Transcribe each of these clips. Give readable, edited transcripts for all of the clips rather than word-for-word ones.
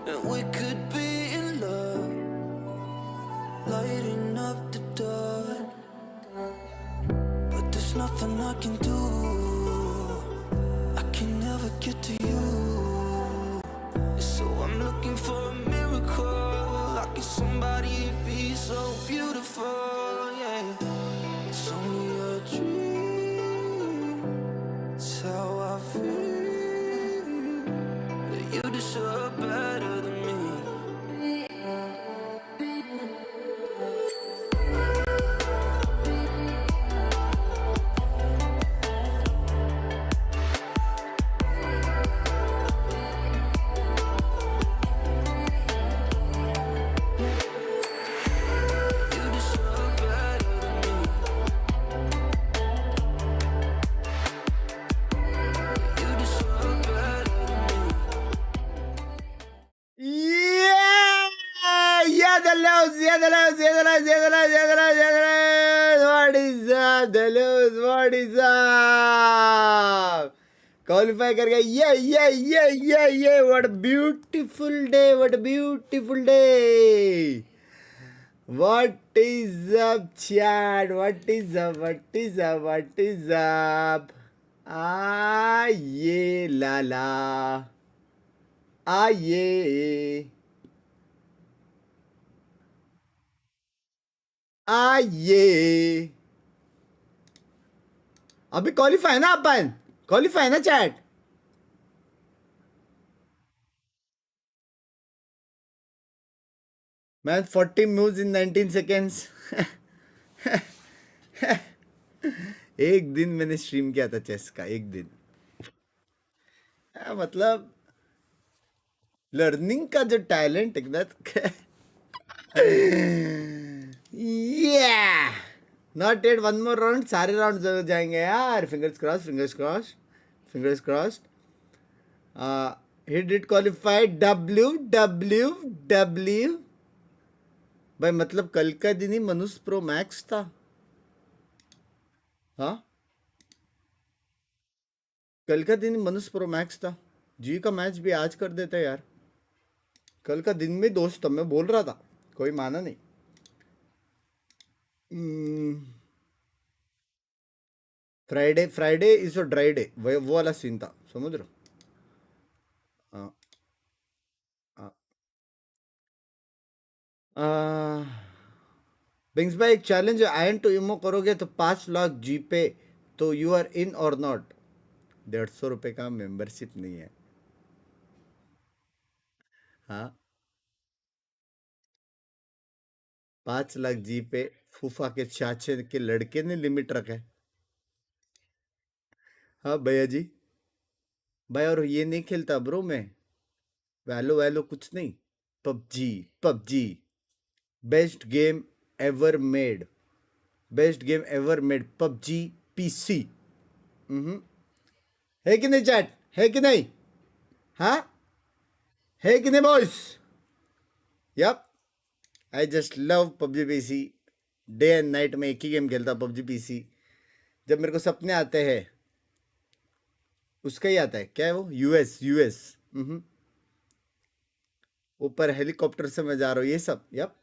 and we could be in love, lighting up the dark. But there's nothing I can do. I can never get to you. So I'm looking for a miracle. Like it's somebody to be so beautiful, yeah. It's only a dream. It's how I feel. That you deserve better than me. What is up, Delos? What is up? Qualify कर गए. Yeah. What a beautiful day. What a beautiful day. What is up, chat? What is up? Ah, yeah, la la. Ah, yeah. आइए अभी qualify ना अपन qualify ना chat man 40 moves in 19 seconds एक दिन मैंने stream किया था चेस का एक दिन मतलब लर्निंग का जो टैलेंट है ना Yeah! Not yet, one more round. सारे राउंड हो जाएंगे यार. Fingers crossed. He did qualify WWW. भाई मतलब कल का दिन ही मनुष्य प्रो मैक्स था. हाँ कल का दिन मनुष्य प्रो मैक्स था. जी का मैच भी आज कर देता यार. कल का दिन में दोस्त मैं बोल रहा था कोई माना नहीं. Friday is a dry day वो वाला सीन था समझ रहे बिंग्स भाई एक चैलेंज है आयन टू इमो करोगे तो 5 लाख जीपे तो यू आर इन और नॉट. 150 रुपए का मेंबरशिप नहीं है. हाँ 5 लाख जीपे फूफा के चाचे के लड़के ने लिमिट रखा है. हाँ भैया जी भाई और ये नहीं खेलता ब्रो मैं वैलो कुछ नहीं. PUBG best game ever made PUBG PC. है कि नहीं चैट है कि नहीं. हाँ है कि नहीं boys. Yep I just love PUBG PC. Day and night में एक ही गेम खेलता पबजी पीसी. जब मेरे को सपने आते हैं उसका ही आता है क्या है वो यूएस ऊपर हेलीकॉप्टर से मैं जा रहा हूँ ये सब. यप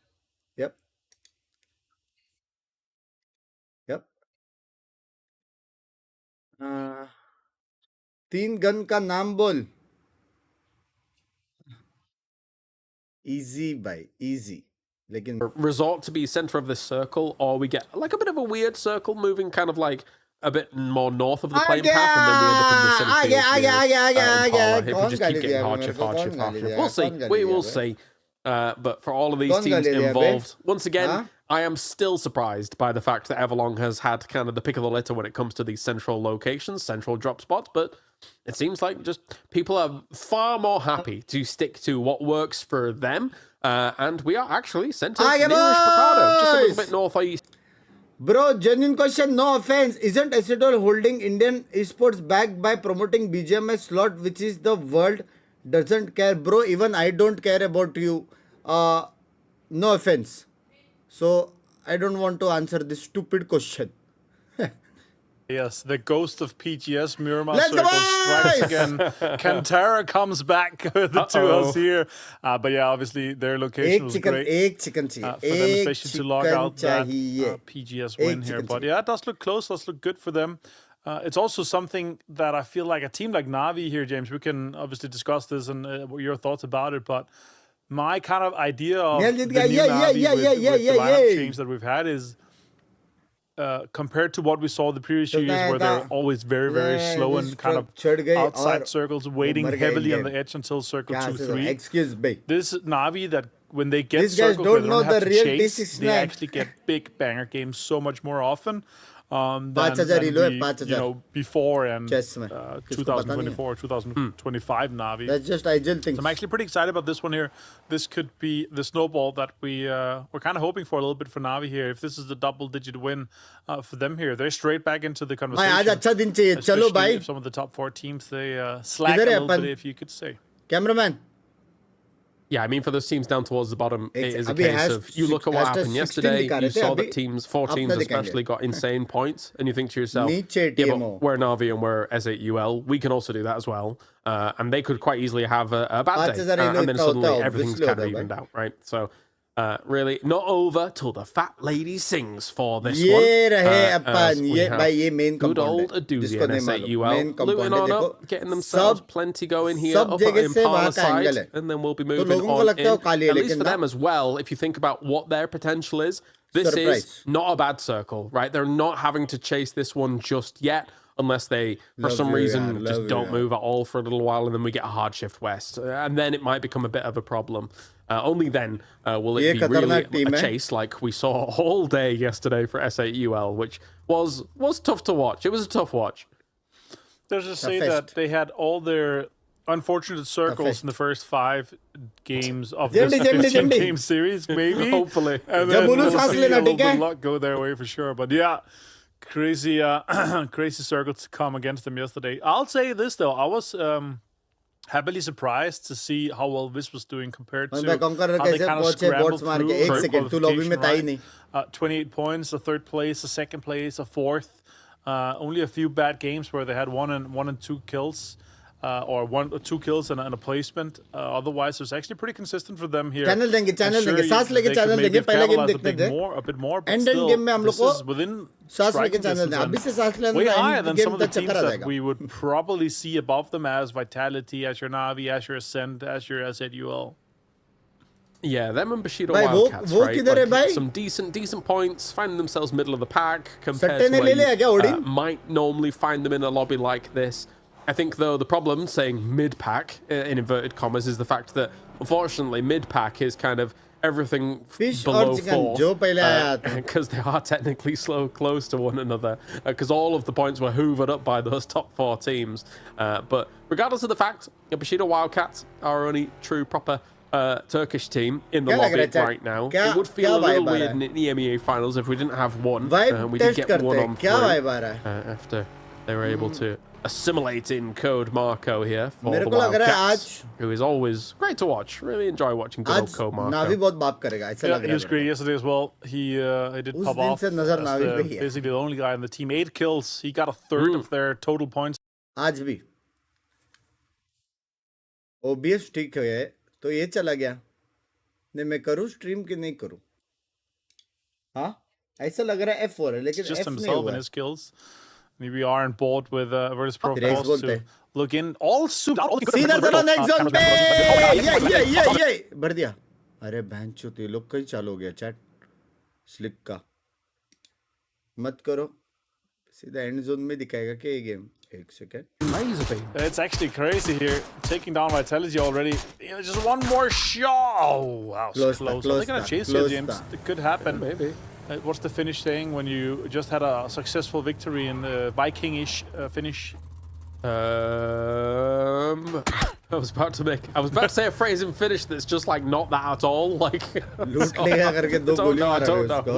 3 गन का नाम बोल. इजी भाई इजी लेकिन resort to be center of this circle, or we get like a bit of a weird circle moving kind of like a bit more north of the playing path, and then we end up in the center field. If we just keep getting hardship. We'll see. We will see. But for all of these teams involved, once again, I am still surprised by the fact that Everlong has had kind of the pick of the litter when it comes to these central locations, central drop spots, but it seems like just people are far more happy to stick to what works for them. And we are actually centered nearish Picado, just a little bit northeast. Bro, genuine question, no offense. Isn't S8UL holding Indian esports back by promoting BGMS slot, which is the world doesn't care? Bro, even I don't care about you. No offense. So, I don't want to answer this stupid question. Yes, the ghost of PGS Miramar Let's go, Circle strikes boys! again. Kantara comes back with the 2Ls here. But yeah, obviously their location was great. एक chicken चाहिए For them, especially to log out that चाहिए PGS win here. But yeah, it does look close. Does look good for them. It's also something that I feel like a team like Na'Vi here, James, we can obviously discuss this and your thoughts about it. But my kind of idea of the new Na'Vi with the lineup change that we've had is compared to what we saw the previous years, where they're always very, very slow and kind of outside circles, waiting heavily on the edge until circle 2-3. Excuse me. This Na'Vi that when they get These guys circles, don't they know don't have the to real chase. D6 They knife. actually get big banger games so much more often than 5,000 the, reload, 5,000. before and Chess में. 2024, 2025 Na'Vi. That's just ideal things. So I'm actually pretty excited about this one here. This could be the snowball that we're kind of hoping for a little bit for Na'Vi here. If this is the double-digit win for them here, they're straight back into the conversation. आज अच्छा दिन चाहिए. चलो Especially भाई. if some of the top 4 teams, they slack a किधर है little upon? bit, if you could say. Cameraman. Yeah, I mean, for those teams down towards the bottom, it is a Abhi case of you look at what happened 16 yesterday. दिखा रहे You थे, saw अभी that teams, 4 teams अपना especially, दिखाएंगे. got insane points, and you think to yourself, नीचे yeah, TMO. but we're Na'Vi and we're S8UL. We can also do that as well, and they could quite easily have a bad day, 5,000 and then इतना suddenly होता है, everything's obviously kind of होता है evened भाई. out, right? So. Really not over till the fat lady sings for this ये one. रहे as upon we ये have भाई ये main good compound old है. Aduzi जिसको and नहीं मालूम. S8UL Main compound looting है on देखो. up, getting themselves plenty going here सब up जगह at से Impala वहाँ का angle side, है. and then we'll be तो moving लोगों को on लगता है वो in. काली है, At least लेकिन for ना them as well, if you think about what their potential is, this Surprise. is not a bad circle, right? They're not having to chase this one just yet, unless they, for Love some you, reason, yeah, just love don't you, move at all for a little while, and then we get a hard shift west, and then it might become a bit of a problem. Only then will ये it be really खतरनाक team a है. chase like we saw all day yesterday for S8UL, which was tough to watch. It was a tough watch. There's to say Toughest. that they had all their unfortunate circles Toughest. in the first 5 games of Jimmy, this Jimmy, 15 Jimmy. game series, maybe. Hopefully. And जब then बोलो we'll सांस see लेना, a little ठीक bit है? of luck go their way for sure. But yeah, crazy crazy circles to come against them yesterday. I'll say this though, I was happily surprised to see how well this was doing compared to मैं Conqueror how they कैसे kind of पहुंचे scrambled bots मार through के. एक for second, तू lobby में था ही qualification, नहीं. 28 points, a 3rd place, a 2nd place, a 4th. Only a few bad games where they had 1 and 2 kills. Or 1 or 2 kills and a placement. Otherwise, it was actually pretty consistent for them here. Channel देंगे, channel I'm sure देंगे. सांस लेके they could channel maybe देंगे. have पहला game capitalized देखने दे. a bit more, but End still, game में हम लोग this को is within सांस striking लेके channel distance देंगे. and अभी से सांस लेना way तो higher end than game some of the तक teams चक्कर आ that जाएगा. we would probably see above them as Vitality, as your Na'Vi, as your Ascent, as your S8UL. Yeah, them and Bushido भाई, Wildcats, वो right? किधर है भाई? Some decent points, finding themselves middle of the pack compared सट्टे to ने ले लिया क्या where Odin? you might normally find them in a lobby like this. I think, though, the problem, saying mid-pack, in inverted commas, is the fact that, unfortunately, mid-pack is kind of everything Fish below और chicken, 4. जो पहले आया था. Because they are technically close to one another. Because all of the points were hoovered up by those top 4 teams. But regardless of the fact, Bushido Wildcats are only true, proper Turkish team in the क्या लग lobby रहा है, right now. क्या- It would feel क्या a little vibe uh weird रहा in the EMEA finals if we didn't have one. Vibe We did test get करते one हैं. on क्या three vibe आ रहा है? after they were able to assimilate in Code Marco here for मेरे the को लग रहा है Wildcats, who is always great to watch. Really enjoy watching good old आज Code Marco. नावी बहुत बाप करेगा. ऐसा Yeah, लग he रहा was है. great yesterday as well. He did उस pop दिन off से as नजर नावी पे ही है. basically the only guy in the team. 8 kills. He got a 3rd of their total points. आज भी. OBS ठीक है तो ये चला गया. नहीं मैं करूँ स्ट्रीम कि नहीं करूँ? हाँ ऐसा लग रहा है F4 है लेकिन Just F नहीं himself हुआ. and his skills. Maybe are on board with Virtus Pro Rex calls बोलते to हैं. look in. All souped out. सीधा चलो नेक्स्ट जोन पे. ये भर दिया. अरे बहनचोद ये लोग कहीं चालू हो गया चैट. स्लिक का. मत करो. सीधा एंड जोन में दिखाएगा कि ये गेम. एक second. It's actually crazy here. Taking down Vitality already. You know, just one more shot. Oh, wow. Close Close. Are close they going to chase here, James? It could happen. Maybe. What's the finish saying when you just had a successful victory in the Viking-ish finish? I was about to say a phrase and finish that's just like not that at all. Like लूट लेगा करके दो गोली मारा है उसको.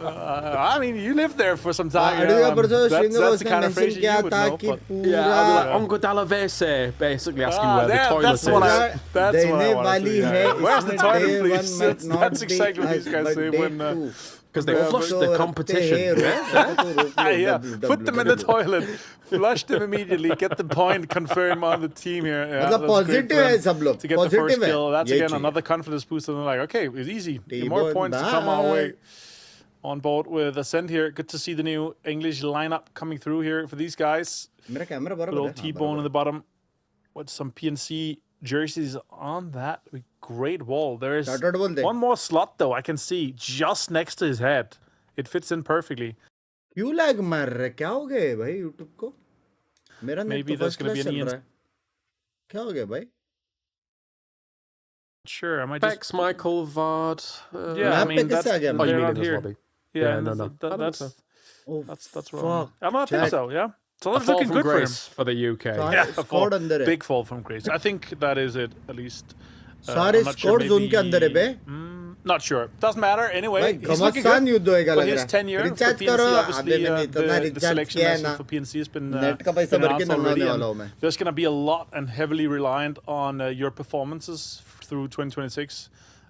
I mean, you lived there for some time. अड़ुआ परसों That's श्रींगर the kind of उसने phrase मेंशन you किया would था know. कि But yeah, I'll be like पूरा Ongo Dalavese, basically asking where the that's toilet what is. that's what देने I want to वाली see. है. Where's the इसमें toilet, day please? one might not That's be exactly what these us, guys but say day when two. because they flushed the competition. Yeah, put them in the toilet, flush them immediately, get the point confirmed on the team here. Yeah, मतलब positive है सब लोग. To get the first kill, that's again another confidence boost. And they're like, okay, it's easy. More points to come our way. On board with Ascent here. Good to see the new English lineup coming through here for these guys. Little T-Bone in the bottom with some PNC jerseys on that great wall. There is one more slot though I can see just next to his head. It fits in perfectly. क्यों lag मार रहा है? क्या हो गया भाई YouTube को? मेरा maybe there's going to be an क्या हो गया भाई? Sure, I might Bex, Michael, Vard. Yeah, I mean that's you mean in his lobby? Yeah, no. That's wrong. I don't think so. Yeah, so that's looking good for him. For the UK. Yeah, big fall from grace. I think that is it at least. सारे scores उनके अंदर है बे. Not sure. Doesn't matter. Anyway, he's looking good. For his tenure for PNC, obviously, the selection for PNC has been announced already. There's going to be a lot and heavily reliant on your performances through 2026.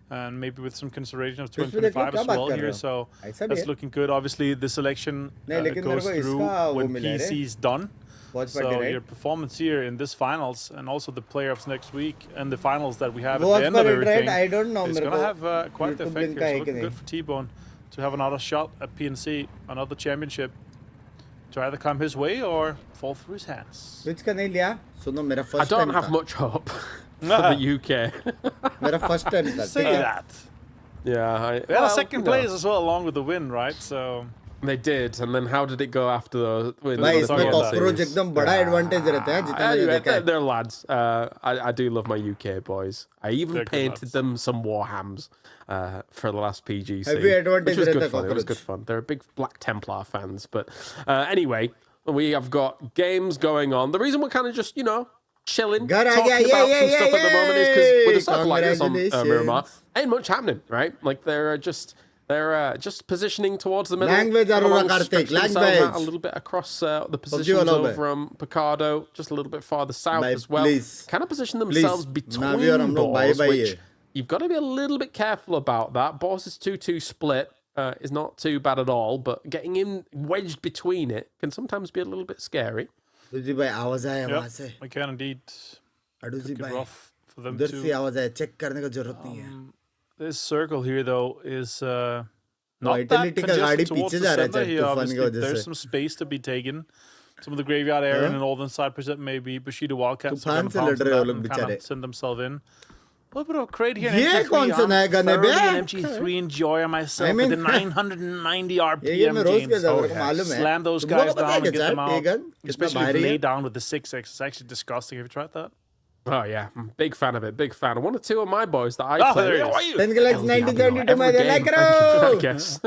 And maybe with some consideration of 2025 as well here. So that's looking good. Obviously, the selection goes through when PC is done. So your performance here in this finals and also the playoffs next week and the finals that we have at the end of everything I don't know. is going to have quite the effect here. So looking good for T-Bone to have another shot at PNC, another championship to either come his way or fall through his hands. Which का नहीं लिया? सुनो मेरा first I don't have much hope for the UK. मेरा first time था. Say that. Yeah, they had a second place as well along with the win, right? So they did, and then how did it go after those? भाई इसमें cockroach एकदम बड़ा advantage रहता है जितना मैंने देखा है. They're lads. I do love my UK boys. I even painted them some Warhams for the last PGC, Heavy advantage which was रहता good fun. It was good fun. They're big Black Templar fans, but anyway, we have got games going on. The reason we're kind of just chilling, talking about some stuff at the moment is because with a circle like this on Miramar, ain't much happening, right? Like they're just positioning towards the middle. Language a little bit across the positions over Picardo, just a little bit farther south as well. Kind of position themselves between balls, which you've got to be a little bit careful about that. Boss's 2-2 split is not too bad at all, but getting in wedged between it can sometimes be a little bit scary. भाई आवाज आया वहां से. We can indeed. अडुजी भाई for them उधर से आवाज आया, चेक करने का जरूरत नहीं है. This circle here though is not that congested towards the center here. Obviously, there's some space to be taken. Some of the graveyard area in the northern side present maybe Bushido Wildcats are going to pounce that and kind of send themselves in. A little bit of crate here. I'm MG3 enjoying myself with the 990 RPM, James. Slam those guys down and get them out. Especially if you lay down with the 6X. It's actually disgusting. Have you tried that? Oh yeah, big fan of it. Big fan. One or two of my boys that I play. I guess.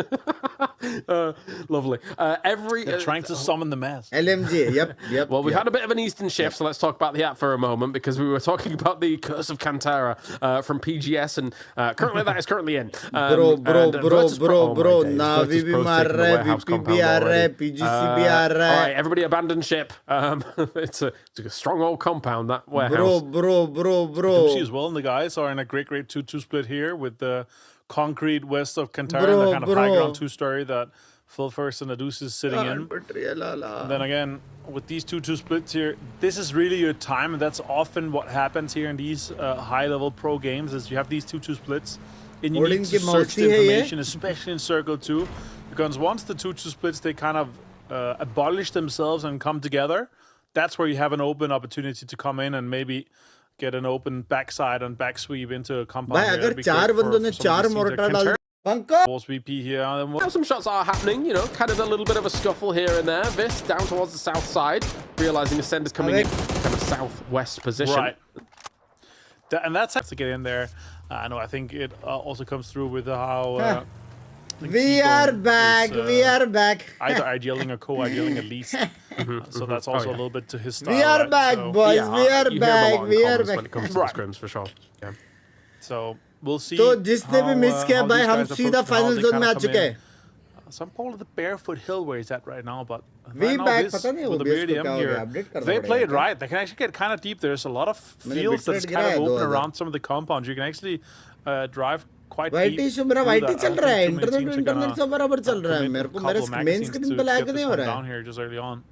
Lovely. They're trying to summon the mass. LMG. Yep. Well, we had a bit of an Eastern shift, so let's talk about the app for a moment because we were talking about the Curse of Cantara from PGS, and currently that is currently in. Bro. Navi bhi maar raha hai, VP bhi aa raha hai, PGC bhi aa raha hai. All right, everybody abandon ship. It's a strong old compound, that warehouse. Bro. PUBG as well, and the guys are in a great 2-2 split here with the concrete west of Kantara, the kind of high ground 2-story that Phil First and Adus is sitting in. And then again, with these 2-2 splits here, this is really your time, and that's often what happens here in these high-level pro games, is you have these 2-2 splits, and you need to search the information, especially in Circle 2, because once the 2-2 splits, they kind of abolish themselves and come together, that's where you have an open opportunity to come in and maybe get an open backside and back sweep into a compound. अगर चार बंदों ने चार mortar डाल Pankaj Force VP here. Now some shots are happening, kind of a little bit of a scuffle here and there. Vis down towards the south side, realizing the send is coming in kind of southwest position. Right. And that's how to get in there. I think it also comes through with how we are back. Either idealing or co-idealing at least. So that's also a little bit to his style. We are back, boys. We are back. We are back. When it comes to the scrims, for sure. Yeah. So we'll see. तो जिसने भी miss किया भाई हम सीधा final zone में आ चुके हैं. Some call it the Barefoot Hill where he's at right now, but we right back. this, पता नहीं वो with the BRDM here, they play it right. They can actually get kind of deep. There's a lot of fields that's kind of open around some of the compounds. You can actually drive quite YT deep issue मेरा through YT that. I चल don't रहा है, think too many internet teams are internet gonna सब बराबर चल रहा है, commit मेरे a को couple मेरे of main magazines screen to पे लैग get नहीं this हो one रहा down है. here just early on.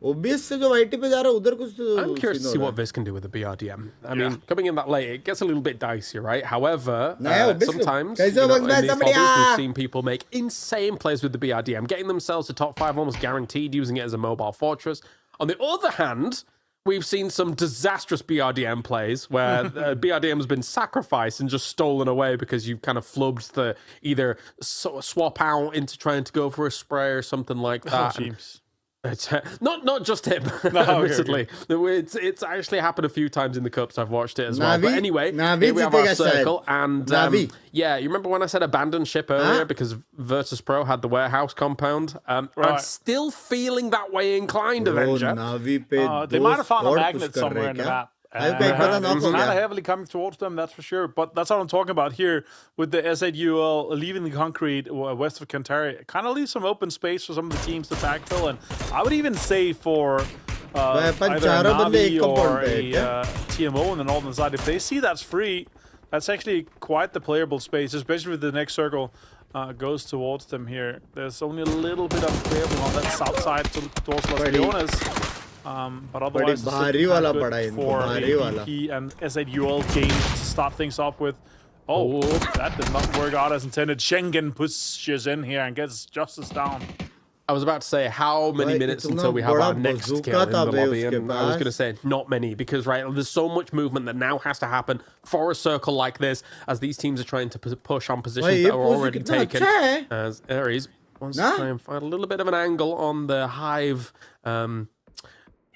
OBS से जो वाईटी पे जा रहा है उधर कुछ I'm curious to scene see हो रहा what है. Vis can do with the BRDM. I mean, coming in that late, it gets a little bit dicey, right? However, Nah, obviously. sometimes Guys, in oh, these somebody, lobbies, we've seen people make insane plays with the BRDM, getting themselves to top 5 almost guaranteed, using it as a mobile fortress. On the other hand, we've seen some disastrous BRDM plays where BRDM has been sacrificed and just stolen away because you've kind of flubbed the either swap out into trying to go for a spray or something like that. Oh, James. It's not just him, admittedly. It's actually happened a few times in the cups. I've watched it as well. But anyway, here we have our circle. And yeah, you remember when I said abandoned ship earlier because Virtus Pro had the warehouse compound? I'm still feeling that way inclined, Avenger. They might have found a magnet somewhere in the map. It's kind of heavily coming towards them, that's for sure. But that's what I'm talking about here with the S8UL leaving the concrete west of Cantari. It kind of leaves some open space for some of the teams to backfill. And I would even say for either a Navi or a TMO on the northern side, if they see that's free, that's actually quite the playable space, especially with the next circle goes towards them here. There's only a little bit of playable on that south side towards Las Leones. But otherwise, it's good for AP and S8UL games to start things off with. Oh, that did not work out as intended. Schengen pushes in here and gets Justice down. I was about to say, how many minutes until we have our next kill in the lobby? And I was going to say, not many, because there's so much movement that now has to happen for a circle like this, as these teams are trying to push on positions that are already taken. As Ares wants to try and find a little bit of an angle on the Hive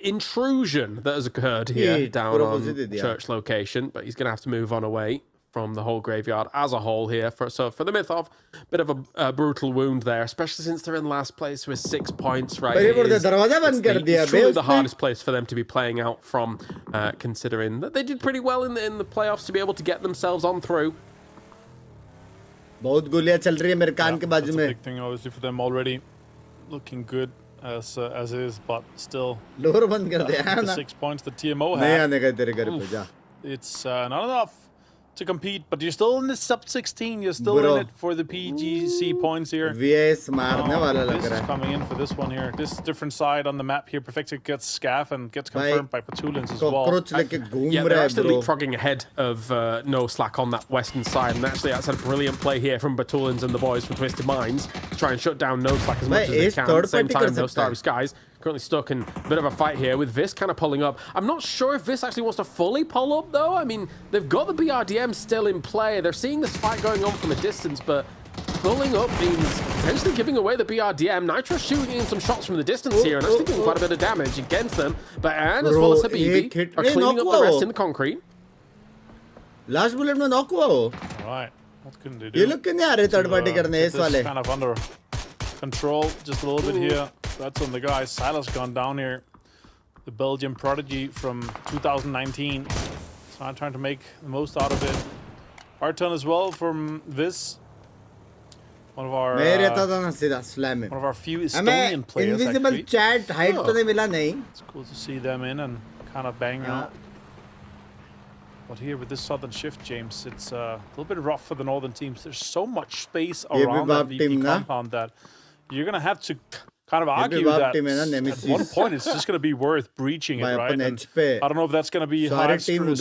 intrusion that has occurred here down on church location, but he's going to have to move on away from the whole graveyard as a whole here. So for the Mythov, bit of a brutal wound there, especially since they're in last place with 6 points, right? It's truly the hardest place for them to be playing out from, considering that they did pretty well in the playoffs to be able to get themselves on through. बहुत गोलियां चल रही है मेरे कान के बाजू में. Big thing obviously for them already, looking good as is, but still. Lower बंद कर दिया है ना. 6 points the TMO had. नहीं आने का तेरे घर पे जा. It's not enough to compete, but you're still in the sub-16. You're still in it for the PGC points here. VS मारने वाला लग This रहा is है. coming in for this one here. This different side on the map here. Perfected gets Scaff and gets confirmed by Patulins as well. Cockroach लेके घूम Yeah, रहा they're है actually bro. leapfrogging ahead of No Slack on that western side, and actually that's a brilliant play here from Batulins and the boys from Twisted Minds to try and shut down No Slack as much as they can. At the same time, No Starry Skies currently stuck in a bit of a fight here with Vis kind of pulling up. I'm not sure if Vis actually wants to fully pull up though. I mean, they've got the BRDM still in play. They're seeing this fight going on from a distance, but pulling up means potentially giving away the BRDM. Nitro shooting in some shots from the distance here and actually doing quite a bit of damage against them. But Anne, as well as Habibi, are cleaning up the rest in the concrete. Last bullet में knock हुआ वो. Alright, what can they do? ये लोग क्यों नहीं आ रहे third party करने इस वाले? Kind of under control, just a little bit here. That's on the guy. Silas gone down here. The Belgian prodigy from 2019. So I'm trying to make the most out of it. Arton as well from Vis. One of our few Estonian players. Invisible chat height तो नहीं मिला नहीं. It's cool to see them in and kind of bang out. But here with this southern shift, James, it's a little bit rough for the northern teams. There's so much space around that VP compound that you're going to have to kind of argue that at one point it's just going to be worth breaching it, right? And I don't know if that's going to be hard to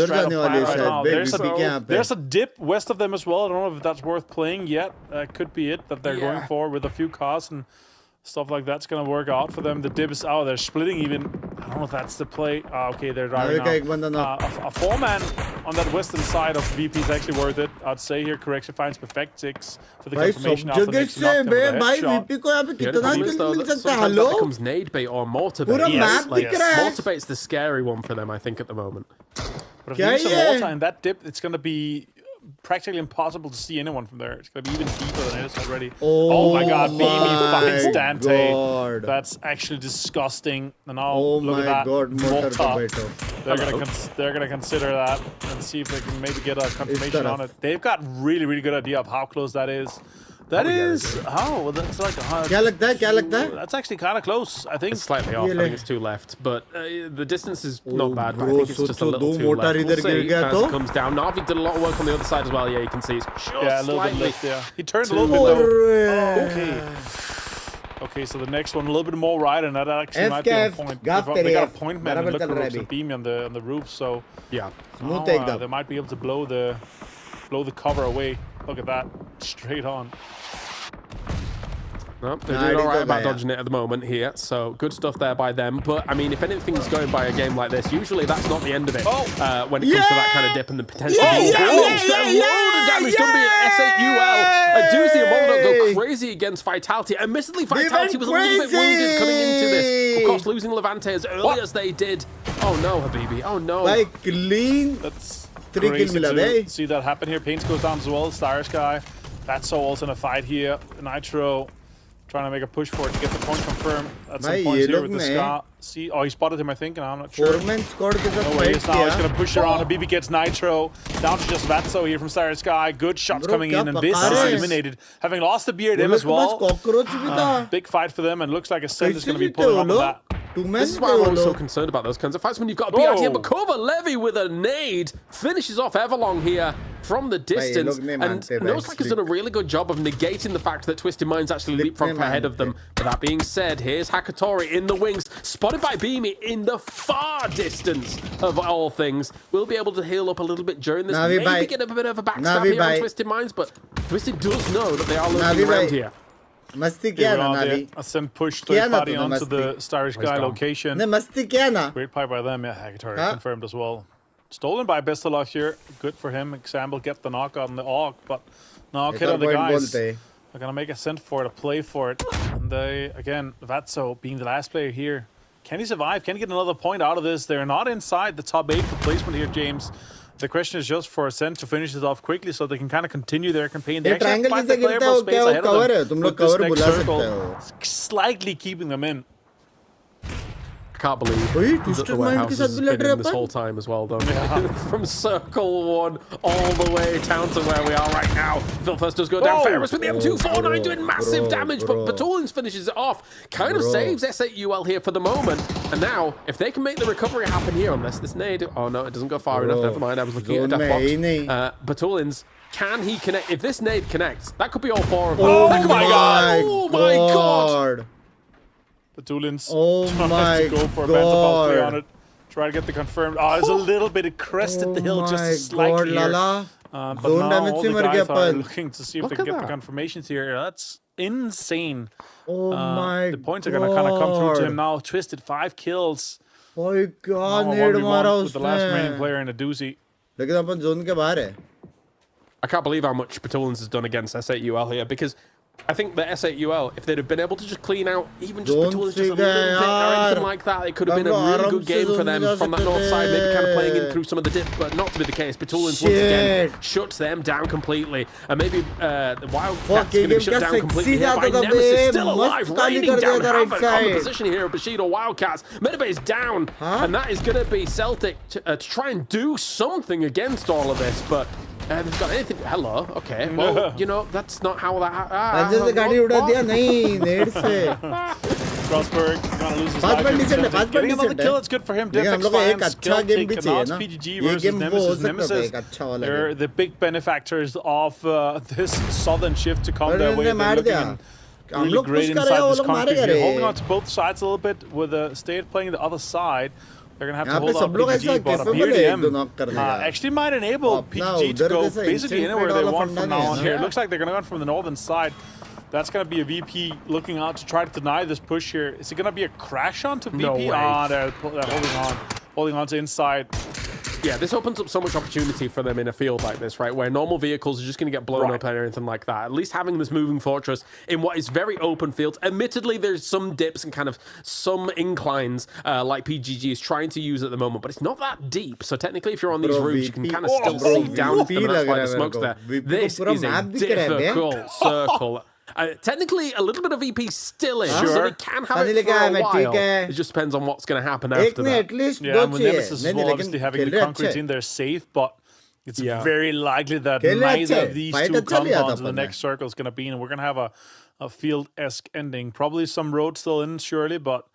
There's a dip west of them as well. I don't know if that's worth playing yet. Could be it that they're going for with a few cars and stuff like that's going to work out for them. The dip is out. They're splitting even. I don't know if that's the play. Okay, they're driving now. A 4-man on that western side of VP is actually worth it. I'd say here correction finds perfect 6 for the confirmation after the next knockdown. Sometimes that becomes nade bait or mortar bait. Mortar bait's the scary one for them, I think, at the moment. But if you use a mortar in that dip, it's going to be practically impossible to see anyone from there. It's going to be even deeper than it is already. Oh my god, BB finds Dante. That's actually disgusting. And now look at that. They're going to consider that and see if they can maybe get a confirmation on it. They've got really good idea of how close that is. That is well, that's like क्या लगता है? That's actually kind of close. I think it's slightly off. I think it's 2 left, but the distance is not bad. But I think it's just a little too left. We'll see as it comes down. Navi did a lot of work on the other side as well. Yeah, you can see it's just a little bit left. Yeah, he turned a little bit low. Okay, so the next one a little bit more right, and that actually might be on point. They got a point man and look at beam on the roof, so yeah, they might be able to blow the cover away. Look at that, straight on. No, they're doing all right about dodging it at the moment here, so good stuff there by them. But, I mean, if anything's going by a game like this, usually that's not the end of it when it comes to that kind of dip and the potential being damaged. A load of damage done by S8UL. I do see a Molotov go crazy against Vitality. Admittedly, Vitality was a little bit wounded coming into this. Of course, losing Levante as early as they did. Oh, no, Habibi. Oh, no. Like, clean. That's 3 kill mila, see that happen here. Paints goes down as well. Stars guy. That's also in a fight here. Nitro trying to make a push for it to get the point confirmed. That's some points here with the Scar. See, he spotted him, I think, and I'm not sure. No way, he's going to push around. Habibi gets Nitro. Down to just Vatso here from Star Sky. Good shots coming in, and Biz is eliminated. Having lost the BRDM as well. Big fight for them, and looks like S8UL is going to be pulling up with that. This is why I'm always so concerned about those kinds of fights when you've got a BRDM. But Cover Levy with a nade finishes off Everlong here from the distance. And Noslak has done a really good job of negating the fact that Twisted Minds actually leapfrogged ahead of them. But that being said, here's Hakatori in the wings, spotted by Beamy in the far distance of all things. We'll be able to heal up a little bit during this. Maybe get a bit of a backstab here on Twisted Minds, but Twisted does know that they are looking around here. मस्ती किया ना नावी Ascend push third party onto the Starish guy location. ने मस्ती किया ना Great play by them. Yeah, Hakatori confirmed as well. Stolen by Bestalov here. Good for him. Example, get the knock on the AUG, but no, hit on the guys. They're gonna make a send for it, a play for it. And they, again, Vatso being the last player here. Can he survive? Can he get another point out of this? They're not inside the top 8 for placement here, James. The question is just for Ascent to finish it off quickly so they can kind of continue their campaign. They actually have quite the playable space ahead of them with this next circle, slightly keeping them in. I can't believe that the warehouse has been in this whole time as well, though. Yeah. From circle 1 all the way down to where we are right now. Phil first does go down. Ferris with the M249 doing massive damage, but Batulins finishes it off. Kind of saves S8UL here for the moment. And now, if they can make the recovery happen here, unless this nade... Oh, no, it doesn't go far enough. Never mind, I was looking at a death box. Batulins, can he connect? If this nade connects, that could be all 4 of them. Oh my god! Oh my god! Batulins tries to go for a banter play on it. Try to get the confirmed. Oh, there's a little bit of crest at the hill, just slightly here. But now all the guys are looking to see if they can get the confirmations here. That's insane. Oh my god. The points are going to kind of come through to him now. Twisted 5 kills. Oh my god, with the last remaining player in a doozy. लेकिन अपन zone के बाहर है. I can't believe how much Patulins has done against S8UL here, because I think the S8UL, if they'd have been able to just clean out even just Patulins just a little bit or anything like that, it could have been a really good game for them from that north side, maybe kind of playing in through some of the dip, but not to be the case. Patulins once again shuts them down completely, and maybe the Wildcats going to be shut down completely here by Nemesis, still alive, raining down havoc on the position here of Bushido Wildcats. Medibay is down, and that is going to be Celtic to try and do something against all of this, but they've got anything. Hello, okay. Well, you know, that's not how that. Crossberg gonna lose his life. Getting another kill, it's good for him. Defex fans, Celtic announced PGG versus Nemesis. Nemesis, they're the big benefactors of this southern shift to come their way. They're looking really great inside this country. They're holding on to both sides a little bit with the state playing the other side. They're going to have to hold on PGG, but a BRDM actually might enable PGG to go basically anywhere they want from now on here. It looks like they're going to go from the northern side. That's going to be a VP looking out to try to deny this push here. Is it going to be a crash onto VP? No way. They're holding on to inside. Yeah, this opens up so much opportunity for them in a field like this, right? Where normal vehicles are just going to get blown up or anything like that. At least having this moving fortress in what is very open fields. Admittedly, there's some dips and kind of some inclines like PGG is trying to use at the moment, but it's not that deep. So technically, if you're on these roofs, you can kind of still see down to them, and that's why the smoke's there. This is a difficult circle. Technically, a little bit of VP still in, so they can have it for a while. It just depends on what's going to happen after that. Yeah, and with Nemesis as well, obviously having the concrete in there safe, but It's very likely that neither of these two compounds in the next circle is going to be in. We're going to have a field-esque ending. Probably some road still in, surely, but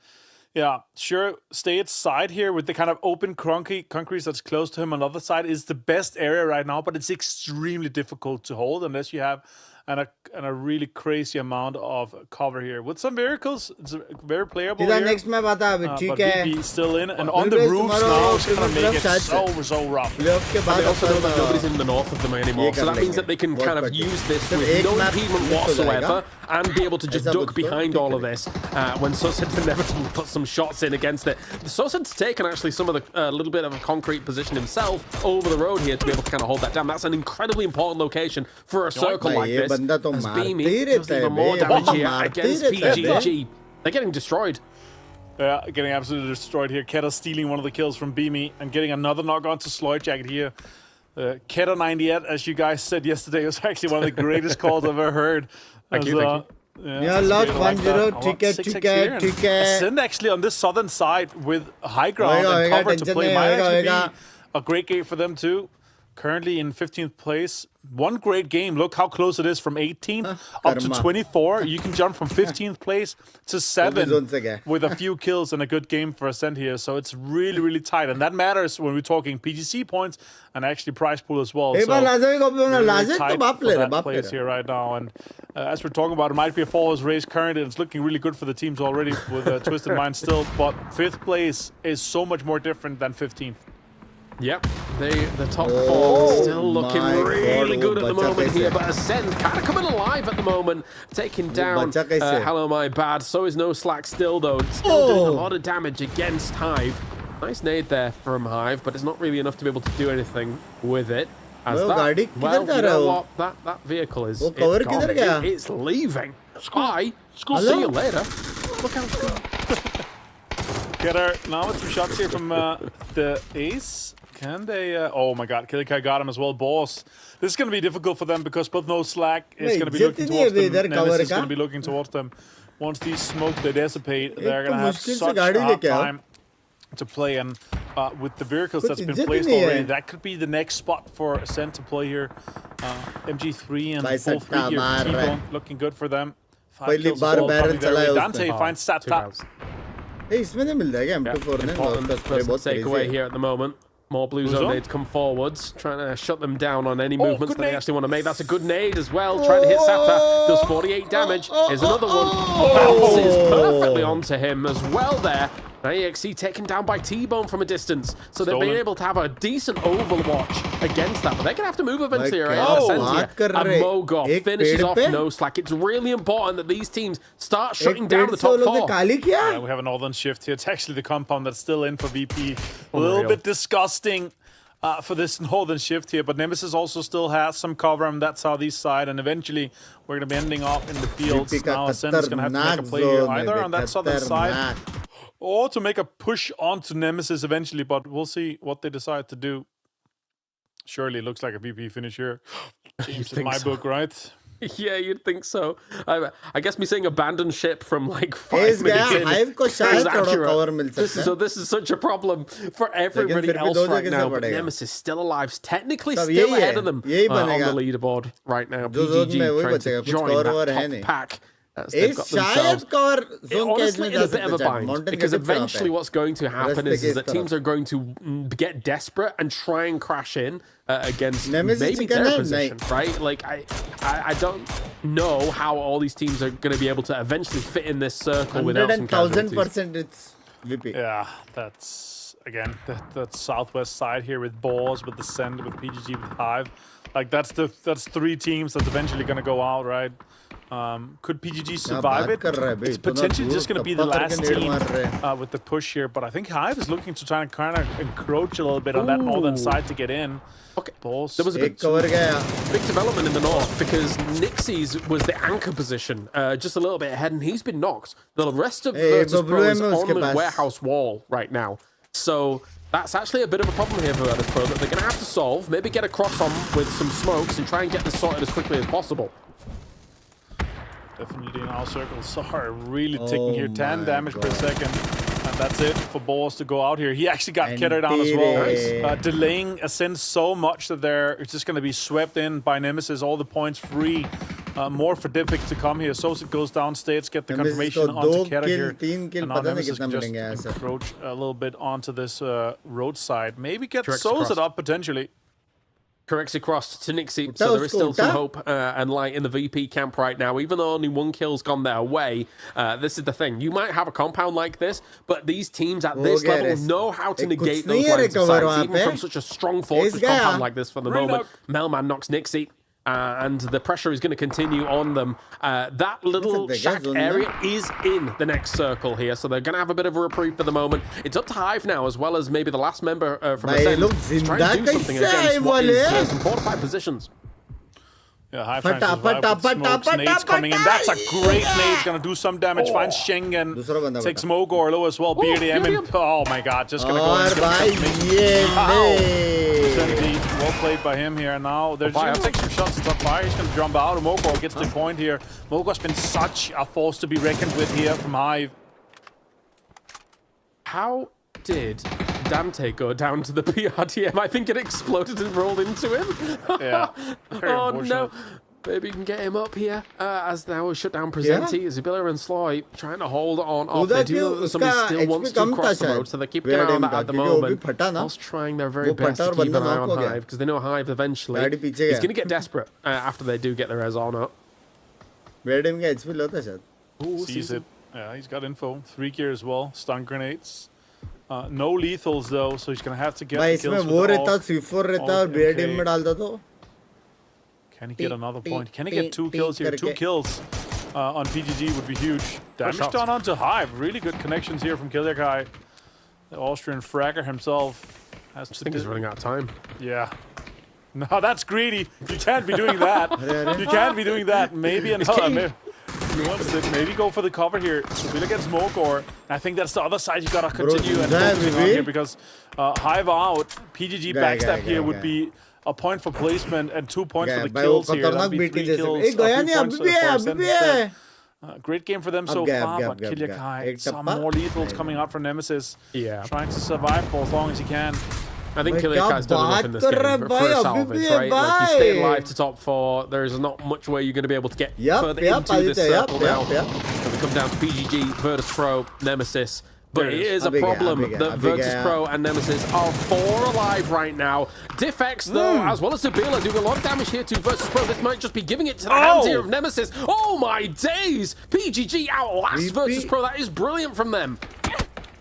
yeah, sure. Stay at side here with the kind of open concrete that's close to him. On the other side is the best area right now, but it's extremely difficult to hold unless you have a really crazy amount of cover here. With some miracles, it's very playable here. Next मैं बता अभी ठीक है. VP still in and on the roofs now. It's gonna make it so rough. They also know that nobody's in the north of them anymore, so that means that they can kind of use this with no impediment whatsoever and be able to just duck behind all of this when Sused inevitably put some shots in against it. Sused's taken actually some of the little bit of a concrete position himself over the road here to be able to kind of hold that down. That's an incredibly important location for a circle like this. As Beamy does even more damage here against PGG. They're getting destroyed. Yeah, getting absolutely destroyed here. Keta stealing one of the kills from Beamy and getting another knock on to Sloyd Jacket here. Keta 98, as you guys said yesterday, was actually one of the greatest calls I've ever heard. Thank you. Yeah, lot 1-0. Ticket. Ascend actually on this southern side with high ground and cover to play might actually be a great game for them too. Currently in 15th place. One great game. Look how close it is from 18th up to 24. You can jump from 15th place to 7 with a few kills and a good game for Ascent here. So it's really, really tight. And that matters when we're talking PGC points and actually prize pool as well. So really tight for that place here right now. And as we're talking about, it might be a falls race currently. It's looking really good for the teams already with Twisted Mind still. But 5th place is so much more different than 15th. Yep, the top four still looking really good at the moment here, but Ascend kind of coming alive at the moment, taking down Hello My Bad. So is No Slack still, though. Still doing a lot of damage against Hive. Nice nade there from Hive, but it's not really enough to be able to do anything with it. As that, well, you know what? That vehicle is it's leaving. I'll see you later. Look how it's going. Get her now with some shots here from the Ace. Can they? Oh my God, Killikai got him as well, boss. This is going to be difficult for them because both No Slack is going to be looking towards them. Nemesis is going to be looking towards them. Once these smokes they dissipate, they're going to have such a hard time to play. And with the vehicles that's been placed already, that could be the next spot for Ascent to play here. MG3 and full 3 here. T-Bone looking good for them. 5 kills as well, probably very Dante finds Sat Tap. इसमें नहीं मिल जाएगा M24 ने बहुत takeaway here at the moment. More blue zone nades come forwards, trying to shut them down on any movements that they actually want to make. That's a good nade as well, trying to hit Sata. Does 48 damage. Here's another one. Bounces perfectly onto him as well there. Now EXE taken down by T-Bone from a distance. So they've been able to have a decent overwatch against that. But they're going to have to move eventually. And Mogoth finishes off No Slack. It's really important that these teams start shutting down the top four. Yeah, we have a northern shift here. It's actually the compound that's still in for VP. A little bit disgusting for this northern shift here. But Nemesis also still has some cover on that southeast side. And eventually, we're going to be ending up in the fields. Now Ascent is going to have to make a play here, either on that southern side or to make a push onto Nemesis eventually, but we'll see what they decide to do. Surely it looks like a VP finish here. James, in my book, right? Yeah, you'd think so. I guess me saying abandoned ship from like 5 minutes in. This is such a problem for everybody else right now. But Nemesis still alive, technically still ahead of them on the leaderboard right now. PGG trying to join that top pack. They've got themselves honestly in a bit of a bind, because eventually what's going to happen is that teams are going to get desperate and try and crash in against maybe their position, right? Like I don't know how all these teams are going to be able to eventually fit in this circle without some casualties. 1,000% it's VP. Yeah, that's again that southwest side here with Balls, with Descent, with PGG, with Hive. Like that's 3 teams that's eventually going to go out, right? Could PGG survive it? It's potentially just going to be the last team with the push here, but I think Hive is looking to try and kind of encroach a little bit on that northern side to get in. Okay, there was a big development in the north because Nixie's was the anchor position, just a little bit ahead, and he's been knocked. The rest of Virtus Pro is on the warehouse wall right now, so that's actually a bit of a problem here for Virtus Pro that they're going to have to solve. Maybe get across on with some smokes and try and get this sorted as quickly as possible. Definitely in our circle. Sorry, really ticking here. 10 damage per second. And that's it for Balls to go out here. He actually got kitted down as well. Delaying Ascent so much that they're just going to be swept in by Nemesis. All the points free. More for Divix to come here. Sosit goes down states, get the confirmation onto Kera here. And now Nemesis can just approach a little bit onto this roadside. Maybe get Sosit up potentially. Corrects across to Nixie, so there is still some hope and light in the VP camp right now. Even though only one kill's gone their way, this is the thing. You might have a compound like this, but these teams at this level know how to negate those lines of sight, even from such a strong fortress compound like this for the moment. Melman knocks Nixie. And the pressure is going to continue on them. That little shack area is in the next circle here, so they're going to have a bit of a reprieve for the moment. It's up to Hive now, as well as maybe the last member from Ascent to try and do something against what is some fortified positions. Yeah, Hive trying to survive with smokes. Nade's coming in. That's a great nade. It's going to do some damage. Finds Schengen. Takes Mogo low as well. BRDM. Oh my god. Just going to go in. Well played by him here. Now they're just going to take some shots at top fire. He's going to jump out. And Mogo gets the point here. Mogo's been such a force to be reckoned with here from Hive. How did Dante go down to the BRDM? I think it exploded and rolled into him. Yeah. Oh no. Maybe you can get him up here as now shut down Presenti. Zibilla and Sloy trying to hold on. They do. Somebody still wants to cross the road, so they keep going on that at the moment. Whilst trying their very best to keep an eye on Hive, because they know Hive eventually is going to get desperate after they do get their res on up. Sees it. Yeah, he's got info. 3 gear as well. Stun grenades. No lethals though, so he's gonna have to get the kills with all. Can he get another point? Can he get 2 kills here? 2 kills on PGG would be huge. Damage done onto Hive. Really good connections here from Kiliakai. The Austrian fragger himself has to. I think he's running out of time. Yeah. No, that's greedy. You can't be doing that. You can't be doing that. Maybe another. Maybe go for the cover here. Sevilla gets Smokor. I think that's the other side you gotta continue and focusing on here because Hive out, PGG backstab here would be a point for placement and 2 points for the kills here. That'd be 3 kills. 3 points for the great game for them so far, but Kiliakai, some more lethals coming out from Nemesis. Yeah. Trying to survive for as long as he can. I think Kiliakai's done enough in this game for a salvage, right? Like, you stay alive to top 4. There's not much way you're going to be able to get further into this circle now. So we come down to PGG, Virtus Pro, Nemesis. But it is a problem that Virtus Pro and Nemesis are 4 alive right now. Diffx, though, as well as Zabila, doing a lot of damage here to Virtus Pro. This might just be giving it to the hands here of Nemesis. Oh my days! PGG outlast Virtus Pro. That is brilliant from them.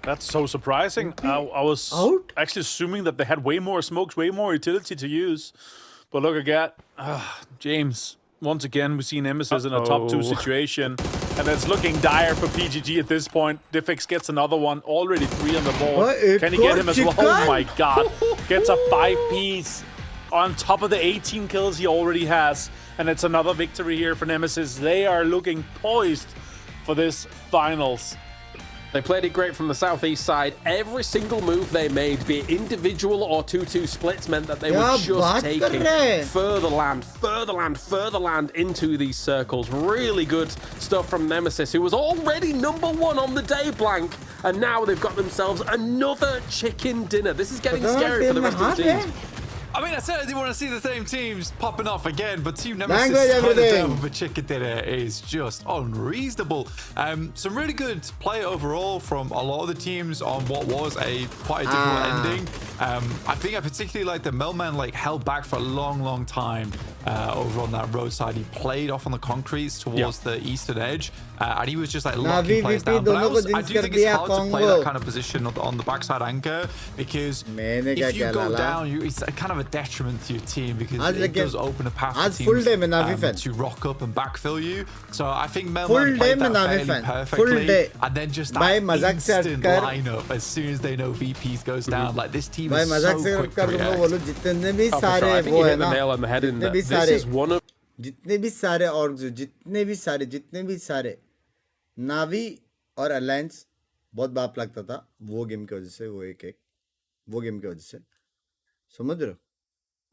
That's so surprising. I was actually assuming that they had way more smokes, way more utility to use. But look again, James. Once again, we see Nemesis in a top 2 situation. And it's looking dire for PGG at this point. Diffix gets another one. Already 3 on the board. Can he get him as well? Oh my god. Gets a 5-piece on top of the 18 kills he already has. And it's another victory here for Nemesis. They are looking poised for this finals. They played it great from the southeast side. Every single move they made, be it individual or 2-2 splits, meant that they were just taking further land into these circles. Really good stuff from Nemesis, who was already #1 on the day blank, and now they've got themselves another chicken dinner. This is getting scary for the rest of the teams. I mean, I certainly want to see the same teams popping off again, but Team Nemesis for chicken dinner is just unreasonable. Some really good play overall from a lot of the teams on what was quite a difficult ending. I think I particularly like the Melman held back for a long time over on that roadside. He played off on the concretes towards the eastern edge, and he was just locking players down. But I do think it's hard to play that kind of position on the backside anchor, because if you go down, it's kind of a detriment to your team, because it does open a path for teams to rock up and backfill you. So I think Melman played that fairly perfectly, and then just that instant lineup as soon as they know VPs goes down. Like, this team is so quick to react. I think you hit the nail on the head in that this is one of जितने भी सारे orgs जितने भी सारे नावी और alliance बहुत बाप लगता था वो गेम की वजह से, वो गेम की वजह से, समझ रहे हो?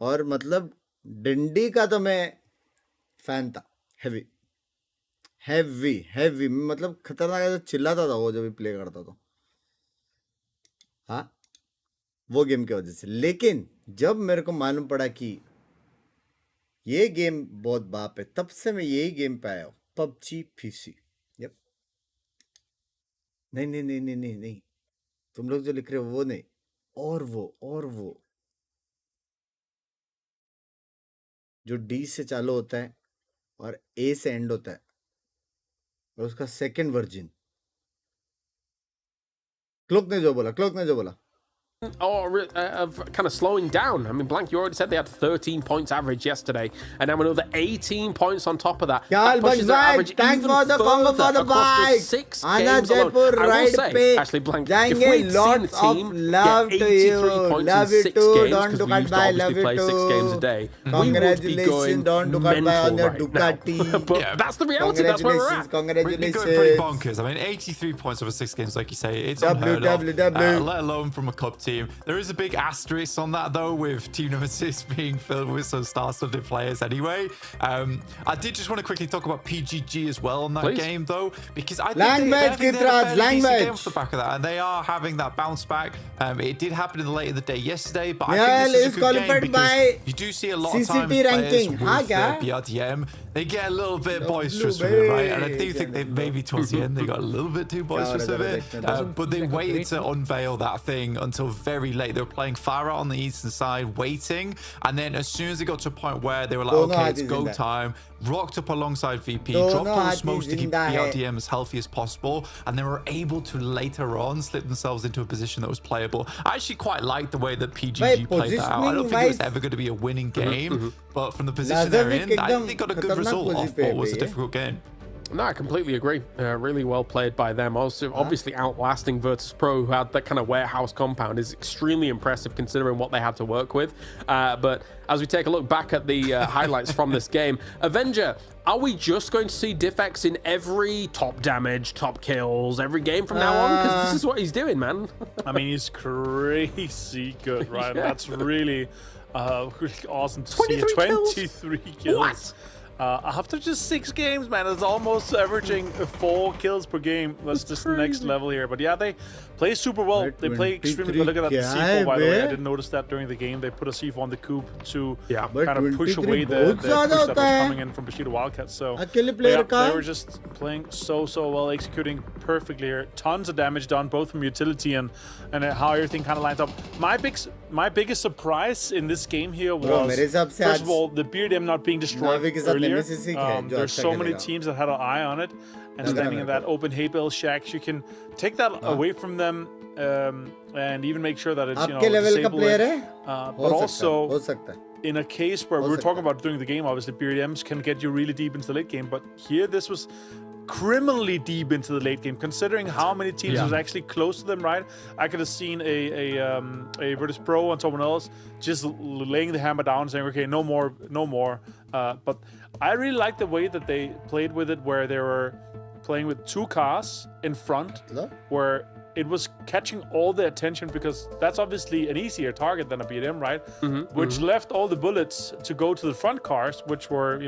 और मतलब डंडी का तो मैं फैन था, हेवी मतलब खतरनाक, चिल्लाता था वो जब भी प्ले करता था। हाँ वो गेम की वजह से। लेकिन जब मेरे को मालूम पड़ा कि ये गेम बहुत बाप है, तब से मैं यही गेम पे आया हूँ, पबजी पीसी। यप। नहीं नहीं नहीं नहीं नहीं नहीं, तुम लोग जो लिख रहे हो वो नहीं, और वो जो डी से चालू होता है और ए से एंड होता है, और उसका सेकंड वर्जन। क्लोक ने जो बोला or of kind of slowing down. I mean, Blank, you already said they had 13 points average yesterday, and now another 18 points on top of that. That pushes their average thanks even for the combo for the bike. 6 Anna games alone. Jaipur I will right say, pe actually, Blank, if we'd seen lots the team of love get to 83 you. points Love in you 6 too. games, Don't because we Ducat used to bye. obviously Love you play 6 games a too. day, we would be going Congratulations. Don't Ducat bye on mental your right now. Ducati. But Yeah, that's the reality. That's where we're at. Really going pretty Congratulations. bonkers. I mean, 83 points over 6 games, like you say, it's W, unheard of, W, W. let alone from a cup team. There is a big asterisk on that, though, with Team Nemesis being filled with some star-studded players anyway. I did just want to quickly talk about PGG as well on that game, though, because I think they had a fairly decent game off the back of that, and they are having that bounce back. It did happen in the late of the day yesterday, but I think this is a good game because you do see a lot of time players with BRDM. They get a little bit boisterous with it, right? And I do think that maybe towards the end they got a little bit too boisterous with it, but they waited to unveil that thing until very late. They were playing far out on the eastern side, waiting, and then as soon as they got to a point where they were like, okay, it's go time, rocked up alongside VP, dropped all the smokes to keep BRDM as healthy as possible, and they were able to later on slip themselves into a position that was playable. I actually quite liked the way that PGG played that out. I don't think it was ever going to be a winning game, but from the position they're in, I think they got a good result off what was a difficult game. No, I completely agree. Really well played by them. Also, obviously outlasting Virtus Pro, who had that kind of warehouse compound, is extremely impressive considering what they had to work with. But as we take a look back at the highlights from this game, Avenger, are we just going to see Diffx in every top damage, top kills, every game from now on? Because this is what he's doing, man. I mean, he's crazy good, right? Yeah. That's really awesome to see. 23 kills. What? After just 6 games, man, it's almost averaging 4 kills per game. That's just the next level here. But yeah, they play super well. They play extremely well. Look at that C4, by the way. I didn't notice that during the game. They put a C4 on the coop to kind of push away the push that was coming in from Bushido Wildcats. So yeah, they were just playing so well, executing perfectly here. Tons of damage done, both from utility and how everything kind of lines up. My biggest surprise in this game here was, first of all, the BRDM not being destroyed earlier. There's so many teams that had an eye on it, and standing in that open hay bale shacks, you can take that away from them and even make sure that it's disable it. But also, in a case where we were talking about during the game, obviously BRDMs can get you really deep into the late game, but here this was criminally deep into the late game, considering how many teams was actually close to them, right? I could have seen a Virtus Pro and someone else just laying the hammer down, saying, okay, no more. But I really like the way that they played with it, where they were playing with 2 cars in front, where it was catching all the attention, because that's obviously an easier target than a BRDM, right? Which left all the bullets to go to the front cars, which were,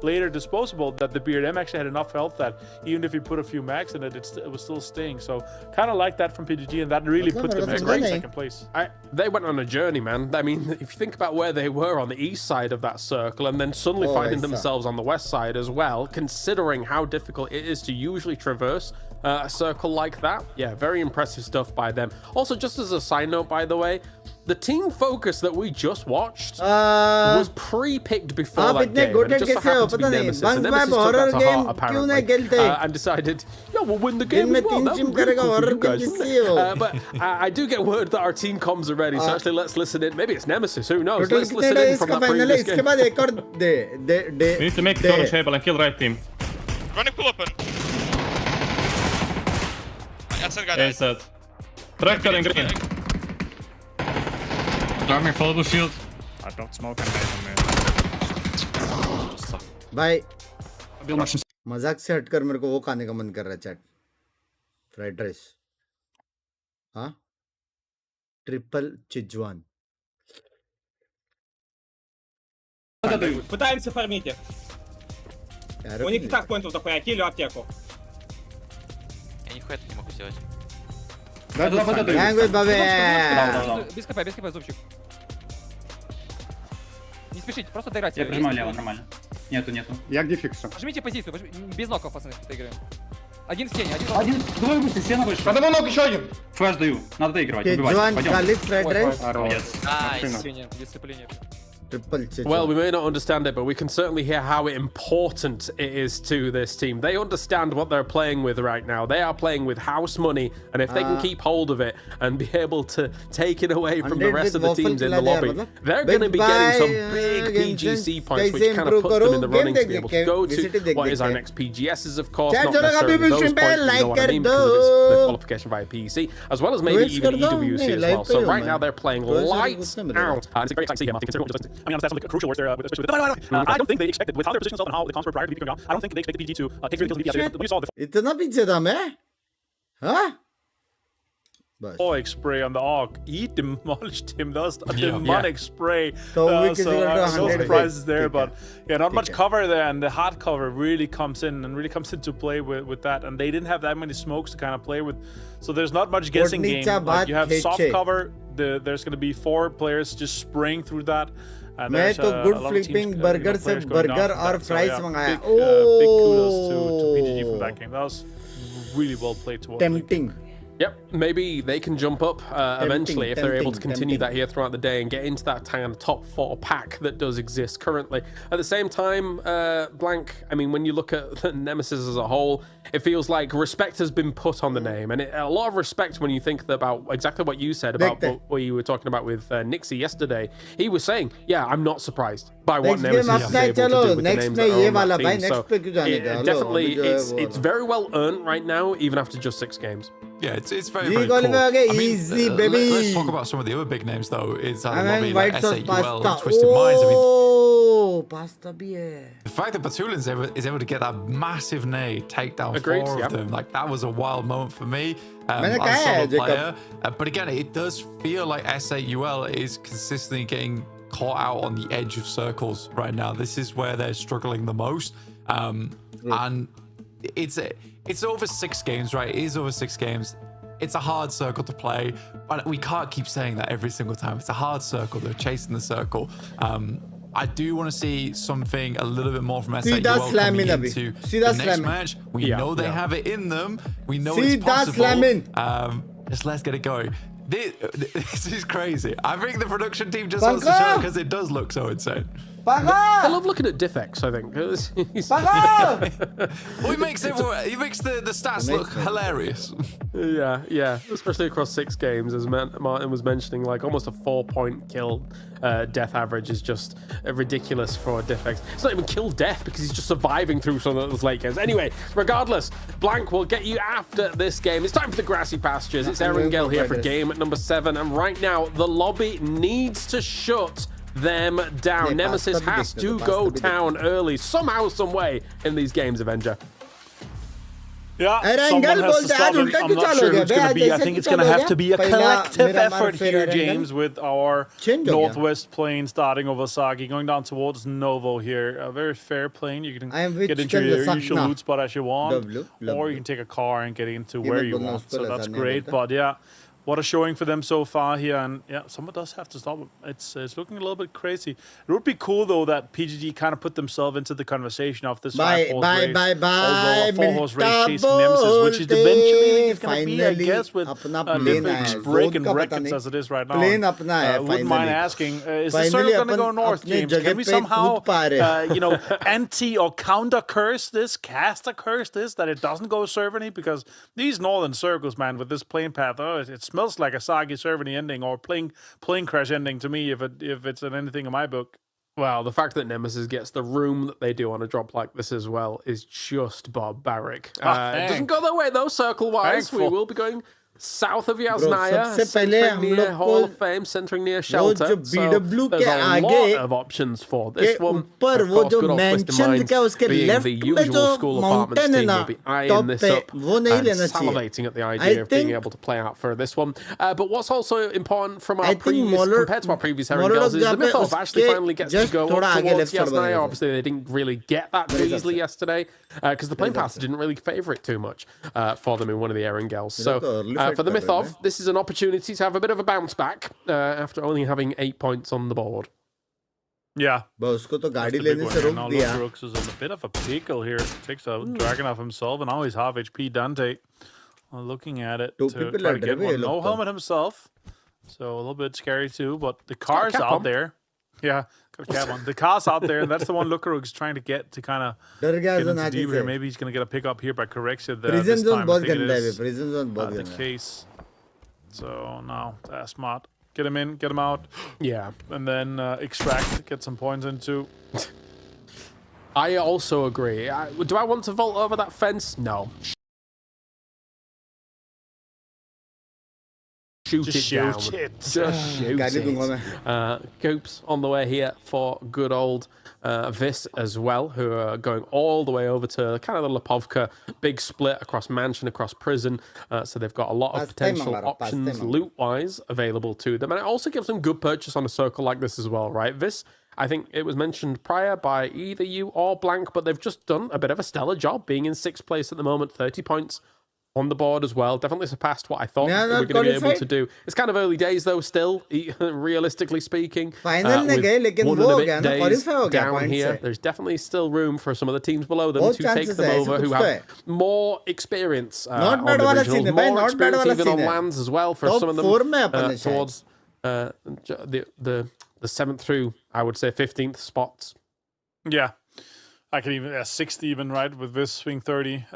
later disposable, that the BRDM actually had enough health that even if you put a few mags in it, it was still staying. So kind of like that from PGG, and that really put them in great second place. They went on a journey, man. I mean, if you think about where they were on the east side of that circle, and then suddenly finding themselves on the west side as well, considering how difficult it is to usually traverse a circle like that. Yeah, very impressive stuff by them. Also, just as a side note, by the way, the team focus that we just watched was pre-picked before that game. And it just so happened to be Nemesis. And Nemesis took that to heart, apparently, and decided, yeah, we'll win the game as well. That would be really cool for you guys, wouldn't it? But I do get word that our team comms are ready, so actually let's listen in. Maybe it's Nemesis, who knows? Let's listen in from that previous game. We need to make it on the table and kill right team. Running pull open. A Tractor and green. Drop me full shield. I don't smoke and bait on me. भाई मजाक से हटकर मेरे को वो खाने का मन कर रहा है चैट, फ्राइड राइस, हाँ, triple चिजवान. Пытаемся фармить их. У них и так поинтов дохуя, килю аптеку. Я нихуя тут не могу сделать. Language, бабе. Без КП, зубчик. Не спешите, просто доиграйте. Я прижимаю лево, нормально. Нету. Я где фикшу? Жмите позицию, без ноков, пацаны, доиграем. Один в стене, один. Один, двое выше, стена выше. Одного ног, еще один. Флэш даю, надо доигрывать, Okay, убивать. Juan, Пойдем. Khalid, fried rice. Yes. Дисциплине, дисциплине. Well, we may not understand it, but we can certainly hear how important it is to this team. They understand what they're playing with right now. They are playing with house money, and if they can keep hold of it and be able to take it away from the rest of the teams in the lobby, they're going to be getting some big PGC points, which kind of puts them in the running to be able to go to what is our next PGSs, of course, not necessarily those points, but you know what I mean, because of the qualification via PEC, as well as maybe even EWC as well. So right now they're playing lights out. It's a very exciting game, I think. I mean, that's something crucial work there, especially with I don't think they expected, with how their positions up and how the comps were prior to PG going down, I don't think they expected PG to take 3 kills in the BS. We saw the इतना पीछे था मैं हाँ बस heroic spray on the Ark. He demolished him. That was a demonic spray. So we can So go to no 100 surprises there, Take but yeah, not much cover there, and the hard cover really comes into play with that, and they didn't have that many smokes to kind of play with, so there's not much guessing game. Like, you have soft cover. There's going to be 4 players just spraying through that. And मैं तो good flipping burger से burger और fries मंगाया big kudos to PGG from that game. That was really well played to watch. Tempting Yep, maybe they can jump up eventually if they're able to continue that here throughout the day and get into that kind of top 4 pack that does exist currently. At the same time, Blank, I mean, when you look at the Nemesis as a whole, it feels like respect has been put on the name, and a lot of respect when you think about exactly what you said about what you were talking about with Nixie yesterday. He was saying, yeah, I'm not surprised by what Nemesis is able to do with the names that are on that team. So definitely, it's very well earned right now, even after just 6 games. Yeah, it's very, very cool. Easy, baby. Let's talk about some of the other big names, though. It's I like white sauce S8UL, pasta. Twisted Minds. I mean, Oh, pasta bhi hai. the fact that Mithul is able to get that massive Nade, take down Agreed, 4 yeah. of them, like that was a wild moment for me मैंने as कहा a है, solo Jacob. player. But again, it does feel like S8UL is consistently getting caught out on the edge of circles right now. This is where they're struggling the most, and it's over 6 games, right? It is over 6 games. It's a hard circle to play, but we can't keep saying that every single time. It's a hard circle. They're chasing the circle. I do want to see something a little bit more from S8UL coming into the next match. We know they have it in them. We know it's possible. Just let's get it going. This is crazy. I think the production team just wants to show it because it does look so insane. I love looking at Diffex, I think. Well, he makes the stats look hilarious. Yeah, especially across 6 games, as Martin was mentioning, like almost a 4-point kill death average is just ridiculous for Diffex. It's not even kill death because he's just surviving through some of those late games. Anyway, regardless, Blank will get you after this game. It's time for the grassy pastures. It's Erangel here for game at number 7, and right now the lobby needs to shut them down. Nemesis has to go down early somehow, some way in these games, Avenger. Yeah, someone has to stop him. I'm not sure who it's going to be. I think it's going to have to be a collective effort here, James, with our northwest plane starting over Sagi, going down towards Novo here. A very fair plane. You can get into your usual loot spot as you want, or you can take a car and get into where you want. So that's great. But yeah, what a showing for them so far here, and yeah, someone does have to stop it. It's looking a little bit crazy. It would be cool though that PGG kind of put themselves into the conversation of this 4-horse race chasing Nemesis, which is eventually going to be, I guess, with Diffex breaking records as it is right now. Wouldn't mind asking, is this circle going to go north, James? Can we somehow, anti or counter curse this, caster curse this, that it doesn't go server-y? Because these northern circles, man, with this plane path, it smells like a Sagi server ending or plane crash ending to me if it's in anything in my book. Well, the fact that Nemesis gets the room that they do on a drop like this as well is just barbaric. It doesn't go that way though, circle-wise. We will be going south of Yasnaya, centering near Hall of Fame, centering near Shelter. So there's a lot of options for this one. Of course, good old Twisted Minds being the usual school apartments team will be eyeing this up and salivating at the idea of being able to play out for this one. But what's also important from our compared to our previous Herringales, is the Mythos actually finally gets to go up towards Yasnaya. Obviously, they didn't really get that too easily yesterday because the plane paths didn't really favour it too much for them in one of the Herringales. So For the Mythov, this is an opportunity to have a bit of a bounce back after only having 8 points on the board. Yeah. उसको तो गाड़ी That's the big लेने one से here. रोक Now दिया. Brooks is in a bit of a pickle here. Takes a dragon off himself, and now he's half HP. Dante looking at it Two to people try are to get driving, one. No look, helmet himself, so a little bit scary too. But the got a car's cap out on. there. Yeah, got a cap on. The car's out there, and that's the one Looker is trying to get to kind of डर गया get zone into आज deep here. से. Maybe he's going to get a pick up here by Correction. Prison This zone time, I बहुत think it गंदा है. is Prison zone बहुत the गंदा है. case. So now that's smart. Get him in, get him out, Yeah. and then extract, get some points into. I also agree. Do I want to vault over that fence? No. Shoot Just it down. shoot it. Just shoot गाड़ी दूंगा it. मैं. Goops on the way here for good old Vis as well, who are going all the way over to kind of the Lipovka. Big split across mansion, across prison. So they've got a lot of Pass time, potential Amara, pass options time. loot-wise available to them. And it also gives them good purchase on a circle like this as well, right? Vis, I think it was mentioned prior by either you or Blank, but they've just done a bit of a stellar job being in 6th place at the moment, 30 points on the board as well. Definitely surpassed what I thought Yeah, we were not going to be able qualified. to do. It's kind of early days though still, realistically speaking. Final में with गए, लेकिन one वो and a हो bit गया ना, days qualify हो गया down point here. से. There's definitely still room for some of the teams below them बहुत to take chances them है, over ऐसे who कुछ तो have more experience Not on bad the वाला scene regionals, है, भाई, more not bad experience वाला even on scene है. lands as well for Top some of them 4 में अपन है शायद. towards the 7th through, I would say, 15th spots. Yeah. I can even 60 even, right, with this swing 30.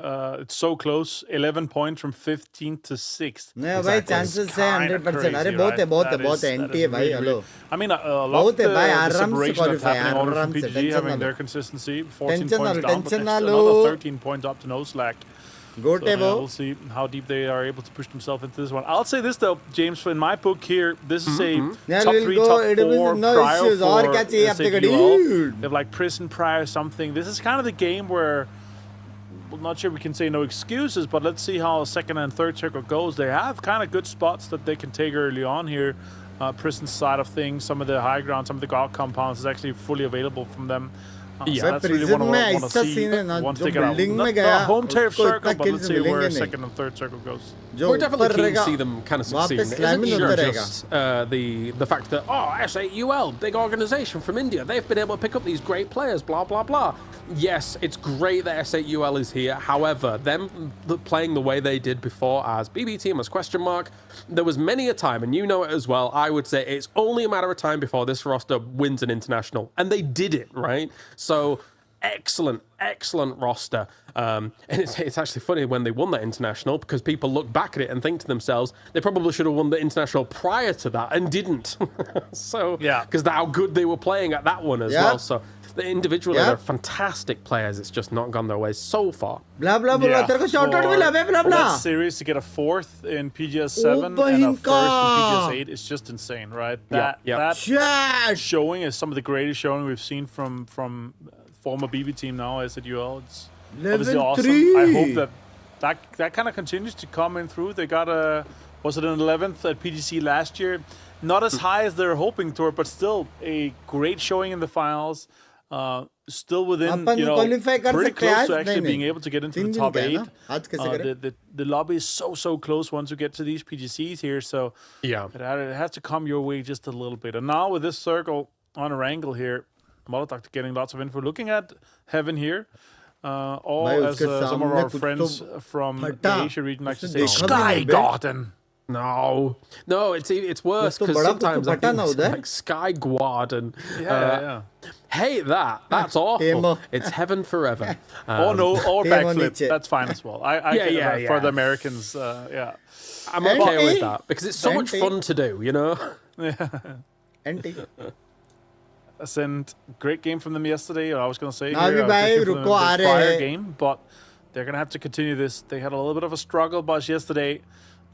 It's so close. 11 points from 15th to 6th. नहीं भाई chances है 100%. अरे बहुत है NT है भाई. Hello. I mean, a lot बहुत of the है भाई, आराम से separation that's qualify, happening over from आराम से, PGG tension having ना their low. consistency. 14 Tension points ना लो, down, but tension next, ना लो. another 13 points up to no slack. Gote So, वो. we'll see how deep they are able to push themselves into this one. I'll say this though, James, in my book here, this is a Yeah, top we'll 3, go, top it will be 4 no prior issues. और for क्या चाहिए आपके को, S8UL. dude? They have like prison prior something. This is kind of the game where, well, not sure we can say no excuses, but let's see how second and third circle goes. They have kind of good spots that they can take early on here. Prison side of things, some of the high ground, some of the golf compounds is actually fully available from them. Yeah, so that's really prison what में I want to ऐसा see scene है ना, once जो they get out. building Not में the गया, home turf उसको circle, इतना but let's kills see where मिलेंगे नहीं. second and third circle goes. जो We're definitely ऊपर keen to रहेगा, see them kind of वहाँ succeed. पे It slam isn't ही होता रहेगा. just the fact that, S8UL, big organization from India, they've been able to pick up these great players, blah, blah, blah. Yes, it's great that S8UL is here. However, them playing the way they did before as BB team, as question mark, there was many a time, and you know it as well, I would say it's only a matter of time before this roster wins an international. And they did it, right? So, excellent roster. And it's actually funny when they won that international because people look back at it and think to themselves, they probably should have won the international prior to that and didn't. So, yeah, because how good they were playing at that one as well. So, individually, they're fantastic players. It's just not gone their way so far. Blah blah blah. तेरे को shout out मिला बे blah blah. That series to get a 4th in PGS 7 and a 1st in PGS 8 is just insane, right? That showing is some of the greatest showing we've seen from former BB team now S8UL. It's obviously awesome. I hope that kind of continues to come in through. They got was it an 11th at PGC last year? Not as high as they're hoping to, but still a great showing in the finals. Still within, pretty close to actually being able to get into the top 8. The lobby is so close once you get to these PGCs here, so it has to come your way just a little bit. And now with this circle on a angle here, Molotov getting lots of info. Looking at Heaven here, all as some of our friends from the Asia region like to say, Sky Garden. No, it's worse because sometimes I think it's like Sky Guard and hate that. That's awful. It's Heaven Forever. Or backflip. That's fine as well. I get that for the Americans. I'm okay with that because it's so much fun to do. You know. NT. And great game from them yesterday. I was going to say prior game, but they're going to have to continue this. They had a little bit of a struggle bus yesterday.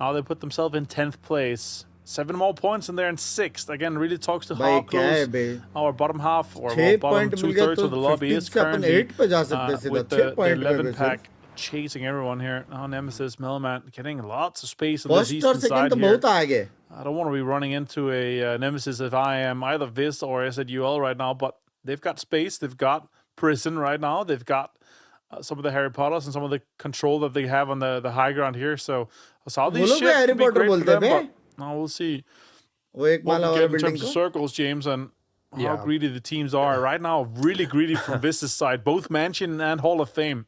Now they put themselves in 10th place. 7 more points and they're in 6th. Again, really talks to how close our bottom half or bottom 2/3 of the lobby is currently with the 11 pack chasing everyone here. Now Nemesis, Melman getting lots of space on this eastern side here. I don't want to be running into a Nemesis if I am either Viz or S8UL right now, but they've got space. They've got Prison right now. They've got some of the Harry Potters and some of the control that they have on the high ground here. So Saudi लोग भी shit Harry could be Potter great for बोलते them, हैं but now we'll see वो एक what Mala we वाला get in building terms of को circles, James, and how Yeah. greedy the teams are right now. Really greedy from Viz's side, both Mansion and Hall of Fame.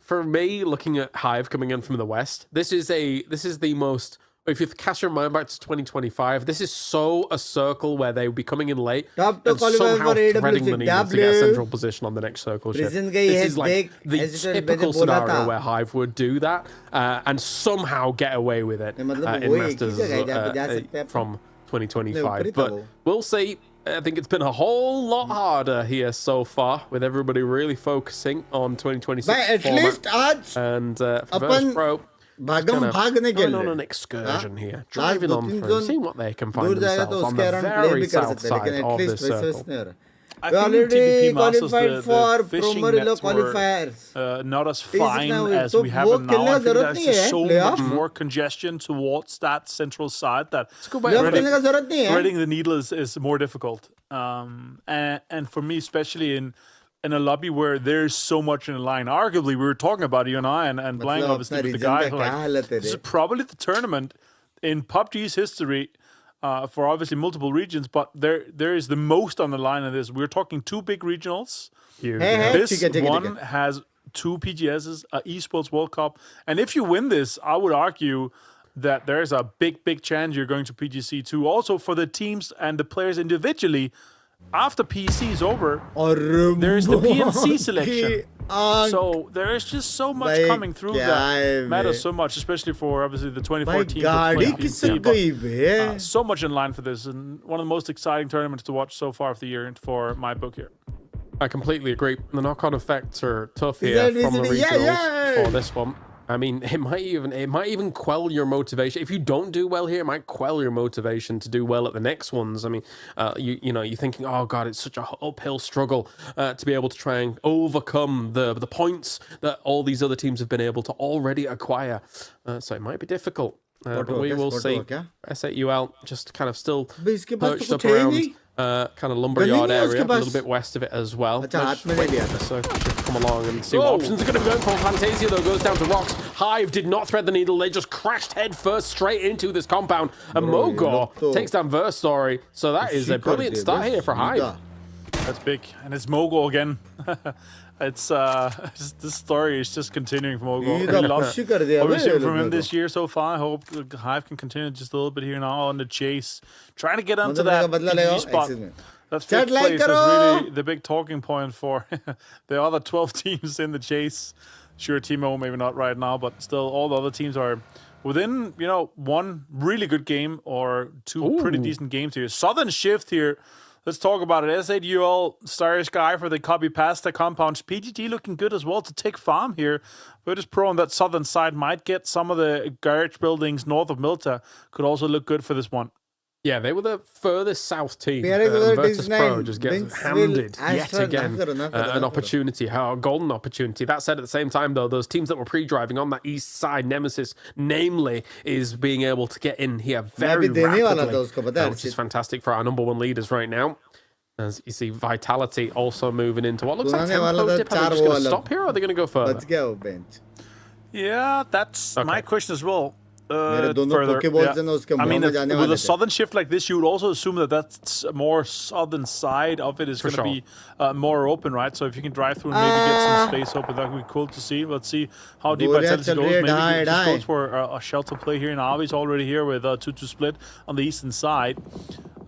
For me, looking at Hive coming in from the west, this is the most. If you cast your mind back to 2025, this is so a circle where they will be coming in late Top to and qualify somehow for threading the needle to get a AWW. central position on the next circle shift. Prison गई This है, is like देख, the ऐसे तो typical मैंने बोला scenario था। where Hive would do that and somehow get away with it नहीं, मतलब in वो एक ही Masters जगह है जहाँ पे जा सकते हैं from नहीं, 2025. ऊपरी था But वो। we'll see. I think it's been a whole lot harder here so far, with everybody really focusing on 2026 भाई at format. least आज And for upon Verse Pro, भागम भागने के going on लिए an excursion here, last driving दो on तीन through, zone seeing what they can find दूर जाएगा तो themselves on उसके the अराउंड प्ले very भी कर south सकते हैं side लेकिन of एटलीस्ट this वैसे circle. नहीं हो रहा I we think already TPP Masters, qualified for the fishing Promorillo nets were qualifiers not as Easy fine now, as तो we have वो them now. खेलने I का think जरूरत there's नहीं just है so playoff much more congestion towards that central side that good way of playoff खेलने का जरूरत नहीं है threading the needle is more difficult. And for me, especially in a lobby where there's so much in the line. Arguably, we were talking about you and I and Blank मतलब obviously अपना with the region guy. का Like, क्या हालत है this is रे probably the tournament in PUBG's history for obviously multiple regions, but there is the most on the line in this. We're talking 2 big regionals. Huge, Hey, yeah. hey. This ठीक है, one ठीक है। has 2 PGSs, a Esports World Cup, and if you win this, I would argue that there's a big chance you're going to PGC too. Also for the teams and the players individually, after PC is over, और there's the PNC की selection. आंख So there is just so much भाई, coming through क्या that है matters bay? so much, especially for obviously the 24 भाई teams that गाड़ी play किससे PNC. But, गई बे so much in line for this, and one of the most exciting tournaments to watch so far of the year for my book here. I completely agree. The knock-on effects are tough Is here that from the easily? Yeah, regionals yeah. for this one. I mean, it might even quell your motivation. If you don't do well here, it might quell your motivation to do well at the next ones. I mean, you know, you're thinking, oh God, it's such a uphill struggle to be able to try and overcome the points that all these other teams have been able to already acquire. So it might be difficult. But we will see. S8UL just kind of still भाई इसके पास perched तो up कुछ है ही around नहीं kind of lumberyard नहीं है area, उसके a little pass. bit west of it as well. अच्छा, Let's हाथ में नहीं wait लिया for the था। circle shift to come along and see what options are going to be going for. Fantasia though goes down to rocks. Hive did not thread the needle. They just crashed head first straight into this compound. And Bro, Mogor तो takes down Verse Story. So that is a brilliant start here for Hive. That's big, and it's Mogo again. It's this story is just continuing from Mogo. ये We तो love push ही कर दिया what we've bay seen from लोगों him को। this year so far. I hope Hive can continue just a little bit here now on the chase, trying to get onto मतलब that मेरा बदला लेगा PG spot. excuse me That Chat 5th like place is करो। really the big talking point for the other 12 teams in the chase. Sure, Timo maybe not right now, but still all the other teams are within, you know, one really good game or 2 pretty decent games here. Southern Shift here. Let's talk about it. S8UL, Styrish guy for the copy pasta compounds. PGT looking good as well to take farm here. Virtus Pro on that southern side might get some of the garage buildings north of Milta. Could also look good for this one. Yeah, they were the furthest south team. PRX Virtus Pro design, just gets Binks handed will yet Astra again an opportunity, a golden opportunity. That said, at the same time, though, those teams that were pre-driving on that east side, Nemesis, namely, is being able to get in here very देने वाला था rapidly, उसको, पता है, which is fantastic for our #1 leaders right now. As you see, Vitality also moving into what looks like पुराने वाला tempo था dip. Are they चार just वो going to वाला stop here, or are they going to go further? बच गया वो bench Yeah, that's my question as well. मेरे दोनों Further, पोकेबॉल्स हैं ना उसके I मुंह mean, में जाने with वाले a थे southern shift like this, you would also assume that that's more southern side of it is going to be more open, right? So if you can drive through and maybe get some space open, that would be cool to see. Let's see how deep Goria Vitality चल goes. रही है, Maybe ढाई, he just ढाई। goes for a shelter play here. Now he's already here with a 2-2 split on the eastern side.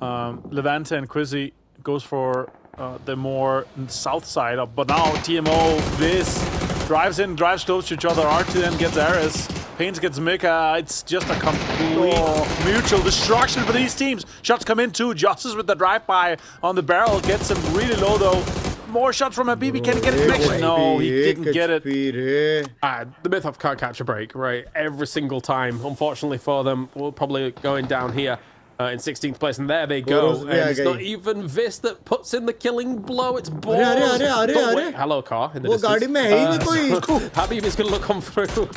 Levante and Quizzy goes for the more south side of, but now TMO, this drives in, drives close to each other. R2 then gets Ares. Pains gets Mika. It's just a complete mutual destruction for these teams. Shots come in too. Justice with the drive-by on the barrel. Gets him really low though. More shots from Habibi. Can he get a connection? No, he didn't get it. The Mythov can't catch a break, right? Every single time. Unfortunately for them, we're probably going down here. In 16th place, and there they go. And it's not even Vis that puts in the killing blow. It's balls. Hello, car. In the distance. Habib is going to look on through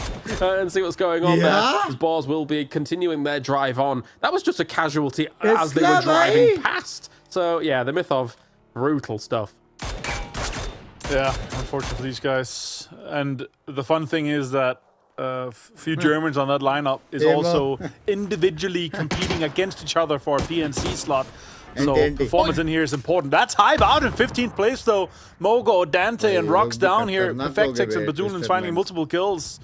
and see what's going on there. His balls will be continuing their drive on. That was just a casualty as they were driving past. So yeah, the Mythov, brutal stuff. Yeah, unfortunately for these guys. And the fun thing is that a few Germans on that lineup is also individually competing against each other for a PNC slot. So performance in here is important. That's Hive out in 15th place though. Mogo, Dante, and Rox down here. Perfectex and Badulin finding multiple kills.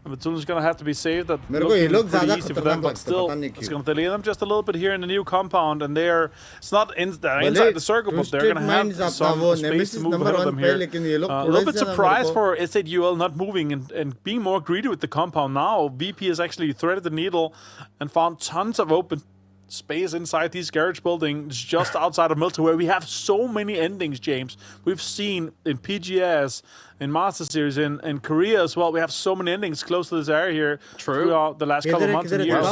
Batulin's gonna have to be saved. That looks pretty easy for them, but still, it's gonna delay them just a little bit here in the new compound. And it's not inside the circle, but they're gonna have some space to move ahead of them here. A little bit surprised for S8UL not moving and being more greedy with the compound now. VP has actually threaded the needle and found tons of open space inside these garage buildings just outside of Milton, where we have so many endings, James. We've seen in PGS, in Master Series, in Korea as well. We have so many endings close to this area here throughout the last couple of months and years.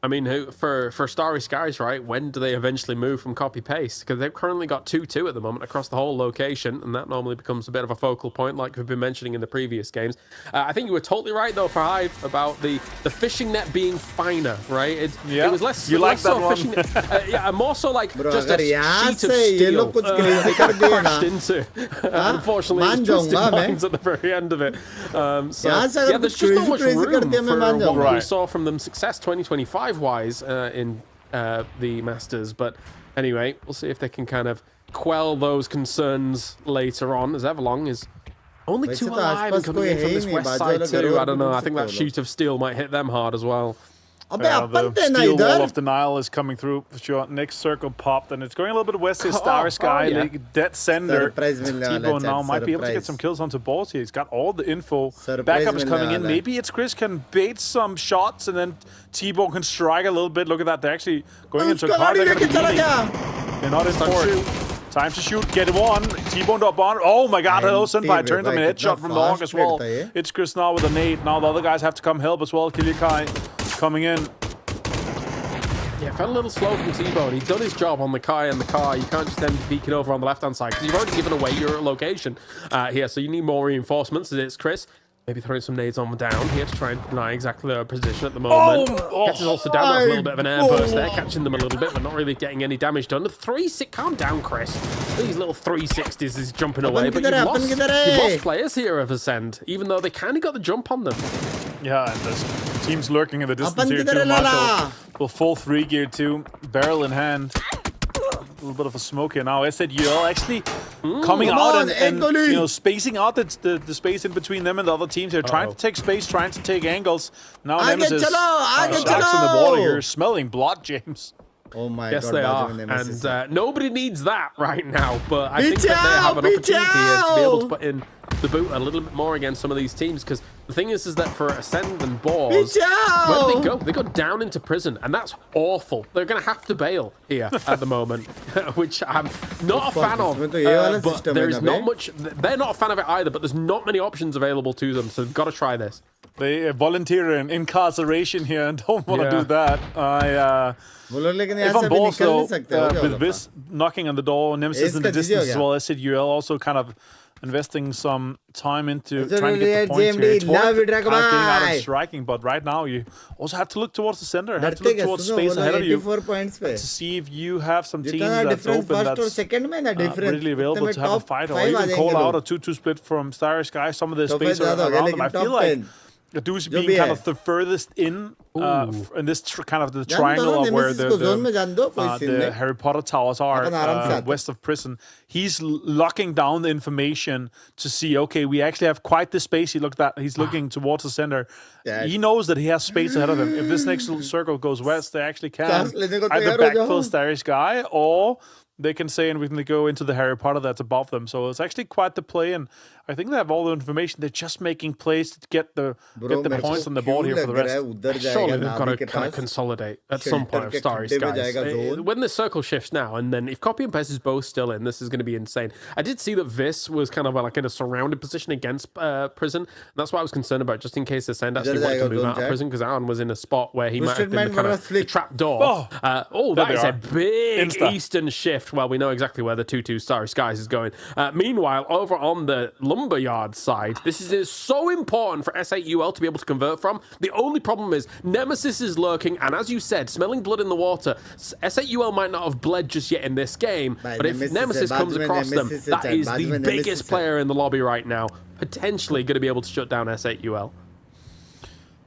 I mean, for Starry Skies, right, when do they eventually move from copy-paste? Because they've currently got 2-2 at the moment across the whole location, and that normally becomes a bit of a focal point, like we've been mentioning in the previous games. I think you were totally right, though, for Hive, about the fishing net being finer, right? It was less... You like that one? Fishing net, yeah, more so like just a sheet of steel they kind of crashed into. Unfortunately, it was twisted lines at the very end of it. So, yeah, there's just not much room for what we saw from them success 2025 wise in the Masters, but anyway, we'll see if they can kind of quell those concerns later on, as Everlong is only 2 alive and coming in from this west side too. I don't know, I think that sheet of steel might hit them hard as well. The steel wall of denial is coming through for sure. Next circle popped, and it's going a little bit west. Is Starry Sky, dead center. T-Bone now might be able to get some kills onto both here. He's got all the info. Backup is coming in. Maybe it's Chris can bait some shots, and then T-Bone can strike a little bit. Look at that. They're actually going into a car. They're not in for time to shoot. Get one. T-Bone up on. Oh my god, hello, Senpai. Turns him a headshot from long as well. It's Chris now with a nade. Now the other guys have to come help as well. Kilikai coming in. Yeah, felt a little slow from T-Bone. He's done his job on the Kai and the car. You can't just then peek it over on the left-hand side because you've already given away your location here, so you need more reinforcements. It's Chris. Maybe throwing some nades on down here to try and deny exactly their position at the moment. Gets us also down. That's a little bit of an airburst there, catching them a little bit, but not really getting any damage done. The 360, calm down, Chris. These little 360s is jumping away, but you've lost players here of Ascend, even though they kind of got the jump on them. Yeah, and there's teams lurking in the distance here too. Michael will full 3 gear too, barrel in hand. A little bit of a smoke here now. S8UL actually coming out and you know, spacing out the space in between them and the other teams. They're trying to take space, trying to take angles. Now Nemesis shacks in the water here, smelling blood, James. Oh my God, they are. And nobody needs that right now, but I think that they have an opportunity here to be able to put in the boot a little bit more against some of these teams, because the thing is that for Ascend and Boars, where do they go? They go down into prison, and that's awful. They're going to have to bail here at the moment, which I'm not a fan of, but there is not much. They're not a fan of it either, but there's not many options available to them, so they've got to try this. They volunteer in incarceration here and don't want to do that. If I'm Boars though, with this knocking on the door, Nemesis in the distance as well, S8UL also kind of investing some time into trying to get the points here. It's worth getting out and striking, but right now you also have to look towards the center, have to look towards space ahead of you to see if you have some teams that's open, that's readily available to have a fight, or even call out a 2-2 split from Starry Sky. Some of the space around them, I feel like Du's being kind of the furthest in this kind of the triangle of where the Harry Potter towers are west of prison. He's locking down the information to see, okay, we actually have quite the space. He's looking towards the center. He knows that he has space ahead of him. If this next little circle goes west, they actually can either backfill Starry Sky, or they can say, and we can go into the Harry Potter that's above them. So it's actually quite the play, and I think they have all the information. They're just making plays to get the points on the board here for the rest. Surely they've got to kind of consolidate at some point of Starry Skies. When the circle shifts now, and then if Copy and Pest is both still in, this is going to be insane. I did see that Vis was kind of like in a surrounded position against prison. And that's what I was concerned about, just in case Ascend actually wanted to move out of prison, because Aaron was in a spot where he might have been the kind of the trap door. That is a big eastern shift. Well, we know exactly where the 2-2 Starry Skies is going. Meanwhile, over on the Lumberyard side. This is so important for S8UL to be able to convert from. The only problem is Nemesis is lurking, and as you said, smelling blood in the water. S8UL might not have bled just yet in this game, but if Nemesis comes across them, that is the biggest player in the lobby right now, potentially going to be able to shut down S8UL.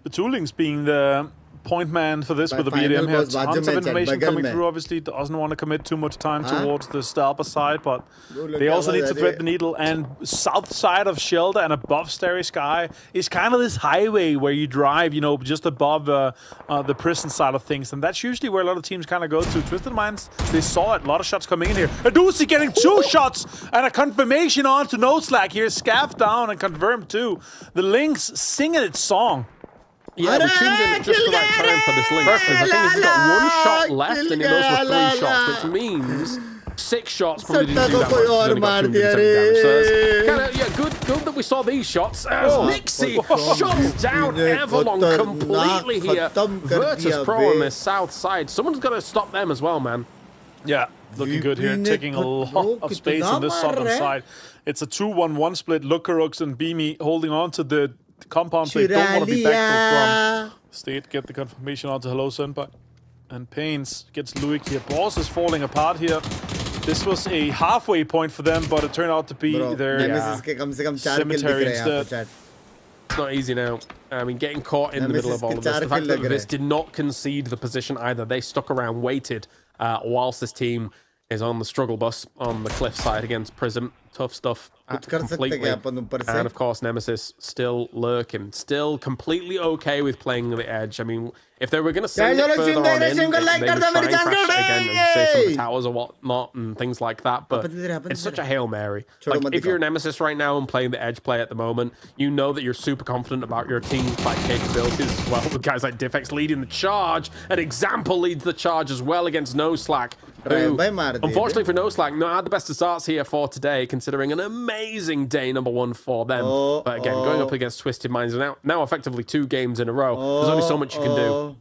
The Toolings being the point man for this with the BRDM here. Tons of information coming through, obviously. Doesn't want to commit too much time towards the Stalper side, but they also need to thread the needle. And south side of Shelter and above Starry Sky is kind of this highway where you drive, you know, just above the prison side of things. And that's usually where a lot of teams kind of go to. Twisted Minds, they saw it. A lot of shots coming in here. Adusi getting 2 shots and a confirmation on to No Slack here. Scaff down and confirmed too. The Lynx singing its song. Yeah, we tuned in at just the right time for this link. I think he's got 1 shot left, and he those were 3 shots, which means 6 shots probably didn't do that much. He's only got 270 damage. So it's kind of, good that we saw these shots. As Nixie shuts down Everlong completely here. Virtus Pro on this south side. Someone's got to stop them as well, man. Yeah, looking good here, taking a lot of space on this southern side. It's a 2-1-1 split. Lukarux and Beamy holding on to the compound. They don't want to be backfilled from State. Get the confirmation onto Hello Senpai. And Pains gets Luik here. Boss is falling apart here. This was a halfway point for them, but it turned out to be their cemetery instead. It's not easy now. I mean, getting caught in the middle of all of this. The fact that this did not concede the position either. They stuck around, waited, whilst this team is on the struggle bus on the cliff side against Prism. Tough stuff. Completely. And of course, Nemesis still lurking, still completely okay with playing the edge. I mean, if they were going to send it further on in, they would try and crash it again and say some of the towers or whatnot and things like that. But it's such a Hail Mary. Like, if you're Nemesis right now and playing the edge play at the moment, you know that you're super confident about your team fight capabilities as well, with guys like Diffex leading the charge. An Example leads the charge as well against No Slack, who, unfortunately for No Slack, not had the best of starts here for today, considering an amazing day number 1 for them. But again, going up against Twisted Minds, now effectively 2 games in a row. There's only so much you can do.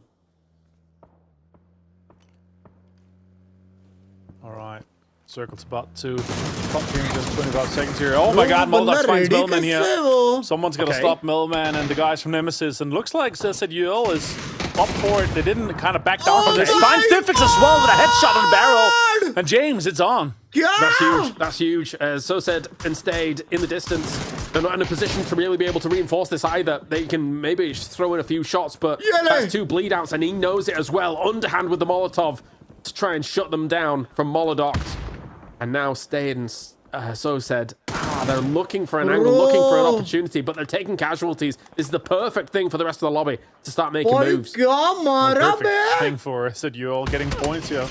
All right. Circle's about to pop here in just 25 seconds here. Oh my god, Moldox finds Millman here. Someone's got to stop Millman and the guys from Nemesis. And looks like S8UL is up for it. They didn't kind of back down from this. Finds Diffix as well with a headshot on the barrel. And James, it's on. That's huge. That's huge. As So said and stayed in the distance. They're not in a position to really be able to reinforce this either. They can maybe throw in a few shots, but that's 2 bleed outs, and he knows it as well. Underhand with the Molotov to try and shut them down from Molodox. And now Stayed and So said, they're looking for an angle, looking for an opportunity, but they're taking casualties. This is the perfect thing for the rest of the lobby to start making moves. Perfect thing for S8UL getting points here.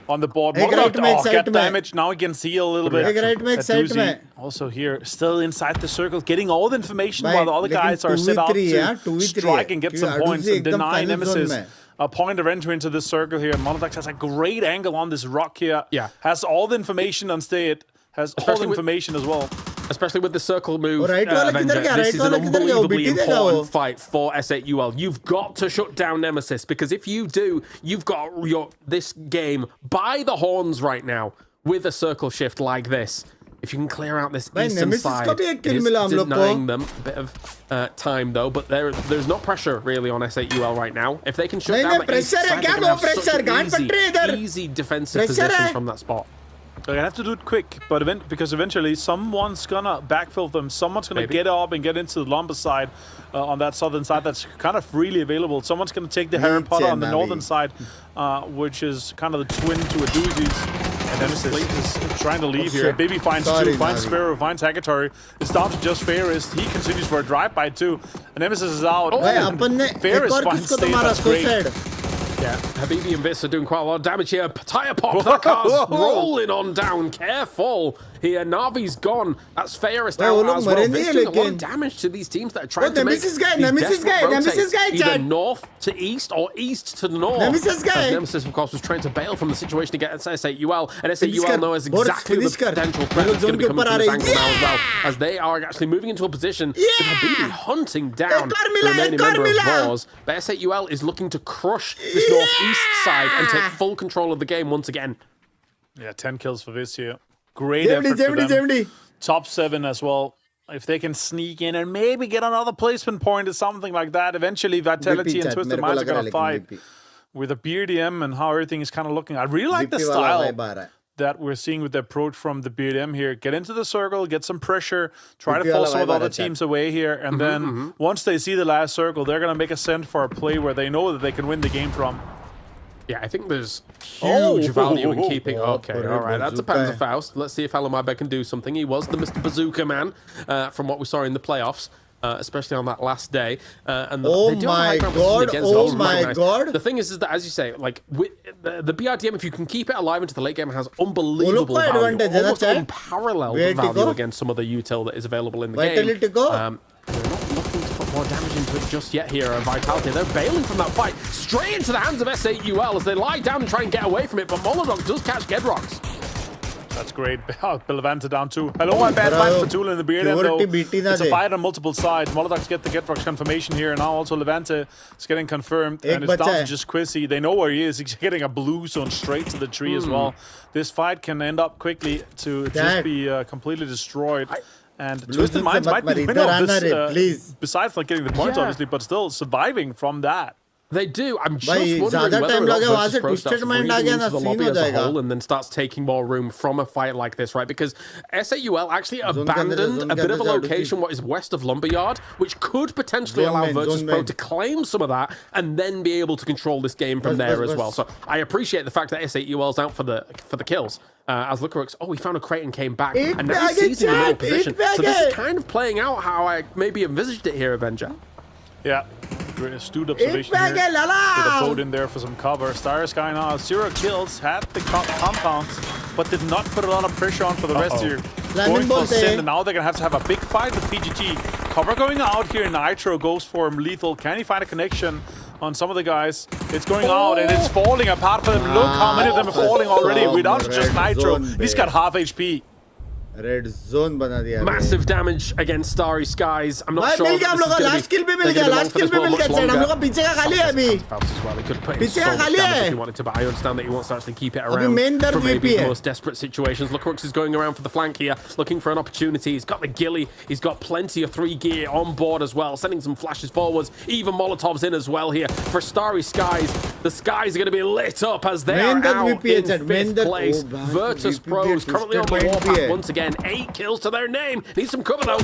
On the board, get damage. Now he can see a little bit. Also here, still inside the circle, getting all the information while the other guys are set up to strike and get some points and deny Nemesis a point of entry into this circle here. Monodax has a great angle on this rock here. Yeah. Has all the information on Stayed. Has all the information as well. Especially with the circle move, Avenger, this is an unbelievably important fight for S8UL. You've got to shut down Nemesis, because if you do, you've got this game by the horns right now with a circle shift like this. If you can clear out this eastern side, it is denying them a bit of time though, but there's no pressure really on S8UL right now. If they can shut down the east side, they can have such an easy defensive position from that spot. They're gonna have to do it quick, but because eventually someone's gonna backfill them. Someone's gonna get up and get into the lumber side on that southern side that's kind of freely available. Someone's gonna take the Harry Potter on the northern side, which is kind of the twin to a Doozies. And Nemesis is trying to leave here. Baby finds 2, finds Sparrow, finds Hagatari. It's down to just Ferris. He continues for a drive-by too. And Nemesis is out. Ferris finds Stayed. That's great. Yeah, Habibi and Viss are doing quite a lot of damage here. Tire pop, that car's rolling on down. Careful here. Navi's gone. That's Ferris down as well. Viss doing a lot of damage to these teams that are trying to make these desperate rotates, either north to east or east to north. As Nemesis, of course, was trying to bail from the situation to get S8UL, and S8UL knows exactly the potential threat that's going to be coming from this angle now as well, as they are actually moving into a position with Habibi hunting down the remaining member of Wars. But S8UL is looking to crush this northeast side and take full control of the game once again. Yeah, 10 kills for this here. Great effort for them. Top 7 as well. if they can sneak in and maybe get another placement point or something like that, eventually Vitality and Twisted Minds are going to fight with a BRDM and how everything is kind of looking. I really like the style that we're seeing with the approach from the BRDM here. Get into the circle, get some pressure, try to force some of the other teams away here, and then once they see the last circle, they're going to make a send for a play where they know that they can win the game from. Yeah, I think there's huge value in keeping... Okay, all right, that's a Panzerfaust. Let's see if Alamabe can do something. He was the Mr. Bazooka man from what we saw in the playoffs. Especially on that last day. And oh my god, oh my god. The thing is that, as you say, like, with the BRDM, if you can keep it alive into the late game, has unbelievable value, almost unparalleled value against some of the util that is available in the game. We're not looking to put more damage into it just yet here. Vitality, they're bailing from that fight straight into the hands of S8UL as they lie down and try and get away from it, but Molodog does catch Gedrox. That's great. Levante down too. Hello, my bad fight for Tool in the BRDM though. It's a fight on multiple sides. Molodogs get the Gedrox confirmation here, and now also Levante is getting confirmed. And it's down to just Quizzy. They know where he is. He's getting a blue zone straight to the tree as well. This fight can end up quickly to just be completely destroyed. And Twisted Minds might be the winner of this, besides like getting the points, obviously, but still surviving from that. They do. I'm just wondering whether or not Virtus Pro starts reading into the lobby as a whole and then starts taking more room from a fight like this, right? Because S8UL actually abandoned a bit of a location what is west of Lumberyard, which could potentially allow Virtus Pro to claim some of that and then be able to control this game from there as well. So I appreciate the fact that S8UL's out for the kills. As Lookerooks, he found a crate and came back, and now he sees him in a middle position. So this is kind of playing out how I maybe envisaged it here, Avenger. Yeah. Astute observation here. With a boat in there for some cover. Star Sky now 0 kills, had the compounds, but did not put a lot of pressure on for the rest here. Going for Sin, and now they're going to have a big fight with PGG. Cover going out here. Nitro goes for him lethal. Can he find a connection on some of the guys? It's going out and it's falling apart for them. Look how many of them are falling already without just Nitro. He's got half HP. Red zone बना दिया massive damage against Starry Skies. I'm not sure. मिल गया हम लोग का last kill भी मिल गया last kill भी मिल गया हम लोग का पीछे का खाली है अभी पीछे का खाली है but I understand that he wants to actually keep it around for maybe the most desperate situations. Lookrooks is going around for the flank here, looking for an opportunity. He's got the ghillie, he's got plenty of 3 gear on board as well, sending some flashes forwards, even Molotovs in as well here for Starry Skies. The skies are going to be lit up as they are out in 5th place. Virtus Pro is currently on the warpath once again. 8 kills to their name. Need some cover though.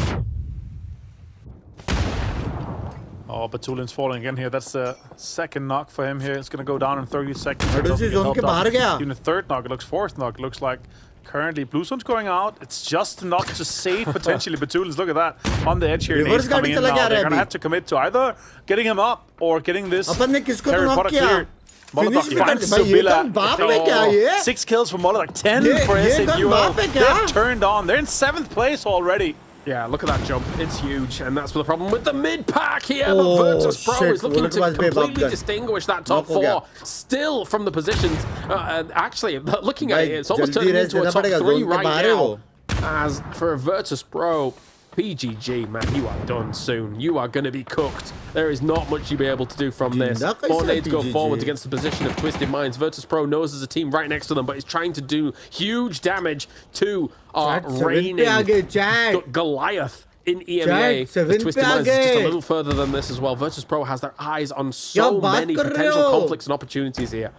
Oh, Batulin's falling again here. That's the second knock for him here. It's going to go down in 30 seconds. Even the 3rd knock. It looks 4th knock. It looks like currently Blue Zone's going out. It's just enough to save potentially Batulin's. Look at that. On the edge here. Nade's coming in now. They're going to have to commit to either getting him up or getting this Harry Potter cleared. Molotov finds Subila. 6 kills for Molotov, 10 for S8UL. They're turned on. They're in 7th place already. Yeah, look at that jump. It's huge, and that's the problem with the mid-pack here. But Virtus Pro is looking to completely distinguish that top 4 still from the positions. Actually, looking at it, it's almost turning into a top 3 right now. As for Virtus Pro, PGG, man, you are done soon. You are going to be cooked. There is not much you'll be able to do from this. 4 nades go forwards against the position of Twisted Minds. Virtus Pro knows there's a team right next to them, but is trying to do huge damage to our reigning Goliath in EMEA. Twisted Minds is just a little further than this as well. Virtus Pro has their eyes on so many potential conflicts and opportunities here.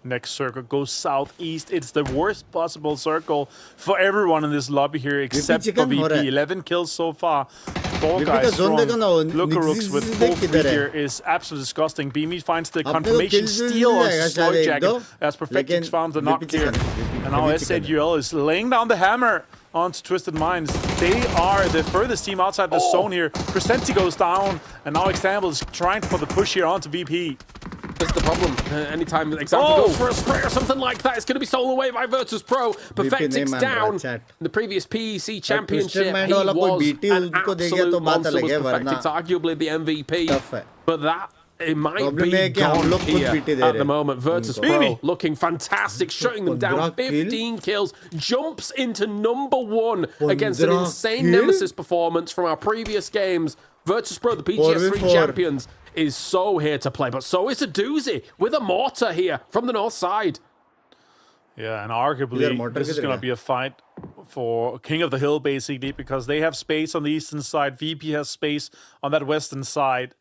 Next circle goes southeast. It's the worst possible circle for everyone in this lobby here except for VP. 11 kills so far. 4 guys strong. Lookerooks with full fleet here is absolutely disgusting. Beamy finds the confirmation steal on Slow Jacket as Perfectix found the knock here. And now S8UL is laying down the hammer onto Twisted Minds. They are the furthest team outside the zone here. Crescenti goes down, and now Example is trying for the push here onto VP. That's the problem. Anytime Example goes for a spray or something like that, it's going to be stolen away by Virtus Pro. Perfectix down. In the previous PEC championship, he was an absolute monster. Was Perfectix arguably the MVP? But that, it might be gone here at the moment. Virtus Pro looking fantastic, shutting them down. 15 kills, jumps into #1 against an insane Nemesis performance from our previous games. Virtus Pro, the PGS3 champions, is so here to play, but so is a doozy with a mortar here from the north side. Yeah, and arguably this is going to be a fight for King of the Hill, basically, because they have space on the eastern side. VP has space on that western side.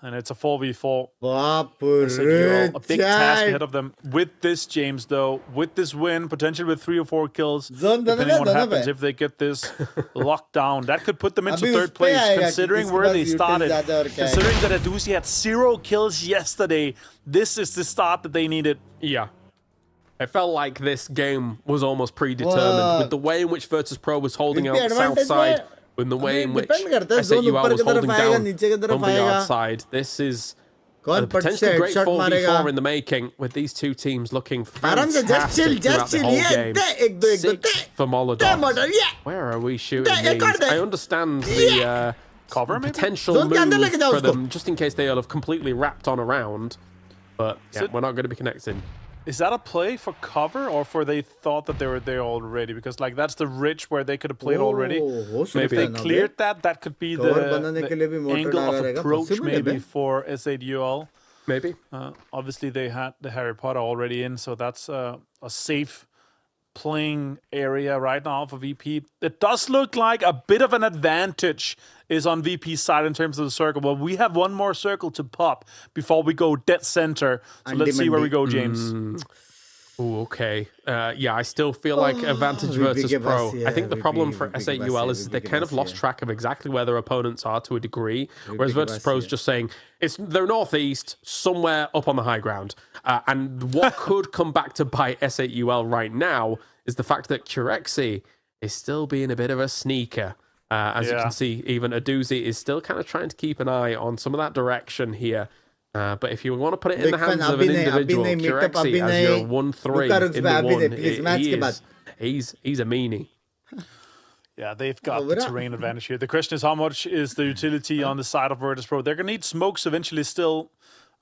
And it's a 4v4. A big task ahead of them. With this, James, though, with this win, potentially with 3 or 4 kills, depending on what happens if they get this locked down, that could put them into 3rd place, considering where they started. Considering that Adusi had 0 kills yesterday, this is the start that they needed. Yeah. I felt like this game was almost predetermined with the way in which Virtus.pro was holding out south side. In the way in which S8UL was holding down on the outside. This is a potentially great 4v4 in the making, with these two teams looking fantastic throughout the whole game. 6 for Molotov. Where are we shooting these? I understand the potential move for them, just in case they'll have completely wrapped on around. But yeah, we're not going to be connecting. Is that a play for cover, or for they thought that they were there already? Because like that's the ridge where they could have played already. Maybe if they cleared that, that could be the angle of approach maybe for S8UL. Maybe. Obviously, they had the Harry Potter already in, so that's a safe playing area right now for VP. It does look like a bit of an advantage is on VP's side in terms of the circle. But we have one more circle to pop before we go dead center. So let's see where we go, James. Ooh, okay. Yeah, I still feel like advantage versus pro. I think the problem for S8UL is they kind of lost track of exactly where their opponents are to a degree, whereas Virtus.pro is just saying they're northeast, somewhere up on the high ground. And what could come back to bite S8UL right now is the fact that Curexi is still being a bit of a sneaker. As you can see, even Aduzi is still kind of trying to keep an eye on some of that direction here. But if you want to put it in the hands of an individual, Curexi, as your 1-3 in the 1, he's a meanie. Yeah, they've got the terrain advantage here. The question is, how much is the utility on the side of Virtus.pro? They're going to need smokes eventually still.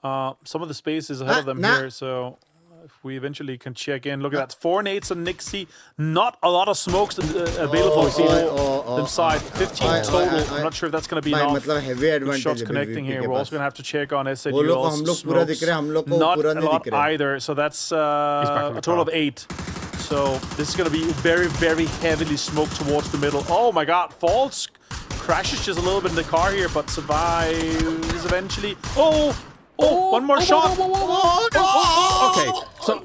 Some of the space is ahead of them here, so if we eventually can check in. Look at that. 4 nades on Nixie. Not a lot of smokes available for them side. 15 total. I'm not sure if that's going to be enough. Good shots connecting here. We're also going to have to check on S8UL's smokes. Not a lot either. So that's a total of 8. So this is going to be very, very heavily smoked towards the middle. Oh my god. Falls. Crashes just a little bit in the car here, but survives eventually. Oh, one more shot. Okay, so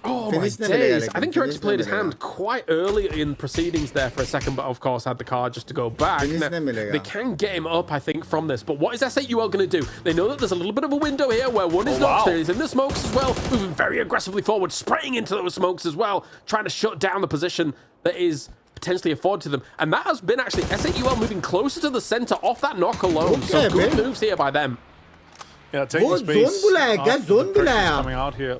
oh my days. I think Curexi played his hand quite early in proceedings there for a second, but of course had the card just to go back. Now, they can get him up, I think, from this. But what is S8UL going to do? They know that there's a little bit of a window here where one is not there. He's in the smokes as well, moving very aggressively forward, spraying into those smokes as well, trying to shut down the position that is potentially afforded to them. And that has been actually S8UL moving closer to the center off that knock alone. So good moves here by them. Yeah, taking space. Zone coming out here.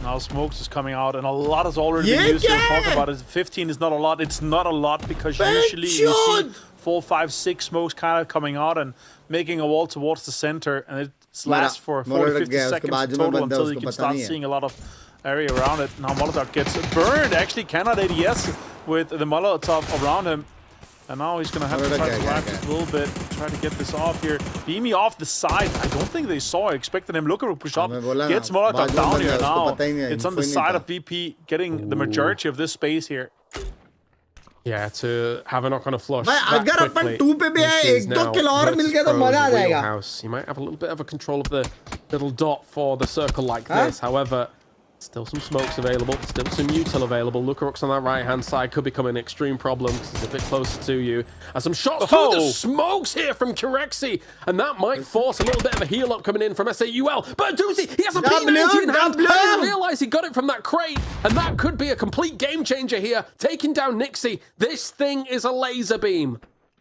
Now smokes is coming out, and a lot has already been used. We'll talk about it. 15 is not a lot. It's not a lot because usually you see 4, 5, 6 smokes kind of coming out and making a wall towards the center, and it lasts for 40, 50 seconds total until you can start seeing a lot of area around it. Now Molotov gets burned. Actually, cannot ADS with the Molotov around him. And now he's going to have to try to relax a little bit, try to get this off here. Beamy off the side. I don't think they saw it. Expected him. Look at him push up. Gets Molotov down here now. It's on the side of VP getting the majority of this space here. Yeah, to have a knock on a flush. अगर अपन 2 पे भी है, 1-2 kill और मिल गया तो मजा आ जाएगा. You might have a little bit of a control of the little dot for the circle like this. However, still some smokes available, still some util available. Lukaruk's on that right-hand side could become an extreme problem because it's a bit closer to you. And some shots through the smokes here from Curexi, and that might force a little bit of a heal-up coming in from S8UL. But Aduzi, he has a P90 in hand. I didn't realise he got it from that crate, and that could be a complete game-changer here, taking down Nixie. This thing is a laser beam.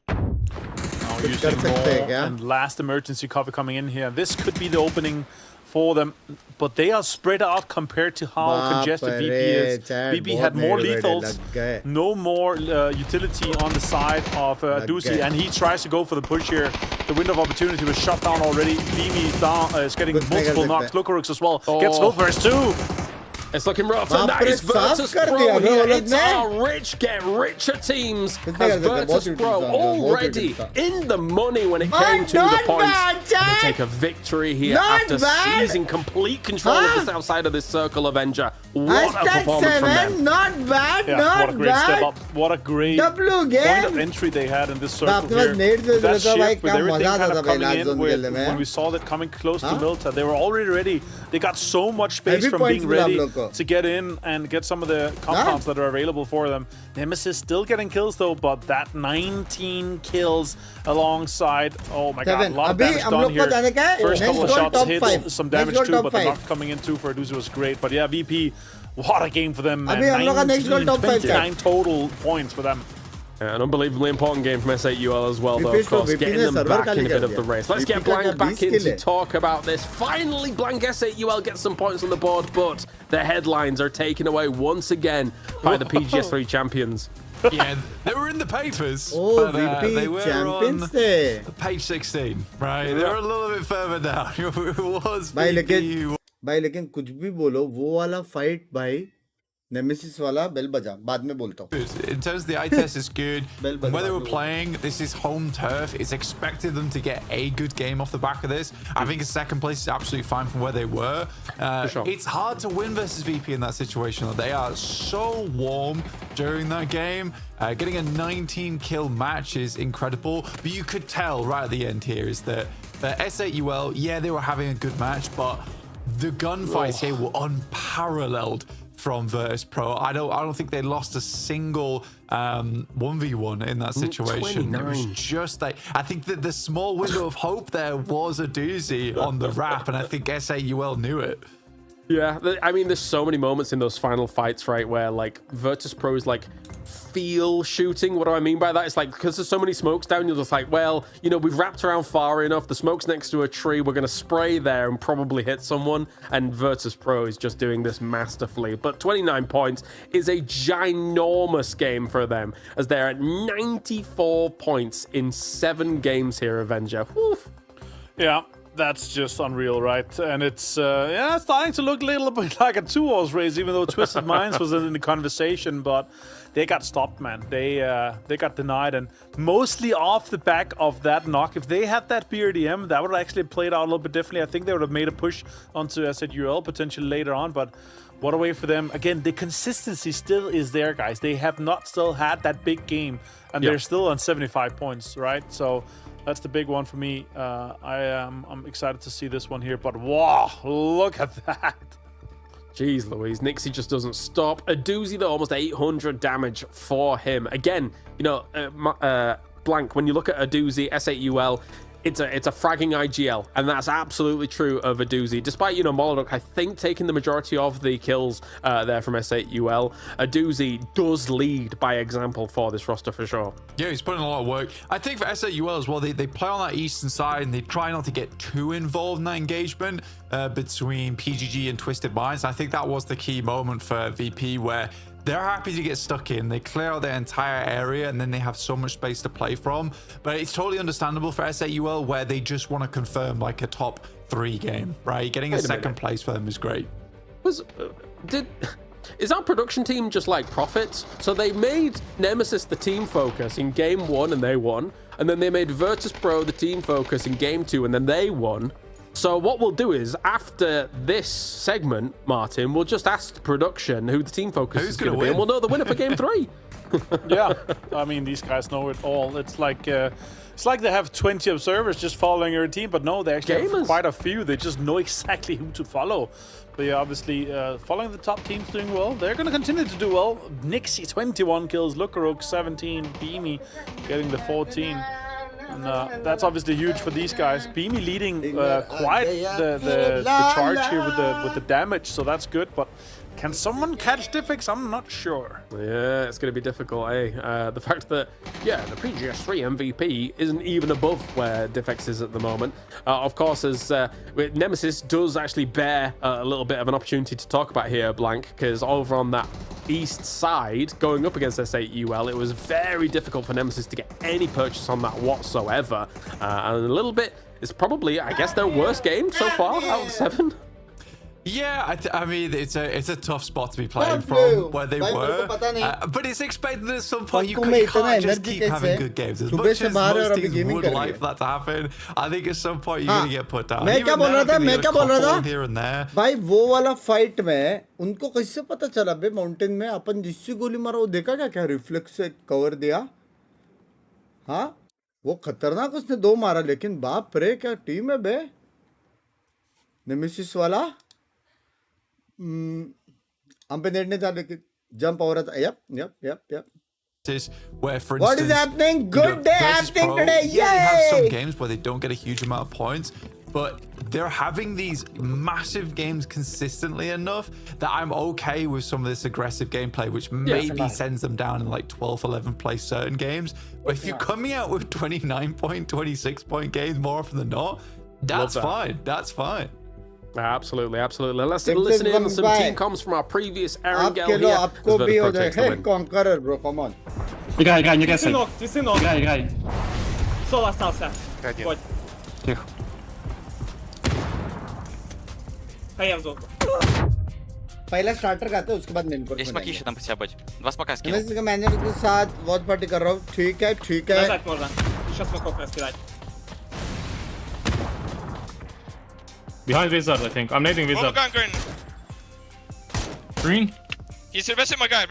Now using more and last emergency cover coming in here. This could be the opening for them, but they are spread out compared to how congested VP is. VP had more lethals, no more utility on the side of Aduzi, and he tries to go for the push here. The window of opportunity was shut down already. Beamy is down, is getting multiple knocks. Lukarux as well gets Wilfers too. It's looking rough, and that is Virtus Pro here. It's our rich get richer teams as Virtus Pro already in the money when it came to the points. They take a victory here after seizing complete control of the south side of this circle, Avenger. What a performance from them. Not bad, yeah, not what a great bad. Step up. What a great point of entry they had in this circle here. That shift with everything kind of coming in, when we saw that coming close to Milta, they were already ready. They got so much space from being ready to get in and get some of the compounds that are available for them. Nemesis still getting kills though, but that 19 kills alongside, oh my god, a lot of damage done here. First couple of shots hit some damage too, but the knock coming in too for Aduzi was great. But yeah, VP, what a game for them, man. 29 total points for them. An unbelievably important game from S8UL as well, though, of course, getting them back in a bit of the race. Let's get Blank back in to talk about this. Finally, Blank S8UL gets some points on the board, but the headlines are taken away once again by the PGS3 champions. Yeah, they were in the papers, but they were on page 16, right? They were a little bit further down. It was VP. भाई लेकिन कुछ भी बोलो वो वाला fight भाई Nemesis wala bell baja. Baad mein bolta hu. In terms of the eye test, it's good. When they were playing, this is home turf. It's expected them to get a good game off the back of this. I think a second place is absolutely fine from where they were. It's hard to win versus VP in that situation. They are so warm during that game. Getting a 19 kill match is incredible. But you could tell right at the end here is that S8UL, yeah, they were having a good match, but the gunfights here were unparalleled from Virtus Pro. I don't think they lost a single 1v1 in that situation. 29. It was just like, I think that the small window of hope there was a doozy on the wrap, and I think S8UL knew it. Yeah, I mean, there's so many moments in those final fights, right, where like Virtus Pro is like feel shooting. What do I mean by that? It's like, because there's so many smokes down, you're just like, well, you know, we've wrapped around far enough, the smoke's next to a tree, we're going to spray there and probably hit someone, and Virtus Pro is just doing this masterfully. But 29 points is a ginormous game for them, as they're at 94 points in 7 games here, Avenger. Woof. Yeah. That's just unreal, right? And it's yeah, starting to look a little bit like a 2-horse race, even though Twisted Minds was in the conversation, but they got stopped, man. They got denied, and mostly off the back of that knock. If they had that BRDM, that would have actually played out a little bit differently. I think they would have made a push onto S8UL potentially later on, but what a way for them. Again, the consistency still is there, guys. They have not still had that big game, and they're still on 75 points, right? So that's the big one for me. I'm excited to see this one here, but wow, look at that. Jeez Louise, Nixie just doesn't stop. A doozy though, almost 800 damage for him. Again, you know, Blank, when you look at a doozy, S8UL, it's a fragging IGL, and that's absolutely true of a doozy. Despite, you know, Molodok, I think, taking the majority of the kills there from S8UL, a doozy does lead by example for this roster for sure. Yeah, he's putting a lot of work. I think for S8UL as well, they play on that eastern side, and they try not to get too involved in that engagement between PGG and Twisted Minds. I think that was the key moment for VP, where they're happy to get stuck in. They clear out their entire area, and then they have so much space to play from. But it's totally understandable for S8UL, where they just want to confirm like a top 3 game, right? Getting a second place for them is great. Is our production team just like Profits? So they made Nemesis the team focus in game 1 and they won. And then they made Virtus Pro the team focus in game 2 and then they won. So what we'll do is, after this segment, Martin, we'll just ask production who the team focus is going to be, and we'll know the winner for game 3. Yeah, I mean, these guys know it all. It's like they have 20 observers just following your team, but no, they actually have quite a few. They just know exactly who to follow. But yeah, obviously, following the top teams doing well. They're going to continue to do well. Nixie, 21 kills. Lukaruk, 17. Beamy getting the 14. And that's obviously huge for these guys. Beamy leading quite the charge here with the damage, so that's good. But can someone catch Diffix? I'm not sure. Yeah, it's going to be difficult, eh? The fact that, yeah, the PGS3 MVP isn't even above where Diffix is at the moment. Of course, as Nemesis does actually bear a little bit of an opportunity to talk about here, Blank, because over on that east side, going up against S8UL, it was very difficult for Nemesis to get any purchase on that whatsoever. And a little bit, it's probably, I guess, their worst game so far out of 7. Yeah, I mean, it's a tough spot to be playing from where they were. But it's expected at some point you can't just keep having good games. As much as most teams would like for that to happen, I think at some point you're going to get put down. मैं क्या बोल रहा था here and there. भाई वो वाला fight में उनको कैसे पता चला बे माउंटेन में अपन जिससे गोली मारा वो देखा क्या रिफ्लेक्स से कवर दिया हाँ वो खतरनाक उसने 2 मारा लेकिन बाप रे क्या टीम है बे नेमेसिस वाला हम पे नेट नहीं था लेकिन जंप हो रहा था yep Where, for what instance, is happening? Good day happening today. Yeah, they have some Yay! games where they don't get a huge amount of points, but they're having these massive games consistently enough that I'm okay with some of this aggressive gameplay, which maybe sends them down in like 12th, 11th place certain games. But if you're coming out with 29 point, 26 point games more often than not, that's fine. That's fine. Absolutely. Let's listen in on some team comms from our previous Erangel here. आपको भी हो जाए hey conqueror bro come on Играй, не касай. Ты сынок. Играй. Соло остался. Вот. Тихо. Я в зону. पहला starter करते हैं उसके बाद main course Есть смоки еще там по себя быть. 2 смока скинул. मैं इसके मैनेजर के साथ वॉच पार्टी कर रहा हूँ ठीक है Нажать можно. Еще смоков раскидать. Behind wizard, I think. I'm nading One more wizard. guy on green. Green? He's resting my guy on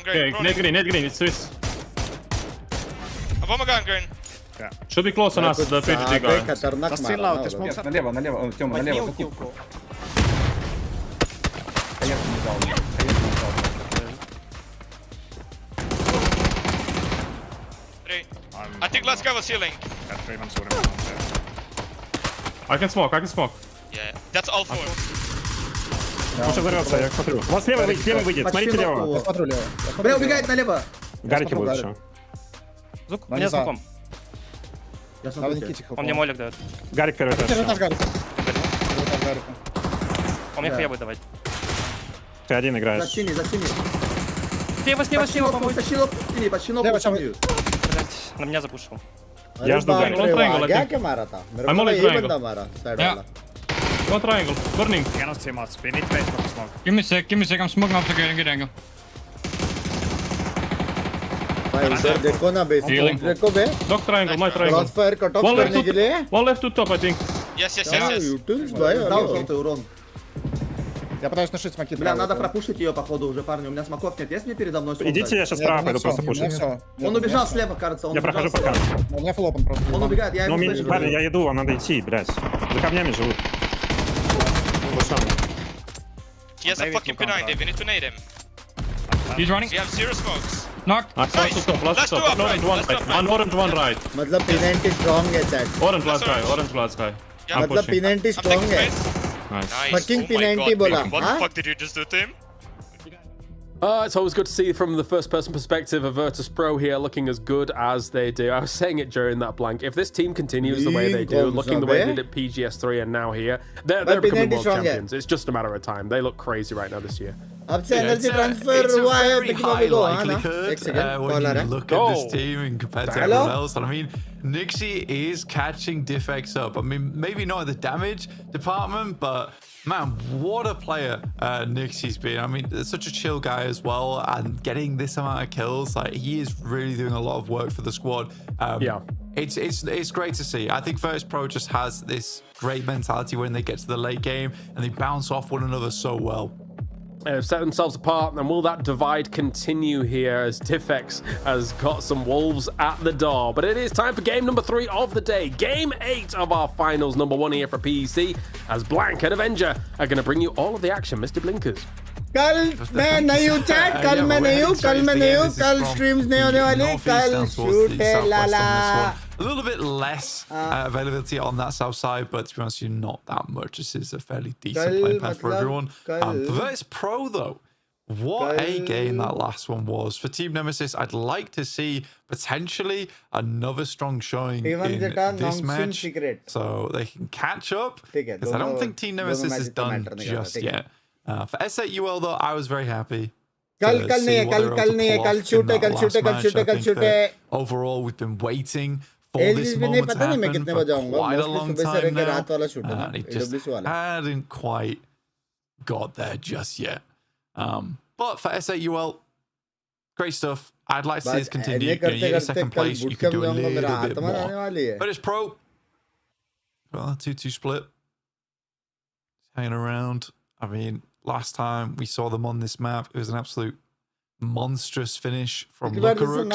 green. Okay, nade green. It's Swiss. One more guy on green. Should be close on us, the PGG guy. खतरनाक मारा Налево, Тёма, Возьми налево. укилку. Конечно, не дал. Three. I think last guy was healing. I can smoke. Yeah, that's all 4. Может взорвется, я смотрю. У вас левый выйдет, смотрите левого. Я смотрю лево. Бля, убегает налево. Гарики будут еще. Звук, у меня звуком. Я смотрю. Он мне молик дает. Гарик первый этаж. Он мне хлеб давать. Ты один играешь. За синий. Слева, помочь. Почти ног. Блять, на меня запушил. Я жду Гарик. Он triangle, क्या I think. क्या मारा था मेरे I'm को only ये triangle. बंदा मारा साइड वाला Go triangle. Burning. Cannot see much. We need to wait for the smoke. Give me a sec. I'm smoking up to good angle. भाई इधर देखो ना बेस Healing. देखो बे Dog triangle, my triangle. Cross fire cut off One left करने के लिए to, one left to top, I think. Yes. Utils भाई Дал желтый урон. Я пытаюсь нашить смоки. Бля, надо пропушить ее, походу, уже, парни. У меня смоков нет. Есть мне передо мной сон? Идите, я сейчас справа пойду просто пушить. Он убежал слева, кажется. Я прохожу пока. У меня флоп он просто. Он убегает, я Ну, его слышу. парни, я иду, вам надо идти, блядь. За камнями живут. He has a fucking P90. We need to nade him. He's running. We have 0 smokes. Knocked. Last to top, last Let's to do top. up One orange, right, one let's do right. up right. One orange, one right. मतलब P90 strong है chat Orange last guy. Yeah. I'm मतलब pushing. P90 I'm strong taking है space. Nice. Nice. Fucking Oh my P90 God, बोला, Bacon, what हाँ? the fuck did you just do to him? It's always good to see from the first-person perspective of Virtus Pro here looking as good as they do. I was saying it during that blank. If this team continues the way they do, looking the way they did at PGS3 and now here, they're becoming world champions. It's just a matter of time. They look crazy right now this year. अब से energy transfer It's a हुआ है very big high Bobby को हाँ ना likelihood एक second when call आ you रहा है look at this team and compared to Hello? everyone else. And I mean, Nixie is catching Diffex up. I mean, maybe not in the damage department, but man, what a player Nixie's been. I mean, such a chill guy as well, and getting this amount of kills, like he is really doing a lot of work for the squad. Yeah. It's great to see. I think Virtus Pro just has this great mentality when they get to the late game and they bounce off one another so well. They've set themselves apart, and will that divide continue here as Diffex has got some wolves at the door? But it is time for game number 3 of the day. Game 8 of our finals, number 1 here for PEC, as Blank and Avenger are going to bring you all of the action, Mr. Blinkers. कल मैं नहीं हूँ chat कल मैं नहीं हूँ कल streams नहीं होने वाली कल शूट है लाला A little bit less availability on that south side, but to be honest, not that much. This is a fairly decent play path for everyone. For Virtus Pro, though, what a game that last one was. For Team Nemesis, I'd like to see potentially another strong showing in this match so they can catch up, because I don't think Team Nemesis is done just yet. For S8UL, though, I was very happy. कल नहीं है कल shoot है Overall, we've been waiting for this moment to happen for quite a long time now, and it just hadn't quite got there just yet. But for S8UL, great stuff. I'd like to see this continue. You get second place, you could do a little bit more. But it's pro. Well, 2-2 split. Hanging around. I mean, last time we saw them on this map, it was an absolute monstrous finish from Lookarooks.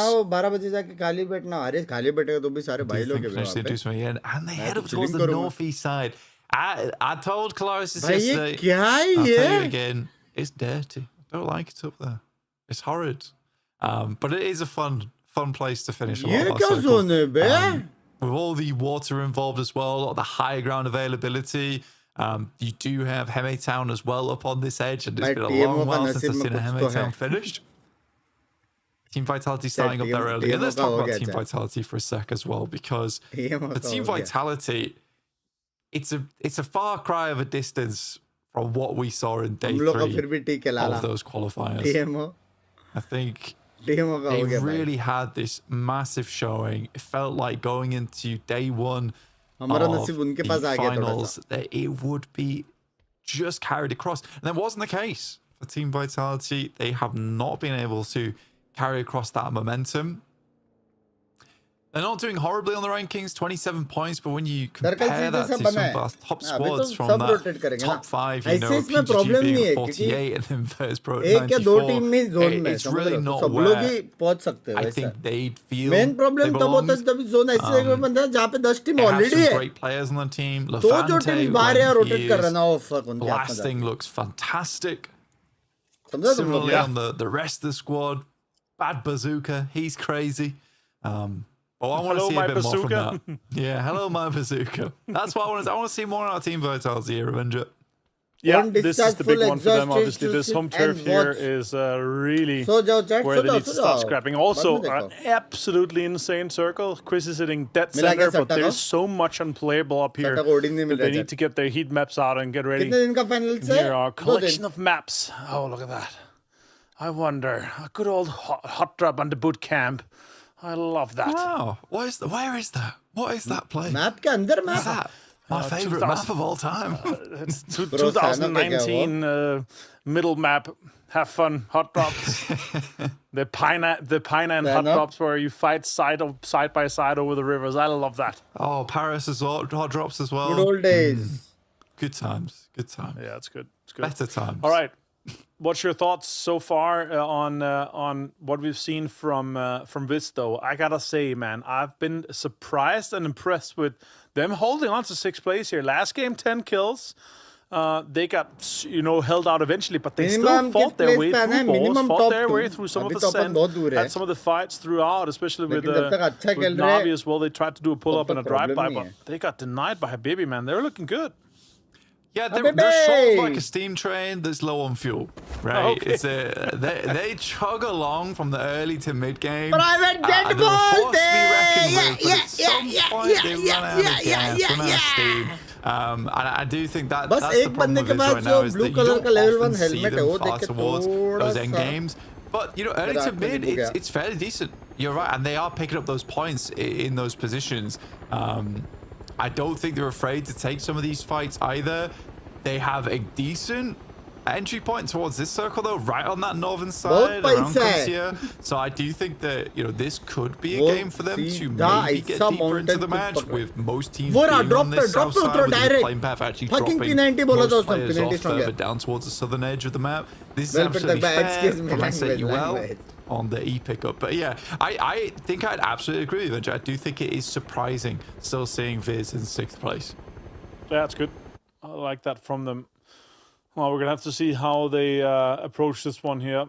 And they head up towards the northeast side. I told Clarice yesterday, I'll tell you again, it's dirty. I don't like it up there. It's horrid. But it is a fun place to finish. With all the water involved as well, a lot of the high ground availability. You do have Heme Town as well up on this edge, and it's been a long while since I've seen a Heme Town finished. Team Vitality starting up there early. And let's talk about Team Vitality for a sec as well, because the Team Vitality, it's a far cry of a distance from what we saw in day 3 of those qualifiers. I think they really had this massive showing. It felt like going into day 1 of the finals that it would be just carried across. And that wasn't the case for Team Vitality. They have not been able to carry across that momentum. They're not doing horribly on the rankings, 27 points, but when you compare that to some of our top squads from that top 5, you know, PUBG being 48 and then First Pro 94, it's really not where I think they'd feel they belong. They have some great players on the team. Levante, blasting looks fantastic. Similarly on the rest of the squad, Bad Bazooka, he's crazy. Oh, I want to see a bit more from that. Yeah, hello, my bazooka. That's what I want to. I want to see more on our Team Vitality here, Avenger. Yeah, this is the big one for them. Obviously, this home turf here is really where they need to start scrapping. Also, an absolutely insane circle. Chris is sitting dead center, but there's so much unplayable up here. They need to get their heat maps out and get ready. Here are a collection of maps. Oh, look at that. I wonder, a good old hot drop on the boot camp. I love that. Wow. Where is that? What is that place? Map ke andar map. Is that my favorite map of all time? It's 2019 middle map. Have fun. Hot drops. the Pine and hot drops where you fight side by side over the rivers. I love that. Oh, Paris is hot drops as well. Good old days. Good times. Good times. Yeah, it's good. It's good. Better times. All right. What's your thoughts so far on what we've seen from this, though? I gotta say, man, I've been surprised and impressed with them holding on to 6th place here. Last game, 10 kills. They got, held out eventually, but they still fought their way through balls, fought their way through some of the send, had some of the fights throughout, especially with Navi as well. They tried to do a pull-up and a drive-by, but they got denied by Habibi, man. They were looking good. Yeah, they're sort of like a steam train that's low on fuel, right? Okay. They chug along from the early to mid game. Private jet they're a force to be reckoned with, but at some point they run out of gas, run out of steam. And I do think that's the problem with this right now, is that you don't often see them far towards those end games. But, early to mid, it's fairly decent. You're right, and they are picking up those points in those positions. I don't think they're afraid to take some of these fights either. They have a decent entry point towards this circle, though, right on that northern side around Koncia. So I do think that, this could be a game for them to maybe get deeper into the match, with most teams being on this south side, with the playing path actually dropping most players off further down towards the southern edge of the map. This is absolutely fair from S8UL on the E pickup. But yeah, I think I'd absolutely agree with you. I do think it is surprising still seeing Viz in 6th place. Yeah, that's good. I like that from them. Well, we're going to have to see how they approach this one here.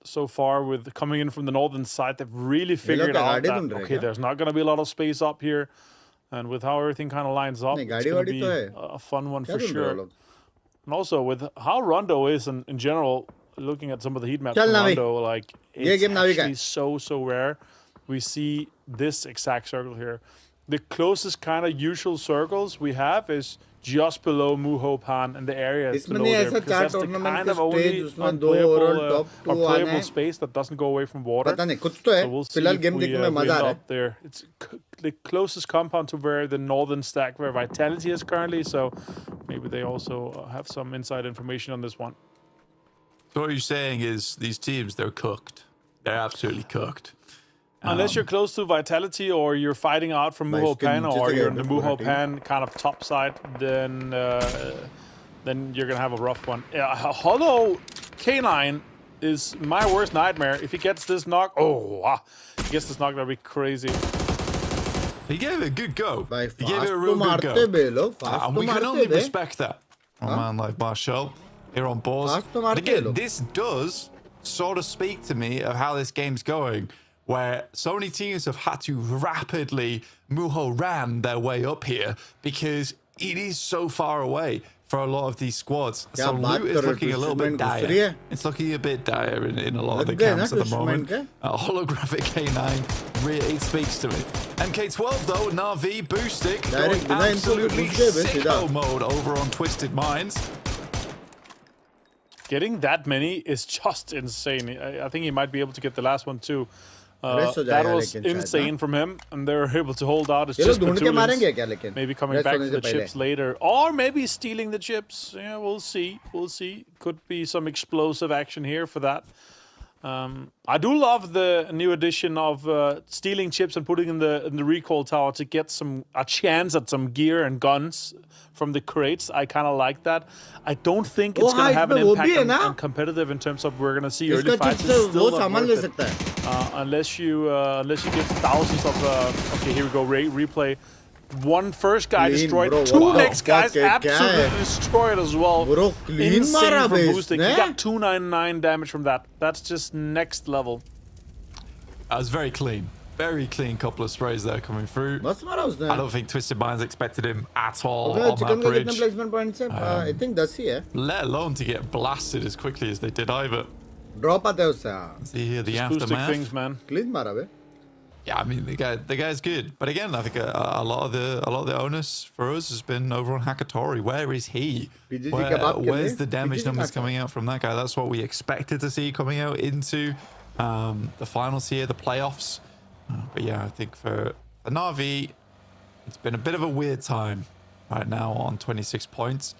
So far, with coming in from the northern side, they've really figured out that, okay, there's not going to be a lot of space up here. And with how everything kind of lines up, it's going to be a fun one for sure. And also, with how Rondo is in general, looking at some of the heat maps from Rondo, like, it's actually so rare. We see this exact circle here. the closest kind of usual circles we have is just below Muho Pan and the area below there, because that's the kind of only unplayable or playable space that doesn't go away from water. So we'll see if we end up there. It's the closest compound to where the northern stack where Vitality is currently, so maybe they also have some inside information on this one. So what you're saying is these teams, they're cooked. They're absolutely cooked. Unless you're close to Vitality or you're fighting out from Muho Pan or you're in the Muho Pan kind of top side, then you're going to have a rough one. Hollow K9 is my worst nightmare. If he gets this knock, he gets this knock, that'd be crazy. He gave it a good go. He gave it a real good go. And we can only respect that. A man like Marshall here on board. But again, this does sort of speak to me of how this game's going, where so many teams have had to rapidly Muho-ran their way up here because it is so far away for a lot of these squads. So loot is looking a little bit dire. It's looking a bit dire in a lot of the camps at the moment. Holographic K9, really, it speaks to me. MK12 though, Na'Vi, Boostic, going absolutely sicko mode over on Twisted Minds. Getting that many is just insane. I think he might be able to get the last one too. That was insane from him, and they were able to hold out. It's just maybe coming back for the chips later, or maybe stealing the chips. Yeah, we'll see. We'll see. Could be some explosive action here for that. I do love the new addition of stealing chips and putting in the recall tower to get a chance at some gear and guns from the crates. I kind of like that. I don't think it's going to have an impact on competitive in terms of we're going to see early fights. It's still not worth it. Unless you get thousands of okay, here we go, replay. One first guy destroyed, two next guys absolutely destroyed as well. Insane from boosting. He got 299 damage from that. That's just next level. That was very clean. Very clean couple of sprays there coming through. I don't think Twisted Minds expected him at all on that bridge. I think that's here. Let alone to get blasted as quickly as they did either. Drop at those. See here the aftermath. Things, man. Clean mara. Yeah, I mean the guy's good, but again, I think a lot of the onus for us has been over on Hakatori. Where is he? Where's the damage numbers coming out from that guy? That's what we expected to see coming out into the finals here, the playoffs. But yeah, I think for Na'Vi, it's been a bit of a weird time right now on 26 points.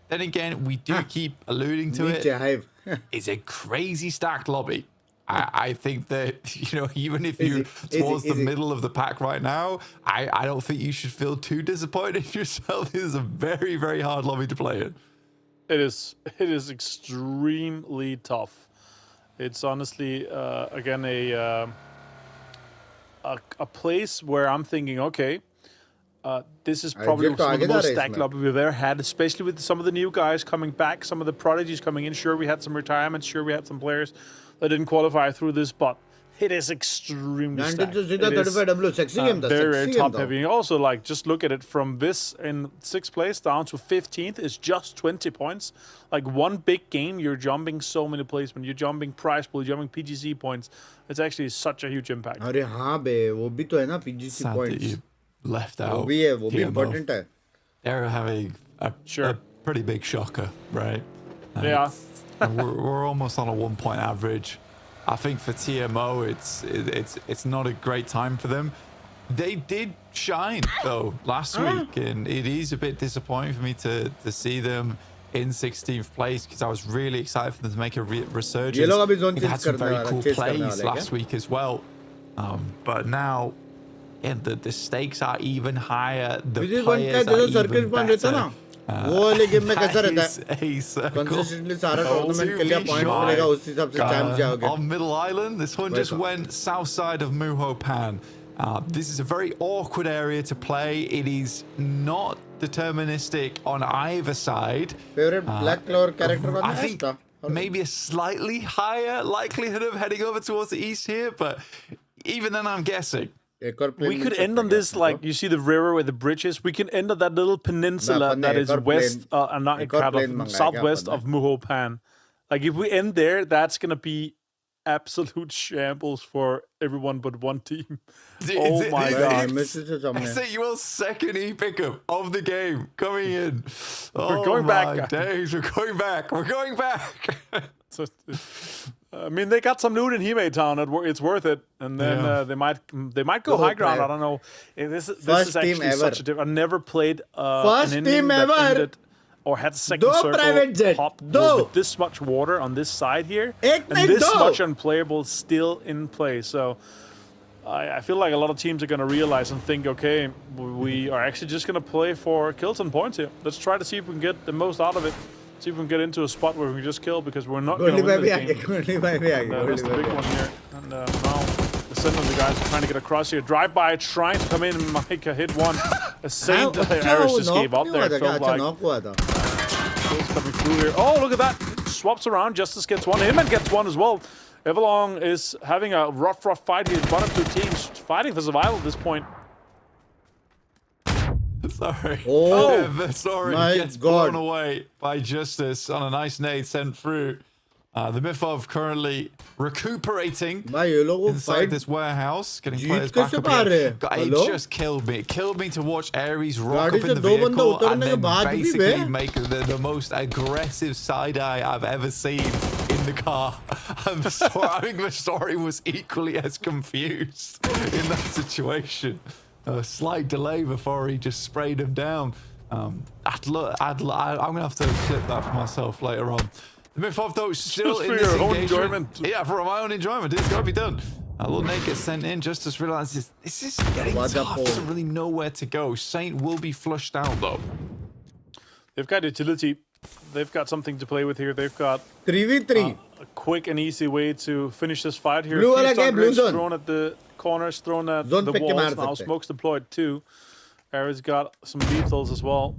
Then again, we do keep alluding to it. It's a crazy stacked lobby. I think that, you know, even if you're towards the middle of the pack right now, I don't think you should feel too disappointed in yourself. It is a very, very hard lobby to play in. It is extremely tough. It's honestly, again, a place where I'm thinking, okay, this is probably some of the most stacked lobby we've ever had, especially with some of the new guys coming back, some of the prodigies coming in. Sure, we had some retirements. Sure, we had some players that didn't qualify through this, but it is extremely stacked. It is very, very top heavy. Also, like, just look at it from this in 6th place down to 15th is just 20 points. Like, one big game, you're jumping so many placements. You're jumping prize pool, you're jumping PGC points. It's actually such a huge impact. अरे हाँ बे, वो भी तो है ना PGC points. Left out. वो भी है, वो भी important है. They're having a pretty big shocker, right? Yeah. we're almost on a 1 point average. I think for TMO, it's not a great time for them. They did shine though last week, and it is a bit disappointing for me to see them in 16th place because I was really excited for them to make a resurgence. They had some very cool plays last week as well, but now, again, the stakes are even higher. The players are even better. वो वाले game में कैसा रहता है consistently सारा tournament के लिए point मिलेगा उस हिसाब से चैंप जाओगे. On Middle Island, this one just went south side of Muho Pan. This is a very awkward area to play. It is not deterministic on either side. Favorite Black Clover character I think maybe a slightly higher likelihood of heading over towards the east here, but even then I'm guessing. We could end on this, like, you see the river with the bridges. We can end on that little peninsula that is west, not kind of southwest of Muho Pan. Like, if we end there, that's going to be absolute shambles for everyone but one team. Oh my god. S8UL's second e-pickup of the game coming in. We're going back. Days, we're going back. We're going back. So, I mean, they got some loot in Hime Town. It's worth it. And then they might go high ground. I don't know. This is actually such a different. I've never played First an team that ever. ended or had second circle pop with this much water on this side here, and this much unplayable still in play. So I feel like a lot of teams are going to realize and think, okay, we are actually just going to play for kills and points here. Let's try to see if we can get the most out of it. See if we can get into a spot where we can just kill, because we're not going to win this game. That's the big one here. And now the Sentinel guys are trying to get across here. Drive-by trying to come in, and Micah hit one. A Saint Aris just gave up there. It felt like kills coming through here. Oh, look at that. Swaps around. Justice gets one. Him and gets one as well. Everlong is having a rough fight here. Bottom two teams fighting for survival at this point. Sorry. Oh, sorry. my Gets God. blown away by Justice on a nice nade sent through. The Mythov currently recuperating inside this warehouse, getting players back up again. It just killed me. It killed me to watch Aries rock up in the vehicle and then basically make the most aggressive side-eye I've ever seen in the car. And I think the story was equally as confused in that situation. A slight delay before he just sprayed him down. I'm going to have to clip that for myself later on. The Mythov, though, still in this engagement. Yeah, for my own enjoyment. It's got to be done. A little Nade gets sent in. Justice realizes this is getting tough. Doesn't really know where to go. Saint will be flushed out, though. They've got utility. They've got something to play with here. They've got 3v3. A quick and easy way to finish this fight here. Blue zone. Thrown at the corners, thrown at the walls. Now smoke's deployed too. Ares got some lethals as well.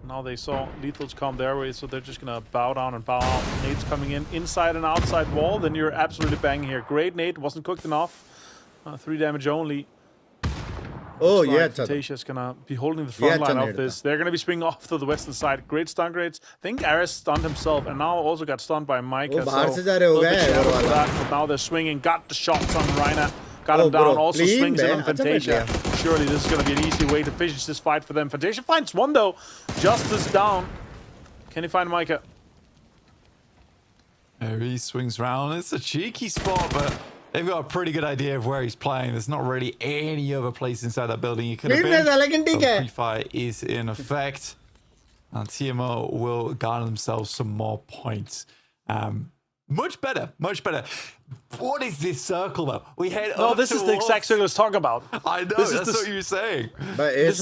Now they saw lethals come their way, so they're just gonna bow down and bow out. Nade's coming in inside and outside wall. Then you're absolutely banging here. Great nade, wasn't cooked enough. 3 damage only. Oh yeah, Tatia's gonna be holding the front line of this. They're gonna be swinging off to the western side. Great stun grades. I think Ares stunned himself, and now also got stunned by Micah. But now they're swinging. Got the shots on Reiner. Got him down. Also swings in on Fantasia. Surely this is gonna be an easy way to finish this fight for them. Fantasia finds one though. Justice down. Can he find Micah? He swings round. It's a cheeky spot, but they've got a pretty good idea of where he's playing. There's not really any other place inside that building he could have been. Pre-fire is in effect. And TMO will garner themselves some more points. Much better, much better. What is this circle, though? We head up this is the exact circle I was talking about. I know, that's what you were saying. This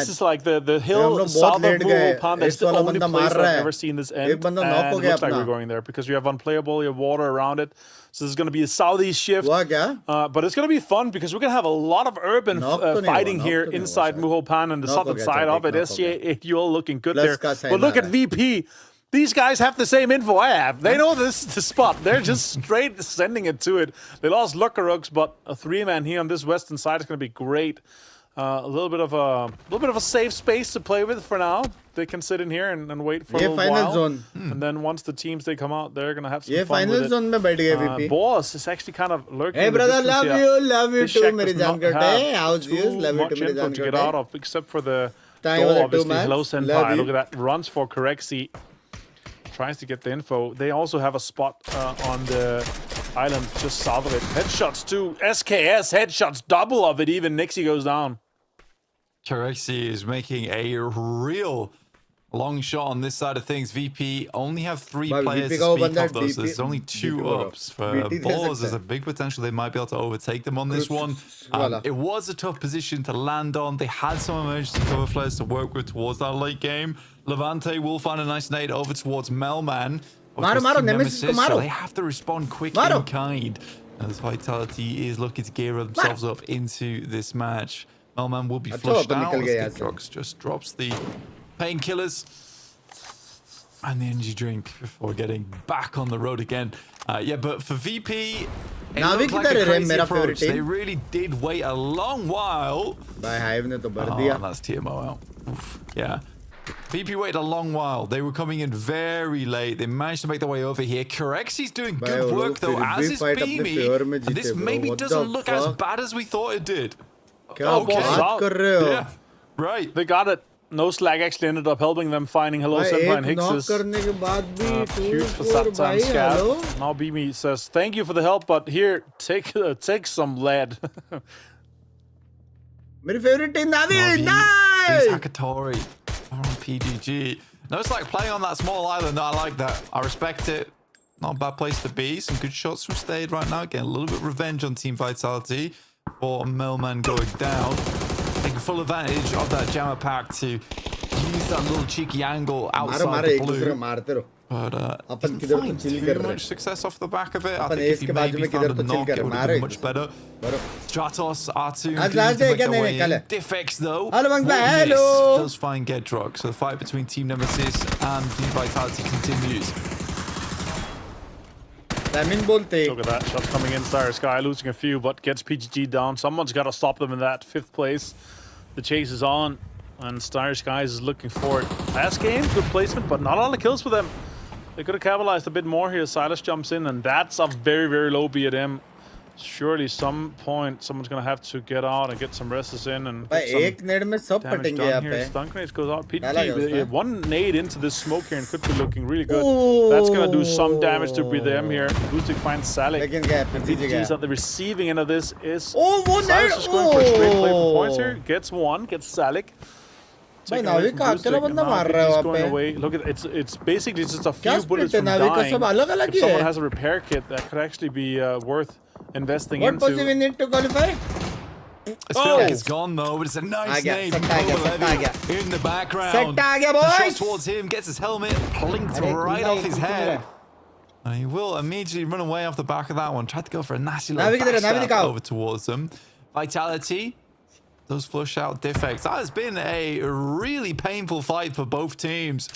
is like the hill south of Wuhan. That's the only place I've ever seen this end. And it looks like we're going there because you have unplayable, you have water around it. So there's going to be a southeast shift. But it's going to be fun because we're going to have a lot of urban fighting here inside Wuhan and the southern side of it. S8UL looking good there. But look at VP. These guys have the same info I have. They know this is the spot. They're just straight sending it to it. They lost Luckarugs, but a 3-man here on this western side is going to be great. A little bit of a safe space to play with for now. They can sit in here and wait for a little while. Zone. And then once the teams they come out, they're gonna have some fun with it. Zone mein baith gaye VP. Boss is actually kind of lurking. Hey brother, love you too, mere jaan karte. How's you? Love you too, mere jaan to get out of, except for the goal, obviously. Hello Senpai. Look at that. Runs for Correxy. Tries to get the info. They also have a spot on the island just south of it. Headshots too. SKS headshots, double of it. Even Nixie goes down. Correxy is making a real long shot on this side of things. VP only have 3 players to speak of those. There's only 2 ups. For Balls, there's a big potential they might be able to overtake them on this one. It was a tough position to land on. They had some emergency cover flares to work with towards that late game. Levante will find a nice nade over towards Melman. So they have to respond quick and kind as Vitality is looking to gear themselves up into this match. Melman will be flushed out as Kickoff just drops the painkillers and the energy drink before getting back on the road again. But for VP, it looked like a crazy approach. They really did wait a long while. By Hive ne to bar diya. That's TMO out. Oof, yeah. VP waited a long while. They were coming in very late. They managed to make their way over here. Correxi's doing good work though, as is Beamy. And this maybe doesn't look as bad as we thought it did. Yeah, right. They got it. No Slag actually ended up helping them finding Hello Senpai and Hicks's. Huge for Satan Scav. Now Beamy says, thank you for the help, but here, take some lead. My favorite team, Nade. Nice! Hakatori on PGG. No, it's like playing on that small island. I like that. I respect it. Not a bad place to be. Some good shots from Stade right now. Getting a little bit of revenge on Team Vitality for Millman going down. Taking full advantage of that jammer pack to use that little cheeky angle outside the blue. But didn't find too much success off the back of it. I think if he maybe found a knock, it would have been much better. Stratos, R2, to make their way in. Diffex, though, does find Gedrock. So the fight between Team Nemesis and Team Vitality continues. Look at that. Shots coming in. Star Sky losing a few, but gets PGG down. Someone's got to stop them in that 5th place. The chase is on, and Star Skies is looking for it. Last game, good placement, but not a lot of kills for them. They could have capitalized a bit more here. Silas jumps in, and that's a very, very low BRDM. Surely some point someone's going to have to get out and get some rests in and get some damage done here. Stun grenades goes out. PGG, one nade into this smoke here and could be looking really good. That's going to do some damage to BRDM here. Boosting finds Salik. And PGG's at the receiving end of this is Silas is going for a straight play for points here. Gets one, gets Salik. Look at it's basically just a few bullets from dying. If someone has a repair kit, that could actually be worth investing into. What position we need to qualify? I feel like it's gone though, but it's a nice name. In the background. Shot towards him, gets his helmet plinked right off his head. And he will immediately run away off the back of that one. Tried to go for a nasty little backstab over towards them. Vitality does flush out Diffex. That has been a really painful fight for both teams.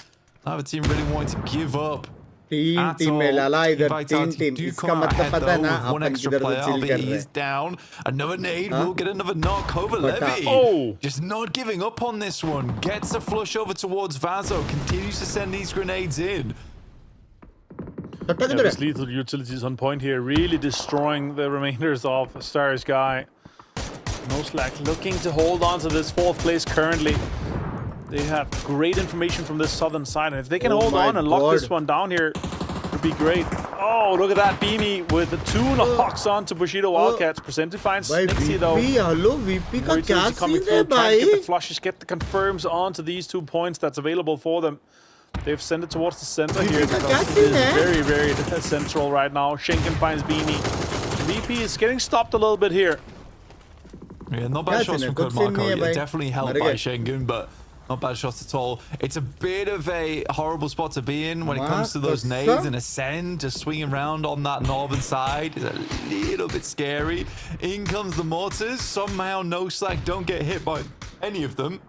Neither team really wanting to give up. Team में लाला इधर team इसका मतलब पता है ना अपन किधर से chill कर रहे हैं. Down. Another nade will get another knock over Levy. Just not giving up on this one. Gets a flush over towards Vazo. Continues to send these grenades in. This lethal utilities on point here, really destroying the remainders of Star Sky. No Slack looking to hold on to this 4th place currently. They have great information from this southern side, and if they can hold on and lock this one down here, it would be great. Oh, look at that Beamy with the 2 knocks on to Bushido Wildcats. Presented finds Nixie though. Hello, VP का क्या coming through, trying to get the flushes, get the confirms onto these 2 points that's available for them. They've sent it towards the center here because it is very, very central right now. Schenken finds Beamy. VP is getting stopped a little bit here. Yeah, not bad shots from Code Marco. Yeah, definitely helped by Schengen, but not bad shots at all. It's a bit of a horrible spot to be in when it comes to those nades and Ascend. Just swinging around on that northern side is a little bit scary. In comes the mortars. Somehow no Slack don't get hit by any of them.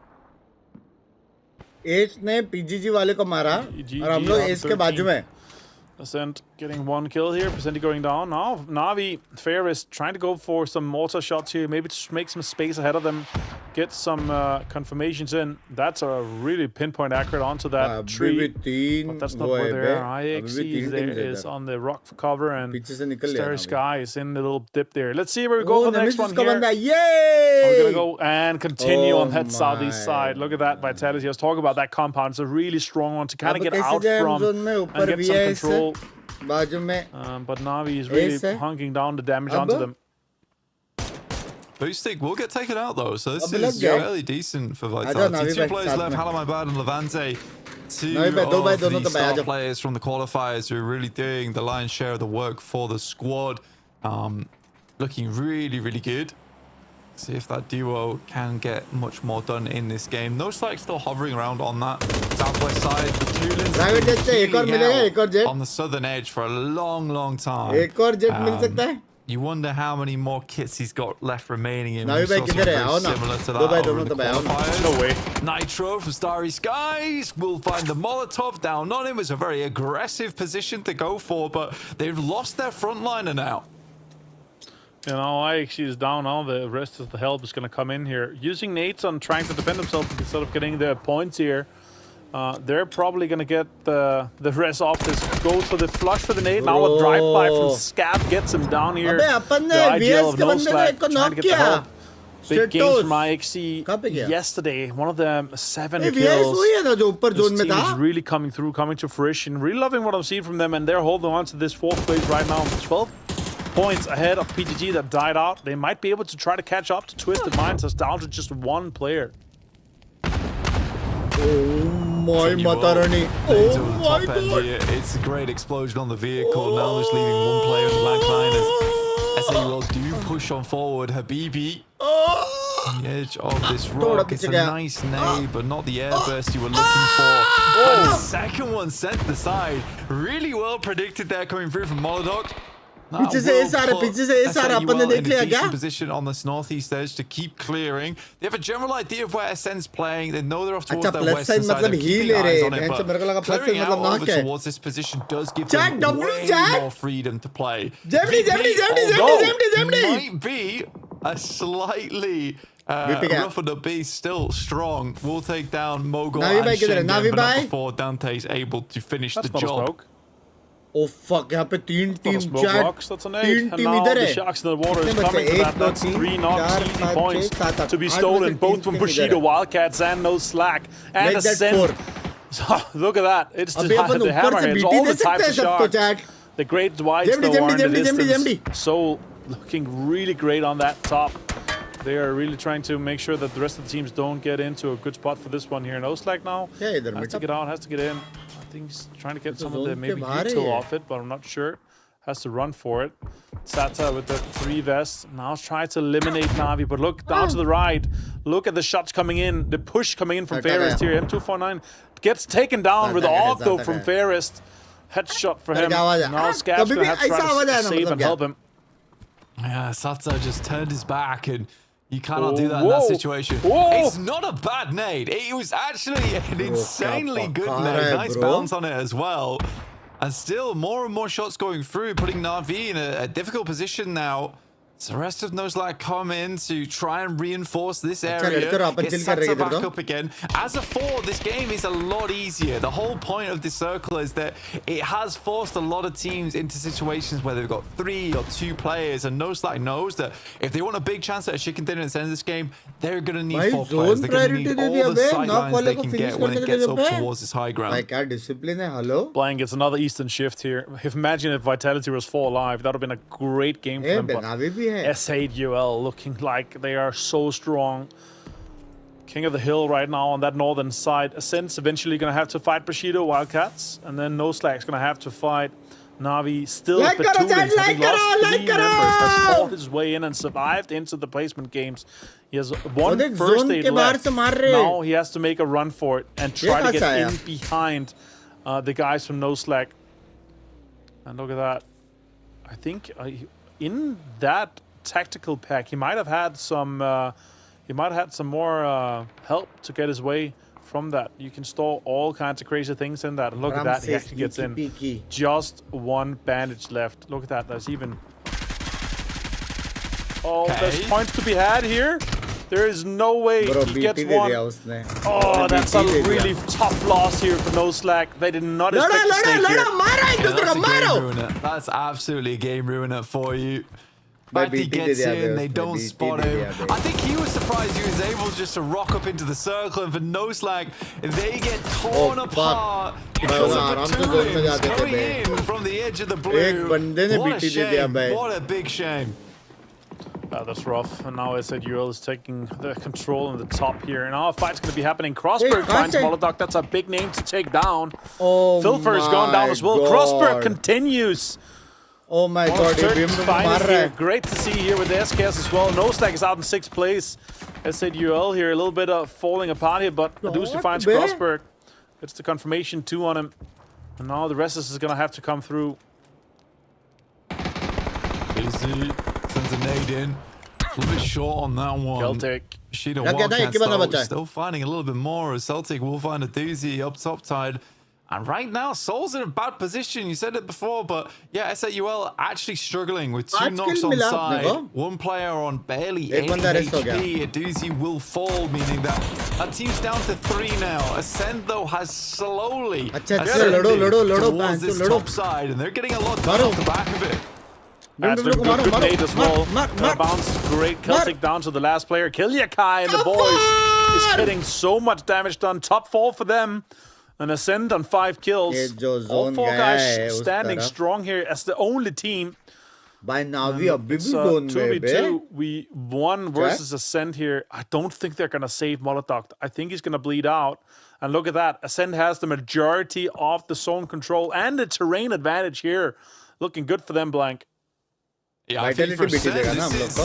H ने PGG वाले को मारा और हम लोग H के बाजू में. Ascent getting 1 kill here. Percenti going down. Now Navi, Fair is trying to go for some mortar shots here. Maybe to make some space ahead of them. Get some confirmations in. That's a really pinpoint accurate onto that tree. But that's not where they are. IXC there is on the rock cover, and Star Sky is in the little dip there. Let's see where we go for the next one here. We're going to go and continue on that southeast side. Look at that Vitality. I was talking about that compound. It's a really strong one to kind of get out from and get some control. But Navi is really hunking down the damage onto them. Boostig will get taken out though, so this is fairly decent for Vitality. 2 players left, Halamabad and Levante. 2 of the star players from the qualifiers who are really doing the lion's share of the work for the squad. Looking really, really good. See if that duo can get much more done in this game. No Slack still hovering around on that southwest side. The Tulins on the southern edge for a long, long time. You wonder how many more kits he's got left remaining in. Similar to that over the qualifiers. No way. Nitro from Starry Skies will find the Molotov down on him. It's a very aggressive position to go for, but they've lost their frontliner now. You know, IXC is down now. The rest of the help is going to come in here. Using nades on trying to defend himself instead of getting the points here. They're probably going to get the rest off this. Goes for the flush for the nade. Now a drive-by from Scab gets him down here. The IGL of No Slack trying to get the help. Big games from IXC yesterday. One of them 7 kills. This team is really coming to fruition. Really loving what I'm seeing from them, and they're holding on to this 4th place right now. 12 points ahead of PGG that died out. They might be able to try to catch up to Twisted Minds. It's down to just 1 player. Oh my Matarani. Oh my god. It's a great explosion on the vehicle. Now just leaving 1 player in the back line as S8UL do push on forward. Habibi on the edge of this rock. It's a nice nade, but not the airburst you were looking for. Oh, the second one sent to the side. Really well predicted there coming through from Molodok. पीछे से ये सारा अपन ने देख लिया क्या? Position on this northeast edge to keep clearing. They have a general idea of where Ascend's playing. They know they're off towards their western side. They're keeping eyes on it, but clearing out over towards this position does give them way more freedom to play. Might be a slightly rough of the beast, still strong. Will take down Mogul and Schengen, but not before Dante's able to finish the job. Oh fuck, यहाँ पे 3 team chat, 3 team इधर है. The Sharks in the water is coming to that. That's 3 knocks, easy points to be stolen, both from Bushido Wildcats and No Slack. And Ascend. Look at that. It's the Hammerheads, all the types of Sharks. The Great Dwights though are in the distance. So looking really great on that top. They are really trying to make sure that the rest of the teams don't get into a good spot for this one here. No Slack now. Has to get out, has to get in. I think he's trying to get some of the maybe util off it, but I'm not sure. Has to run for it. Sata with the 3 vests. Now trying to eliminate Navi, but look down to the right. Look at the shots coming in. The push coming in from Fairest here. M249 gets taken down with the AUG though from Fairest. Headshot for him. Now Scab's going to have to try to save and help him. Yeah, Sata just turned his back and you cannot do that in that situation. It's not a bad nade. It was actually an insanely good nade. Nice bounce on it as well. And still more and more shots going through, putting Na'Vi in a difficult position now. So the rest of No Slack come in to try and reinforce this area. Get Sata back up again. As a 4, this game is a lot easier. The whole point of this circle is that it has forced a lot of teams into situations where they've got 3 or 2 players, and No Slack knows that if they want a big chance at a chicken dinner at the end of this game, they're going to need 4 players. They're going to need all the sidelines they can get when it gets up towards this high ground. Like our discipline, hello? Blind gets another Eastern shift here. Imagine if Vitality was 4 alive. That would have been a great game for them. S8UL looking like they are so strong. King of the hill right now on that northern side. Ascent's eventually going to have to fight Bushido Wildcats, and then No Slack's going to have to fight Navi. Still Batoons, having lost 3 members, has fought his way in and survived into the placement games. He has 1 first aid left. Now he has to make a run for it and try to get in behind the guys from No Slack. And look at that. I think in that tactical pack, he might have had some more help to get his way from that. You can store all kinds of crazy things in that. And look at that, he actually gets in. Just 1 bandage left. Look at that, there's even... Oh, there's points to be had here. There is no way he gets 1. Oh, that's a really tough loss here for No Slack. They did not expect to stay here. That's absolutely a game ruiner for you. He gets in, they don't spot him. I think he was surprised he was able just to rock up into the circle, and for No Slack, they get torn apart because of Batoons coming in from the edge of the blue. What a shame, what a big shame. That's rough, and now S8UL is taking the control in the top here. And now a fight's going to be happening. Crossberg finds Molotov. That's a big name to take down. Filfer is going down as well. Crossberg continues. Oh my god, great to see here with the SKS as well. No Slack is out in 6th place. S8UL here, a little bit of falling apart here, but Adusti finds Crossberg. It's the confirmation 2 on him. And now the rest is going to have to come through. Easy. Sends a nade in. A little bit short on that one. Celtic. Bushido Wildcats though, still finding a little bit more. Celtic will find a doozy up top side. And right now, Soul's in a bad position. You said it before, but yeah, S8UL actually struggling with 2 knocks on side. One player on barely 80 HP. Aduzi will fall, meaning that team's down to 3 now. Ascend, though, has slowly ascended towards this top side, and they're getting a lot done off the back of it. That's a good nade as well. Bounce, great Celtic down to the last player. Kilyakai and the boys is getting so much damage done. Top 4 for them. An Ascend on 5 kills. All 4 guys standing strong here as the only team. By Navi, it's 2v2. We won versus Ascend here. I don't think they're going to save Molotov. I think he's going to bleed out. And look at that. Ascend has the majority of the zone control and the terrain advantage here. Looking good for them, Blank. Yeah, I think for Ascend, this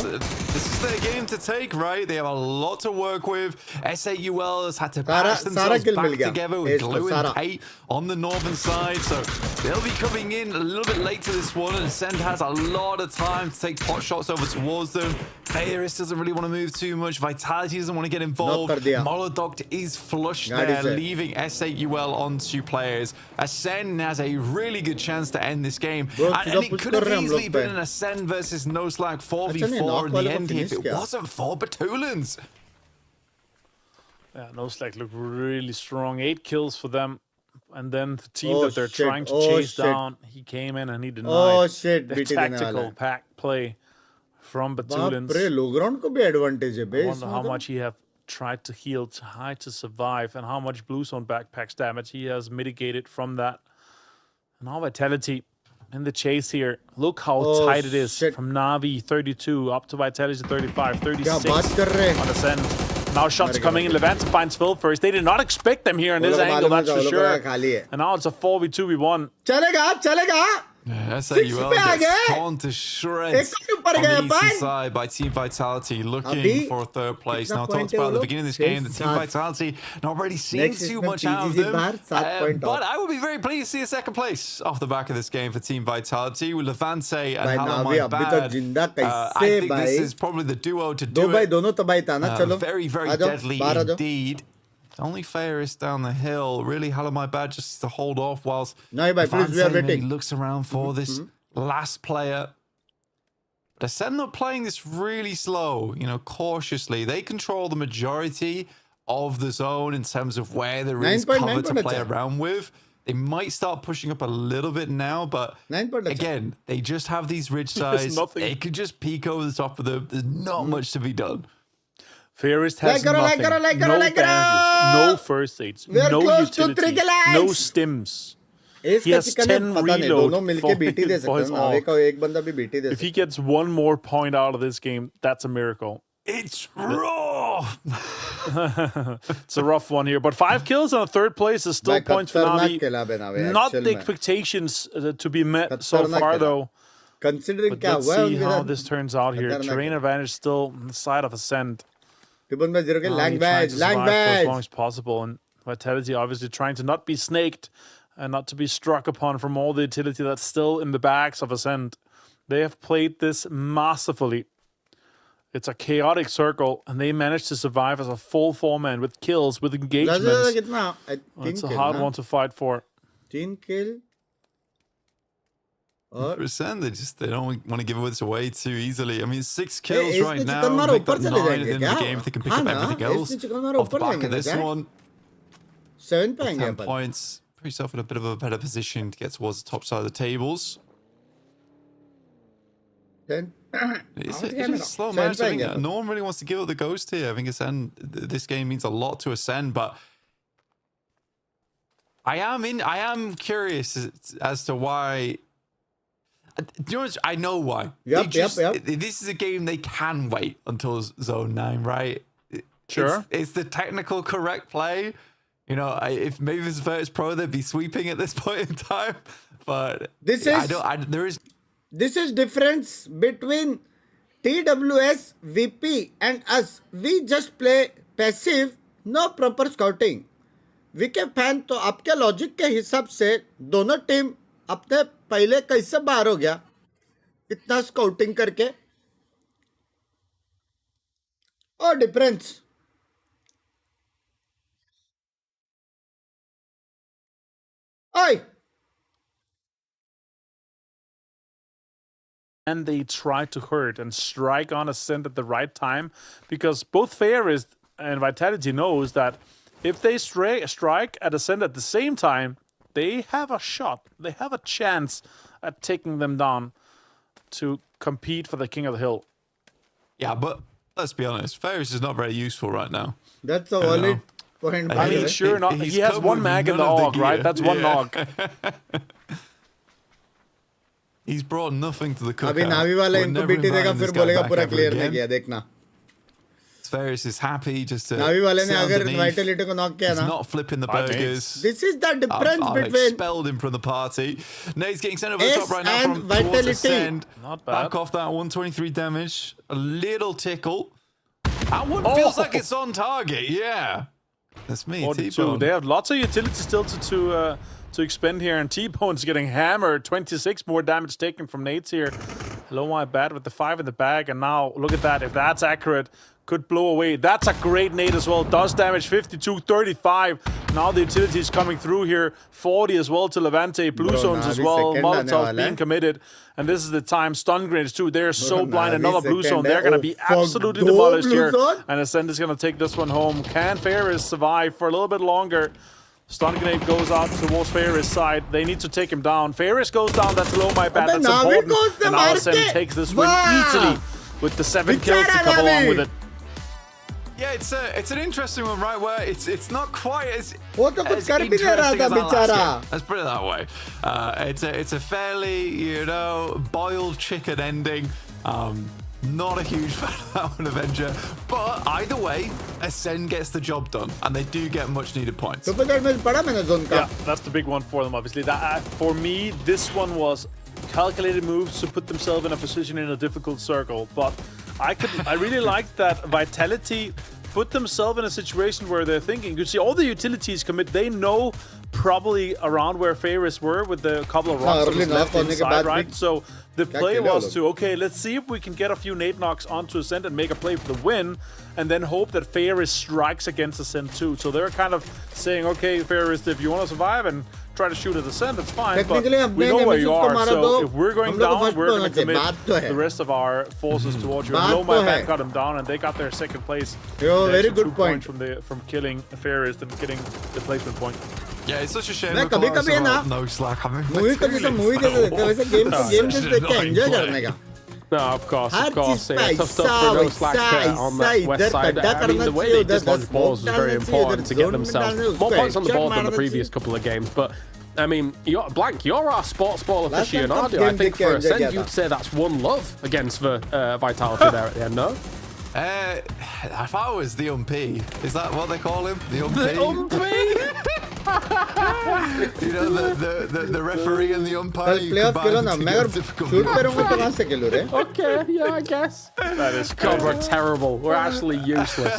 is their game to take, right? They have a lot to work with. S8UL has had to patch themselves back together with glue and paint on the northern side, so they'll be coming in a little bit late to this one, and Ascend has a lot of time to take pot shots over towards them. Fairest doesn't really want to move too much. Vitality doesn't want to get involved. Molodog is flush there, leaving S8UL on 2 players. Ascend has a really good chance to end this game, and it could have easily been an Ascend versus No Slack 4v4 in the end if it wasn't for Batulans. Yeah, No Slack looked really strong. 8 kills for them. And then the team that they're trying to chase down, he came in and he denied the tactical pack play from Batulans. I wonder how much he have tried to heal, tried to survive, and how much Blue Zone backpacks damage he has mitigated from that. And all Vitality in the chase here. Look how tight it is from Navi 32 up to Vitality 35, 36 on Ascend. Now shots coming in. Levant finds Phil first. They did not expect them here in this angle, that's for sure. And now it's a 4v2v1. S8UL gets torn to shreds on the eastern side by Team Vitality, looking for 3rd place. Now, talked about at the beginning of this game, the Team Vitality not really seeing too much out of them. But I would be very pleased to see a 2nd place off the back of this game for Team Vitality with Levante and Hello My Bad. I think this is probably the duo to do it. Very, very deadly indeed. Only Fairest down the hill. Really, Hello My Bad just to hold off whilst really looks around for this last player. But Ascend not playing this really slow, you know, cautiously. They control the majority of the zone in terms of where there is cover to play around with. They might start pushing up a little bit now, but again, they just have these ridge sides. They could just peek over the top of them. There's not much to be done. Fairest has nothing. No bandages, no first aids, no utility, no stims. He has 10 reload for his ult. If he gets 1 more point out of this game, that's a miracle. It's raw. It's a rough one here, but 5 kills on a 3rd place is still points for Navi. Not the expectations to be met so far, though. Considering but let's see how this turns out here. Terrain advantage still on the side of Ascend. Language for as long as possible, and Vitality obviously trying to not be snaked and not to be struck upon from all the utility that's still in the bags of Ascend. They have played this masterfully. It's a chaotic circle, and they managed to survive as a full 4-man with kills, with engagements. It's a hard one to fight for. 3 kill. Ascend, they don't want to give this away too easily. I mean, 6 kills right now. Make that 9 at the end of the game if they can pick up everything else off the back of this one. 10 points. Put yourself in a bit of a better position to get towards the top side of the tables. It's a slow match. I think no one really wants to give up the ghost here. I think Ascend, this game means a lot to Ascend, but I am curious as to why. You know, I know why. This is a game they can wait until Zone 9, right? Sure. It's the technical correct play. You know, if maybe it's Virtus Pro, they'd be sweeping at this point in time. But this is difference between TWS, VP and us. We just play passive, no proper scouting. VK fan तो आपके logic के हिसाब से दोनों team अपने पहले कैसे बाहर हो गया इतना स्काउटिंग करके और difference and they try to hurt and strike on Ascent at the right time, because both Ferris and Vitality knows that if they strike at Ascent at the same time, they have a shot, they have a chance at taking them down to compete for the King of the Hill. Yeah, but let's be honest, Ferris is not very useful right now. That's a valid point. I mean, sure, not. He has one mag in the AUG, right? That's one AUG. He's brought nothing to the cookout. अभी नावी वाला इनको BT देगा फिर बोलेगा पूरा clear नहीं किया देखना. Ferris is happy just to. नावी वाले ने अगर Vitality को knock किया ना. He's not flipping the burgers. This is the difference I've between. expelled him from the party. Nade's getting sent over the top right now from Vitality. Ascend. Not bad. Back off that 123 damage. A little tickle. That one feels like it's on target. Yeah. That's me, T-Bone. They have lots of utility still to expend here, and T-Bone's getting hammered. 26 more damage taken from Nades here. Hello, my bad with the 5 in the bag, and now look at that. If that's accurate, could blow away. That's a great nade as well. Does damage 52, 35. Now the utility is coming through here. 40 as well to Levante. Blue zones as well. Molotov being committed. And this is the time. Stun grenades too. They're so blind. Another blue zone. They're going to be absolutely demolished here. And Ascend is going to take this one home. Can Ferris survive for a little bit longer? Stun grenade goes out towards Ferris' side. They need to take him down. Ferris goes down. That's low, my bad. That's important. And now Ascend takes this win easily with the 7 kills to come along with it. Yeah, it's an interesting one, right? Where it's not quite as interesting as I Let's put it that way. It's a fairly boiled chicken ending. Not a huge fan of that one, Avenger. But either way, Ascend gets the job done, and they do get much needed points. Yeah, that's the big one for them, obviously. That for me, this one was calculated moves to put themselves in a position in a difficult circle, but I really like that Vitality put themselves in a situation where they're thinking, you see all the utilities commit, they know probably around where Ferris were with the couple of rocks left inside, right? So the play was to, okay, let's see if we can get a few nade knocks onto Ascent and make a play for the win, and then hope that Ferris strikes against Ascent too. So they're kind of saying, okay, Ferris, if you want to survive and try to shoot at Ascent, that's fine, but we know where you are, so if we're going down, we're going to commit the rest of our forces towards you. Low my back got him down, and they got their second place. Very good point. From killing Ferris and getting the placement point. Yeah, it's such a shame. No slack. No, of course. Yeah, tough stuff for no slack on the west side. I mean, the way they dislodged balls was very important to get themselves more points on the board than the previous couple of games. But I mean, you're our sports ball aficionado. I think for Ascend, you'd say that's one love against the Vitality there at the end, no? If I was the umpy, is that what they call him? The umpy? The umpy? The referee and the umpire. Okay, yeah, I guess. That is God, we're terrible. We're actually useless.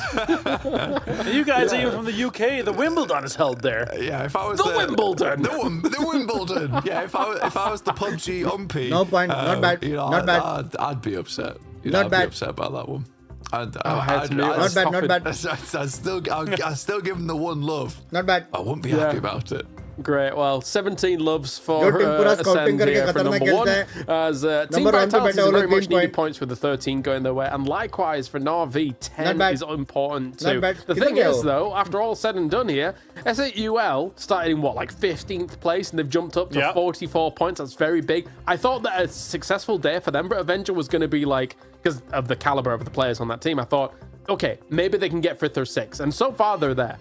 You guys are even from the UK. The Wimbledon is held there. Yeah, if I was the Wimbledon. The Wimbledon. Yeah, if I was the PUBG umpy. No point. Not bad. Not bad. I'd be upset. Not bad. I'd be upset about that one. Not bad. I still give him the one love. Not bad. I wouldn't be happy about it. Great. Well, 17 loves for Ascend here for number 1. As Team Vitality is very much needed points with the 13 going their way. And likewise for Na'Vi, 10 is important too. The thing is, though, after all said and done here, S8UL started in, 15th place, and they've jumped up to 44 points. That's very big. I thought that a successful day for them, but Avenger was going to be because of the caliber of the players on that team, I thought, okay, maybe they can get 5th or 6th. And so far, they're there.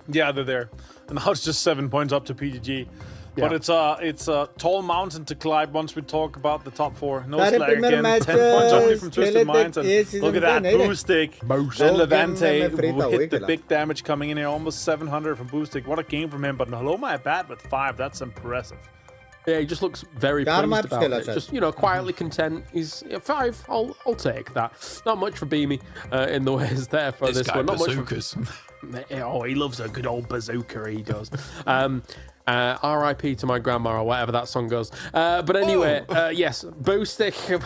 Yeah, they're there. And now it's just 7 points up to PGG. Yeah. But it's a tall mountain to climb once we talk about the top 4. No slack again. 10 points only from Twisted Minds. And look at that, Boostic. Then Levante will hit the big damage coming in here. Almost 700 from Boostic. What a game from him. But hello, my bat with 5. That's impressive. Yeah, he just looks very pleased about it. Just, quietly content. He's 5. I'll take that. Not much for Beamy in the ways there for this one. Not bazookas. Much for... he loves a good old bazooka, he does. R.I.P. to my grandma, or whatever that song goes. But anyway, yes, Boostic.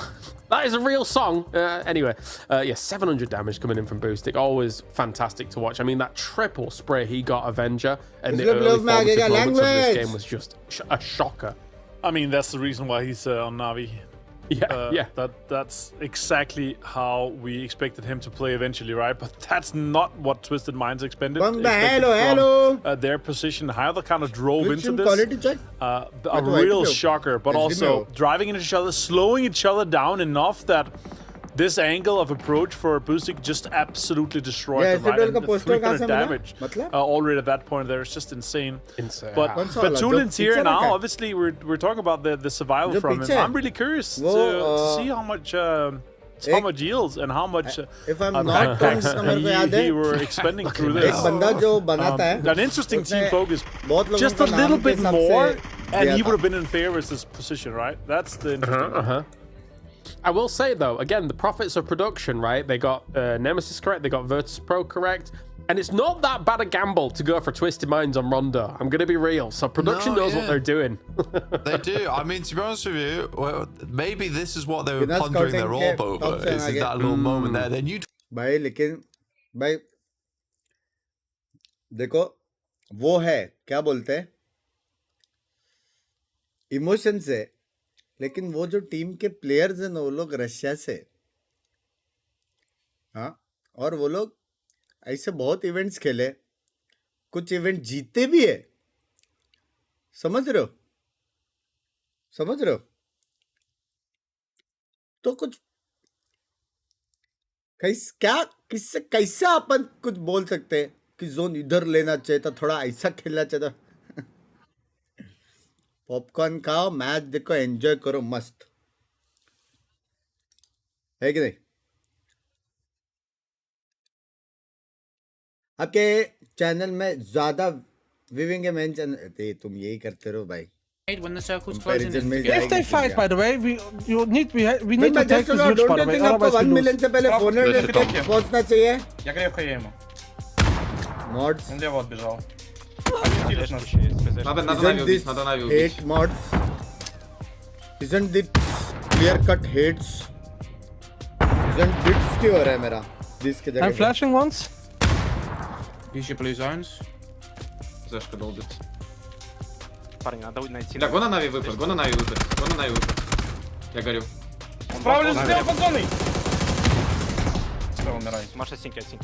That is a real song. Anyway, 700 damage coming in from Boostic. Always fantastic to watch. I mean, that triple spray he got Avenger and the early formative moments of this game was just a shocker. I mean, that's the reason why he's on Na'Vi. That's exactly how we expected him to play eventually, right? But that's not what Twisted Minds expected. Hello. Their position, how they kind of drove into this. Quality check. A real shocker, but also driving into each other, slowing each other down enough that this angle of approach for Busik just absolutely destroyed them, right? And 300 damage already at that point there. It's just insane. But Tulin's here now. Obviously, we're talking about the survival from him. I'm really curious to see how much yields and how much if I'm not he were expending through this. An interesting team focus. Just a little bit more, and he would have been in Fair's position, right? That's the interesting. I will say though, again, the profits of production, right? They got Nemesis correct, they got Virtus Pro correct, and it's not that bad a gamble to go for Twisted Minds on Rondo. I'm gonna be real. So production knows what they're doing. They do. I mean, to be honest with you, well, maybe this is what they were pondering their orb over. Is that little moment there? Then you. भाई लेकिन भाई देखो वो है क्या बोलते हैं emotion से, लेकिन वो जो टीम के प्लेयर्स हैं ना वो लोग रशिया से, हाँ, और वो लोग ऐसे बहुत इवेंट्स खेले, कुछ इवेंट जीते भी है, समझ रहे हो? तो कुछ किससे कैसे अपन कुछ बोल सकते हैं कि जोन इधर लेना चाहिए था, थोड़ा ऐसा खेलना चाहिए था। पॉपकॉर्न खाओ, मैच देखो, एंजॉय करो, मस्त है कि नहीं? आपके चैनल में ज्यादा विविंग मेंशन, तुम यही करते रहो भाई। When the circle's closing, If they fight, by the way, we need to take this huge part away. Otherwise, 1 million से पहले 400 तक पहुंचना चाहिए। Я крепко ему. Mods. Он лево отбежал. Надо Нави убить. Hate mods. Isn't this clear cut hates? Isn't bits की हो रहा है मेरा? This के जगह. I'm flashing once. Use your blue zones. Зашка долбит. Парни, надо найти. Да, го на Нави выпад, го на Нави выпад. Я горю. Справлюсь, сделал под зоной. Все, умирай. Маша, синки, тебя.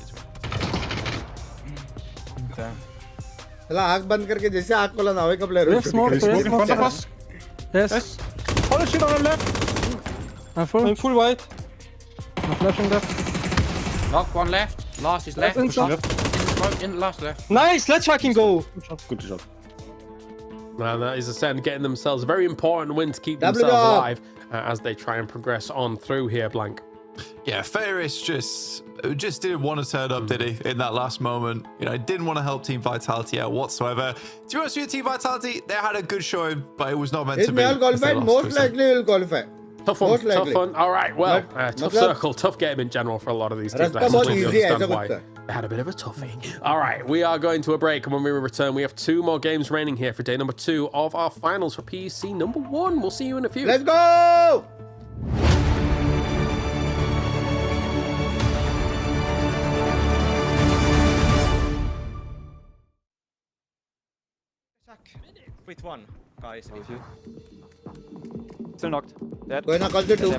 चला आँख बंद करके जैसे आँख खोला ना का player. Yes, smoke in front of us. Yes. Holy shit on the left. I'm full white. I'm flashing left. Knock one left. Last is left. Smoke in last left. Nice, let's fucking go. Good job. And that is a set getting themselves a very important win to keep themselves alive as they try and progress on through here, Blank. Yeah, Ferris just didn't want to turn up, did he, in that last moment? You know, didn't want to help Team Vitality out whatsoever. To be honest with you, Team Vitality, they had a good showing, but it was not meant to be. Most likely will qualify. Tough one. All right, well, tough circle, tough game in general for a lot of these teams. I completely understand why they had a bit of a toughie. All right, we are going to a break, and when we return, we have 2 more games remaining here for day number 2 of our finals for PEC number 1. We'll see you in a few. Let's go! Wait, one, guys. Still knocked. Dead. कोई ना कल से 2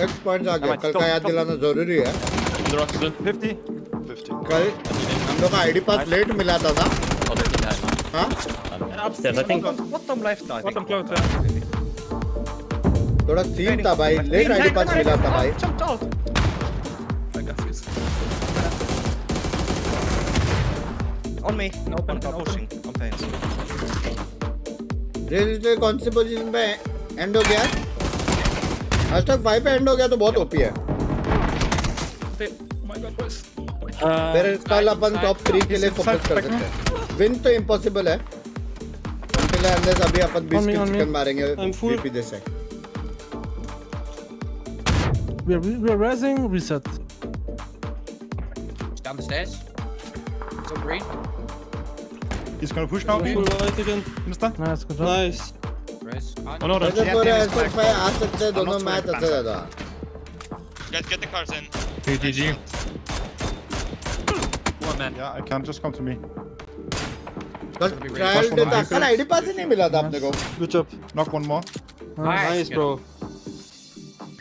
X points आ गया, कल का याद दिलाना जरूरी है। 50. कल हम लोग का आईडी पास लेट मिला था ना? हाँ? Upstairs, I think. Bottom left, I think. Bottom close. थोड़ा सीन था भाई, लेट आईडी पास मिला था भाई। Jumped out. On me. Open. Pushing. On pains. Rail कौन सी पोजीशन पे एंड हो गया? #5 पे एंड हो गया तो बहुत ओपी है। फिर कल अपन टॉप 3 के लिए फोकस कर सकते हैं। विन तो इम्पॉसिबल है। अनलेस अभी अपन 20 किल चिकन मारेंगे वीपी जैसे। We're raising, reset. Down the stairs. Still green. He's gonna push now. Nice, good job. Nice. Res. Oh no, that's आ सकते हैं दोनों मैच अच्छा ज्यादा। Get the cars in. GG. One man. Yeah, I can't just come to me. Trial देता कल ID पास ही नहीं मिला था अपने को। Good job. Knock one more. Nice, bro.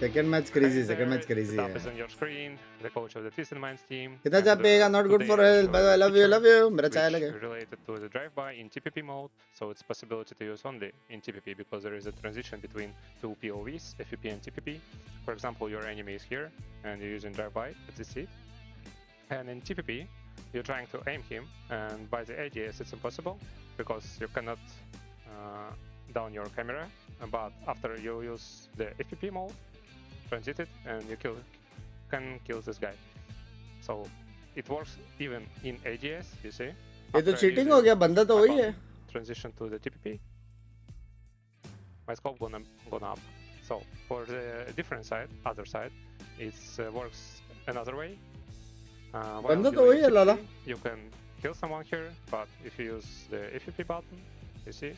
Second match crazy है. On your screen, the coach of the Twisted Minds team. कितना चापेगा? Not good for health. By the way, love you. मेरा चाय लगे. Related to the drive-by in TPP mode, so it's possibility to use only in TPP because there is a transition between two POVs, FPP and TPP. For example, your enemy is here and you're using drive-by at this seat, and in TPP you're trying to aim him, and by the ADS it's impossible because you cannot down your camera. But after you use the FPP mode, transit it, and you can kill this guy. So it works even in AGS, you see. ये तो cheating हो गया, बंदा तो वही है. Transition to the TPP. My scope gonna up. So for the different side, other side, it works another way. बंदा तो वही है लाला. You can kill someone here, but if you use the FPP button, you see.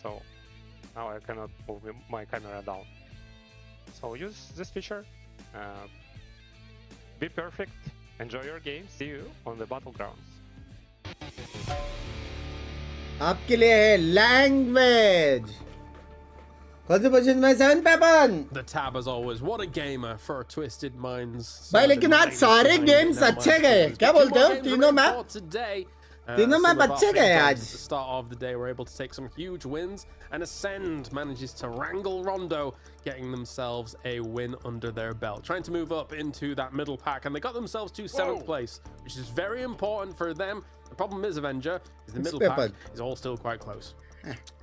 So now I cannot move my camera down. So use this feature. Be perfect. Enjoy your game. See you on the battlegrounds. आपके लिए है language. कौन सी position में 7 पेपन? The tab as always. What a gamer for Twisted Minds. भाई लेकिन आज सारे games अच्छे गए. क्या बोलते हो? तीनों मैच? तीनों मैच अच्छे गए आज. At the start of the day, we're able to take some huge wins, and Ascend manages to wrangle Rondo, getting themselves a win under their belt, trying to move up into that middle pack, and they got themselves to 7th place, which is very important for them. The problem is, Avenger, is the middle pack is all still quite close.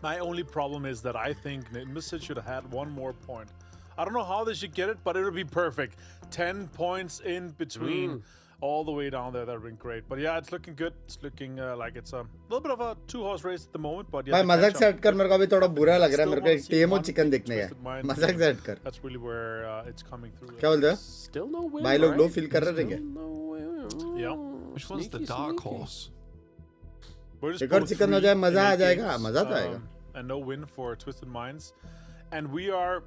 My only problem is that I think Mithul should have had one more point. I don't know how they should get it, but it would be perfect. 10 points in between. All the way down there, that would have been great. But yeah, it's looking good. It's looking like it's a little bit of a 2-horse race at the moment. But yeah, मजाक set कर. मेरे को अभी थोड़ा बुरा लग रहा है. मेरे को एक टीएमओ चिकन देखने का. मजाक सेट कर. That's really where it's coming through. क्या बोलते हो? Still no win. भाई लोग लो फील कर रहे थे. Yeah. Which one's the dark horse? एक और चिकन हो जाए मजा आ जाएगा. मजा तो आएगा. And no win for Twisted Minds. And we are,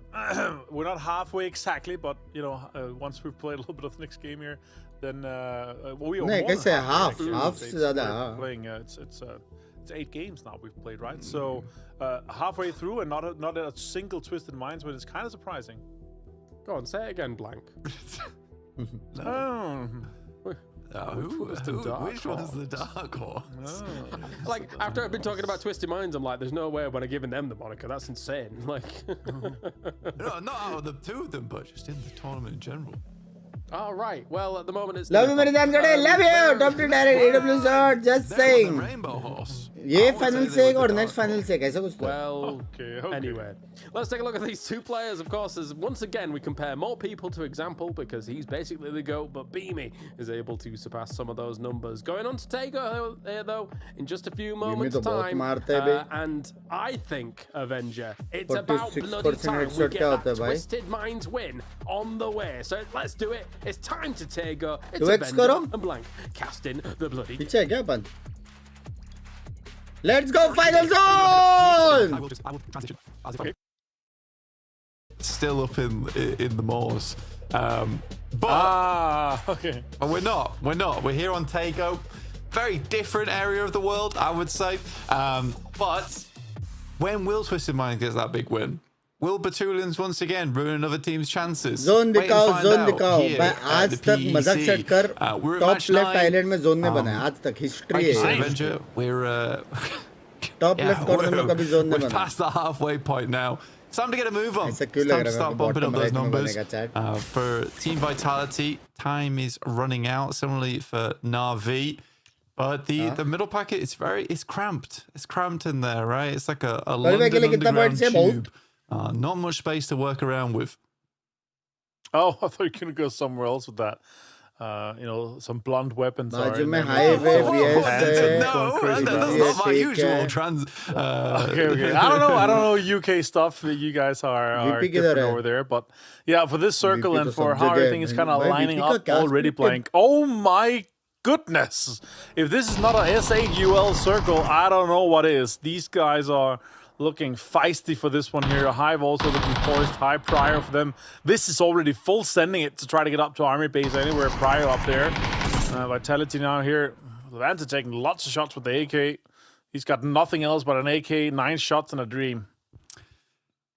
we're not halfway exactly, but you know, once we've played a little bit of the next game here, then we are नहीं कैसे half से ज़्यादा. Playing it's 8 games now we've played, right? So halfway through and not a single Twisted Minds, but it's kind of surprising. Go on, say it again, Blank. Which one's the dark horse? Like, after I've been talking about Twisted Minds, I'm like, there's no way when I've given them the moniker. That's insane. Like, no, not out of the two of them, but just in the tournament in general. All right. Well, at the moment it's. Love you, मेरे जान कड़े. Love you. Top 2 direct AW shot. Just saying. Rainbow horse. ये final से एक और next final से ऐसा कुछ. Well, anyway, let's take a look at these two players. Of course, as once again we compare more people to Example because he's basically the GOAT, but Beamy is able to surpass some of those numbers. Going on to Tago here though in just a few moments time, and I think Avenger, it's about bloody time we get that Twisted Minds win on the way. So let's do it. It's time to Tago. It's Avenger and Blank casting the bloody. पीछे क्या बंद? Let's go final zone! I will transition. Okay. Still up in the moors. But okay. But we're not. We're here on Tago. Very different area of the world, I would say. But when will Twisted Mind gets that big win? Will Batulians once again ruin another team's chances? Zone दिखाओ. मैं आज तक मजाक set कर top left island में zone नहीं बनाया आज तक हिस्ट्री है. We're टॉप लेफ्ट कॉर्नर में कभी जोन नहीं बनाया. We're past the halfway point now. It's time to get a move on. It's time to start bumping up those numbers. For Team Vitality, time is running out. Similarly for Na'Vi. But the middle packet, it's cramped. It's cramped in there, right? It's like a London underground tube. Not much space to work around with. Oh, I thought you were going to go somewhere else with that. You know, some blunt weapons. No, that's not my usual trans. Okay. I don't know UK stuff that you guys are different over there, but yeah, for this circle and for how everything is kind of lining up already, Blank. Oh my goodness! If this is not an S8UL circle, I don't know what is. These guys are looking feisty for this one here. Hive also looking poised. High Prior for them. This is already full sending it to try to get up to Army Base anywhere. Prior up there. Vitality now here. Banter taking lots of shots with the AK. He's got nothing else but an AK, 9 shots and a dream.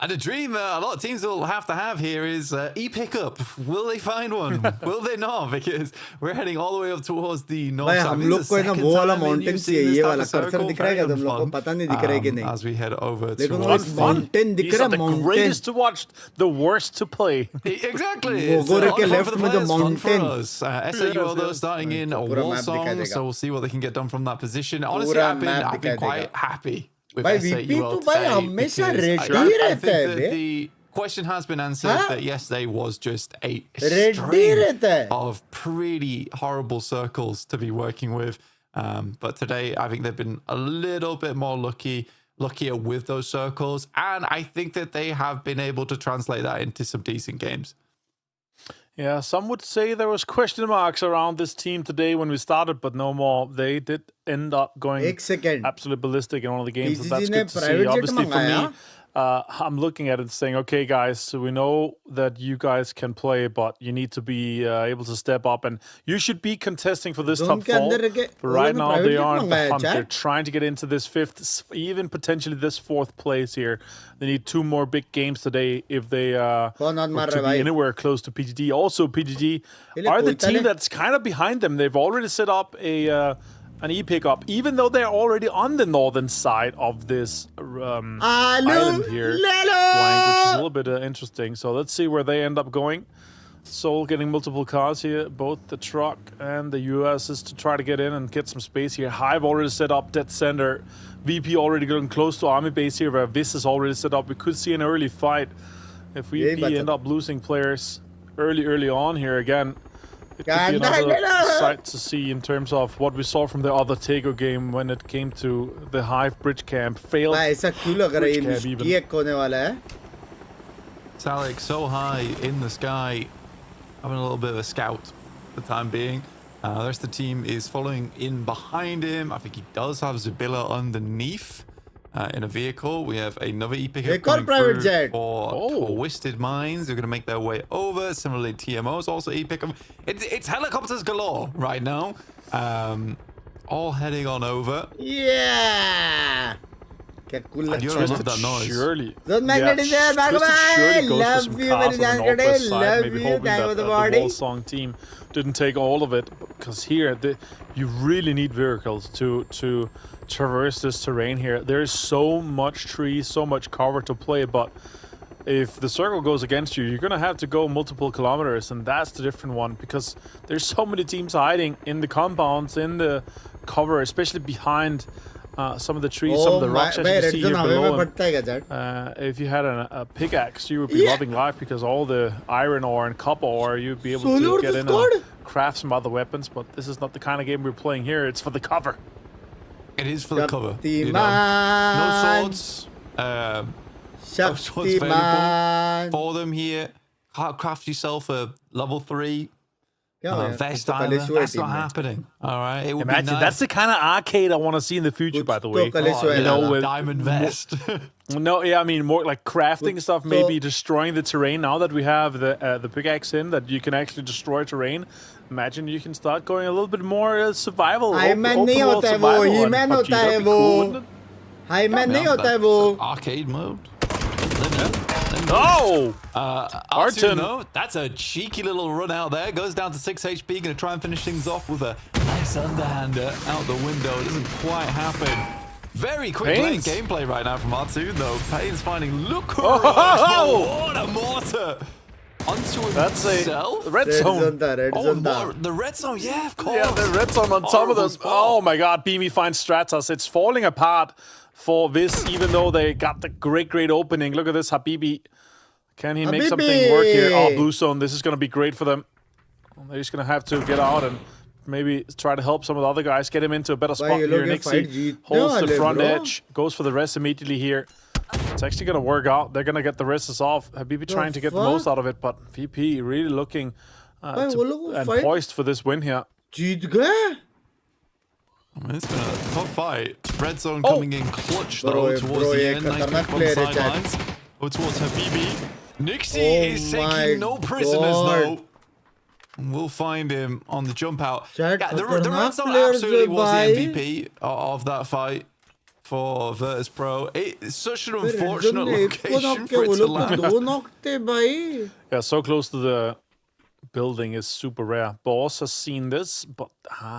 And a dream a lot of teams will have to have here is e-pickup. Will they find one? Will they not? Because we're heading all the way up towards the north side. हम लोग को है ना वो वाला mountain चाहिए, ये वाला कर्सर दिख रहा है क्या तुम लोग को? पता नहीं दिख रहा है कि नहीं? As we head over देखो to वो माउंटेन दिख रहा है, the greatest to watch, the worst to play. Exactly. वो गोरे के left में जो mountain. S8UL though starting in a war song, so we'll see what they can get done from that position. Honestly, I've been quite happy. भाई VP तो भाई हमेशा ready रहता है बे. The question has been answered that yesterday was just a string of pretty horrible circles to be working with. But today, I think they've been a little bit more luckier with those circles. And I think that they have been able to translate that into some decent games. Yeah, some would say there was question marks around this team today when we started, but no more. They did end up going absolutely ballistic in one of the games, so that's good to see. Obviously, for me, I'm looking at it saying, okay, guys, so we know that you guys can play, but you need to be able to step up, and you should be contesting for this top 4. But right now, they are in the hunt. They're trying to get into this 5th, even potentially this 4th place here. They need 2 more big games today if they are to be anywhere close to PGD. Also, PGD are the team that's kind of behind them. They've already set up an e-pickup, even though they're already on the northern side of this island here, Blank, which is a little bit interesting. So let's see where they end up going. Seoul getting multiple cars here, both the truck and the US is to try to get in and get some space here. Hive already set up dead center. VP already getting close to army base here, where Viz is already set up. We could see an early fight if VP end up losing players early on here again. It could be another sight to see in terms of what we saw from the other Tego game when it came to the Hive bridge camp. Failed bridge camp even. It's Alex so high in the sky, having a little bit of a scout for the time being. The rest of the team is following in behind him. I think he does have Zabilla underneath in a vehicle. We have another e-pickup coming through for Twisted Minds. They're going to make their way over. Similarly, TMO's also e-pickup. It's helicopters galore right now. All heading on over. Yeah! And you're love that noise. Surely. Don't magnet is there, Bhagavan! Love you, very Jankade. Love you, time of the body. The Song team didn't take all of it, because here you really need vehicles to traverse this terrain here. There's so much trees, so much cover to play, but if the circle goes against you, you're gonna have to go multiple kilometers, and that's the different one, because there's so many teams hiding in the compounds, in the cover, especially behind some of the trees, some of the rocks as you see here below. If you had a pickaxe, you would be loving life, because all the iron ore and copper ore, you'd be able to get in and craft some other weapons. But this is not the kind of game we're playing here. It's for the cover. It is for the cover. You know? No swords. No swords available for them here. Craft yourself a level 3. Vest Island. That's not happening. All right. It would Imagine be nice. That's the kind of arcade I want to see in the future, by the way. You know, with diamond vest. No, yeah, I mean more like crafting stuff, maybe destroying the terrain. Now that we have the pickaxe in, that you can actually destroy terrain. Imagine you can start going a little bit more survival. Open world survival. Arcade mode. No! Arton, though, that's a cheeky little run out there. Goes down to 6 HP. Going to try and finish things off with a nice underhander out the window. It doesn't quite happen. Very quick lane gameplay right now from Artoon, though. Pain's finding what a mortar onto himself. A red zone. The red zone, yeah, of course. Yeah, the red zone on top of them. Oh my god, Beamy finds Stratos. It's falling apart for this, even though they got the great opening. Look at this, Habibi. Can he make something work here? Oh, blue zone. This is going to be great for them. They're just going to have to get out and maybe try to help some of the other guys, get him into a better spot here. Nixie holds the front edge, goes for the rest immediately here. It's actually going to work out. They're going to get the rest off. Habibi trying to get the most out of it, but VP really looking and poised for this win here. I mean, it's been a tough fight. Red zone coming in clutch though towards the end. Nice from the sidelines. Over towards Habibi. Nixie is taking no prisoners though. And we'll find him on the jump out. Yeah, the red zone absolutely was the MVP of that fight for Virtus Pro. It's such an unfortunate location for it to land. Yeah, so close to the building is super rare. Boss has seen this, but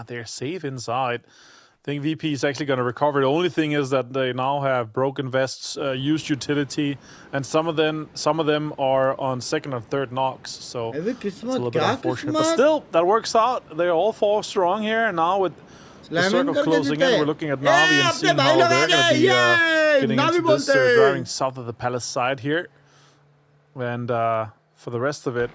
they're safe inside. I think VP is actually going to recover. The only thing is that they now have broken vests, used utility, and some of them are on second and third knocks. So it's a little bit unfortunate. But still, that works out. They're all 4 strong here. And now with the circle closing in, we're looking at Navi and seeing how they're going to be getting into this. They're driving south of the palace side here. And for the rest of it,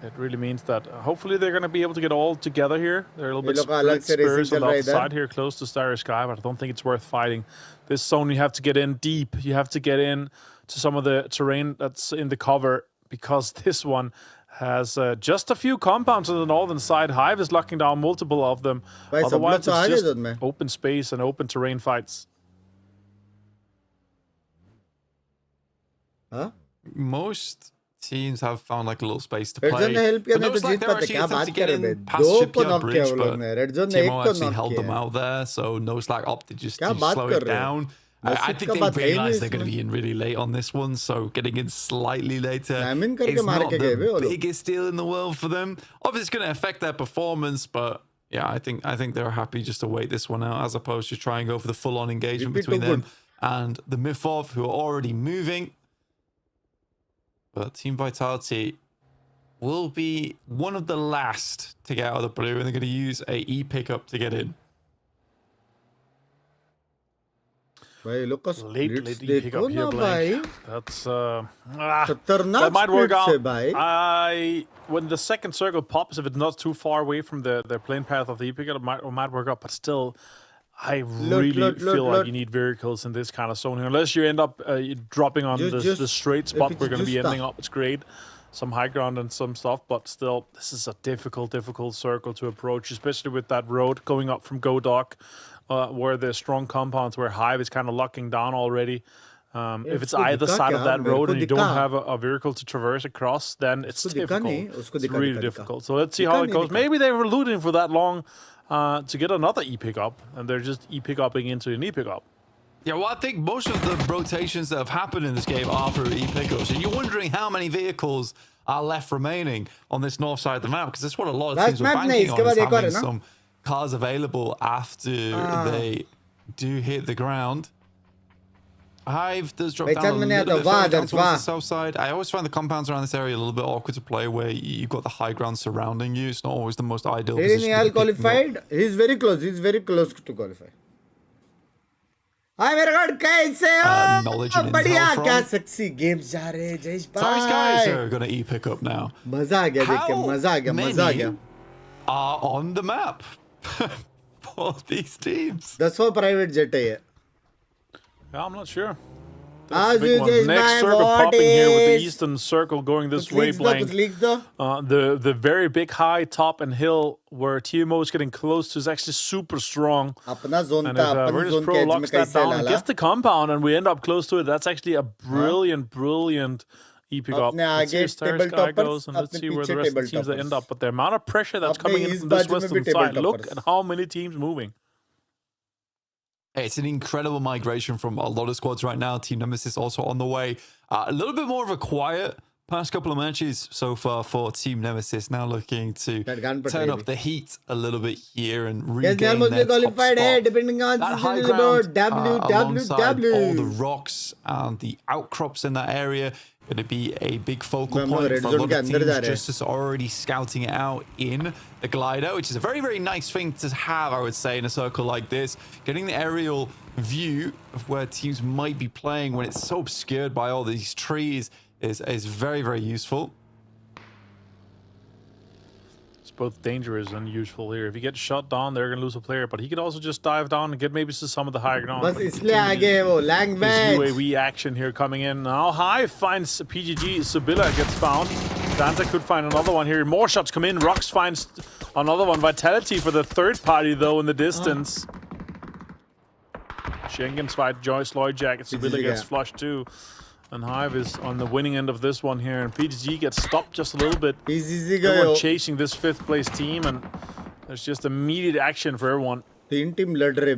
it really means that hopefully they're going to be able to get all together here. They're a little bit spurs on the outside here, close to Starry Sky, but I don't think it's worth fighting. This zone, you have to get in deep. You have to get in to some of the terrain that's in the cover, because this one has just a few compounds on the northern side. Hive is locking down multiple of them. Otherwise, it's just open space and open terrain fights. Huh? Most teams have found like a little space to play. But looks like they're actually attempting to get in past Shipyard Bridge, but Timo actually held them out there, so No Slack opted just to slow it down. I think they realize they're going to be in really late on this one, so getting in slightly later is not the biggest deal in the world for them. Obviously, it's going to affect their performance, but yeah, I think they're happy just to wait this one out as opposed to try and go for the full-on engagement between them and the Mythov, who are already moving. But Team Vitality will be one of the last to get out of the blue, and they're going to use a E pickup to get in. Late E pickup here, Blake. That's that might work out. When the second circle pops, if it's not too far away from the plane path of the E pickup, it might work out. But still, I really feel like you need vehicles in this kind of zone here. Unless you end up dropping on the straight spot we're going to be ending up. It's great. Some high ground and some stuff, but still, this is a difficult circle to approach, especially with that road going up from Godok, where there's strong compounds, where Hive is kind of locking down already. If it's either side of that road and you don't have a vehicle to traverse across, then it's difficult. It's really difficult. So let's see how it goes. Maybe they were looting for that long to get another E pickup, and they're just E pickupping into an E pickup. Yeah, well, I think most of the rotations that have happened in this game are for E pickups, and you're wondering how many vehicles are left remaining on this north side of the map, because that's what a lot of teams are banking on, is having some cars available after they do hit the ground. Hive does drop down a little bit down towards the south side. I always find the compounds around this area a little bit awkward to play, where you've got the high ground surrounding you. It's not always the most ideal position. Qualified. He's very close. He's very close to qualify. Hi, मेरे God, कैसे हो? बढ़िया, क्या sexy games जा रहे हैं, जयेश भाई. Sorry, guys are gonna E pick up now. मजा आ गया देख के, मजा आ गया. Are on the map for these teams. 10 private jet है ये. Yeah, I'm not sure. Next circle popping here with the eastern circle going this way, Blank. The very big high top and hill where TMO is getting close to is actually super strong. And if Virtus Pro locks that down and gets the compound and we end up close to it, that's actually a brilliant E pickup. Let's see where Starry Sky goes, and let's see where the rest of the teams that end up. But the amount of pressure that's coming in from this western side, look at how many teams moving. It's an incredible migration from a lot of squads right now. Team Nemesis also on the way. A little bit more of a quiet past couple of matches so far for Team Nemesis. Now looking to turn up the heat a little bit here and regain their top spot. That high ground alongside all the rocks and the outcrops in that area going to be a big focal point for a lot of teams. Justice already scouting it out in the glider, which is a very nice thing to have, I would say, in a circle like this. Getting the aerial view of where teams might be playing when it's so obscured by all these trees is very useful. It's both dangerous and useful here. If he gets shot down, they're going to lose a player, but he could also just dive down and get maybe to some of the high ground. This UAV action here coming in. Now Hive finds PGG, Sibylla gets found. Banter could find another one here. More shots come in. Rox finds another one. Vitality for the third party, though, in the distance. Schengen's fight, Joyce Lloyd-Jacket. Sibylla gets flushed, too. And Hive is on the winning end of this one here. And PGG gets stopped just a little bit. Everyone chasing this 5th place team. And there's just immediate action for everyone. Team लड़ रहे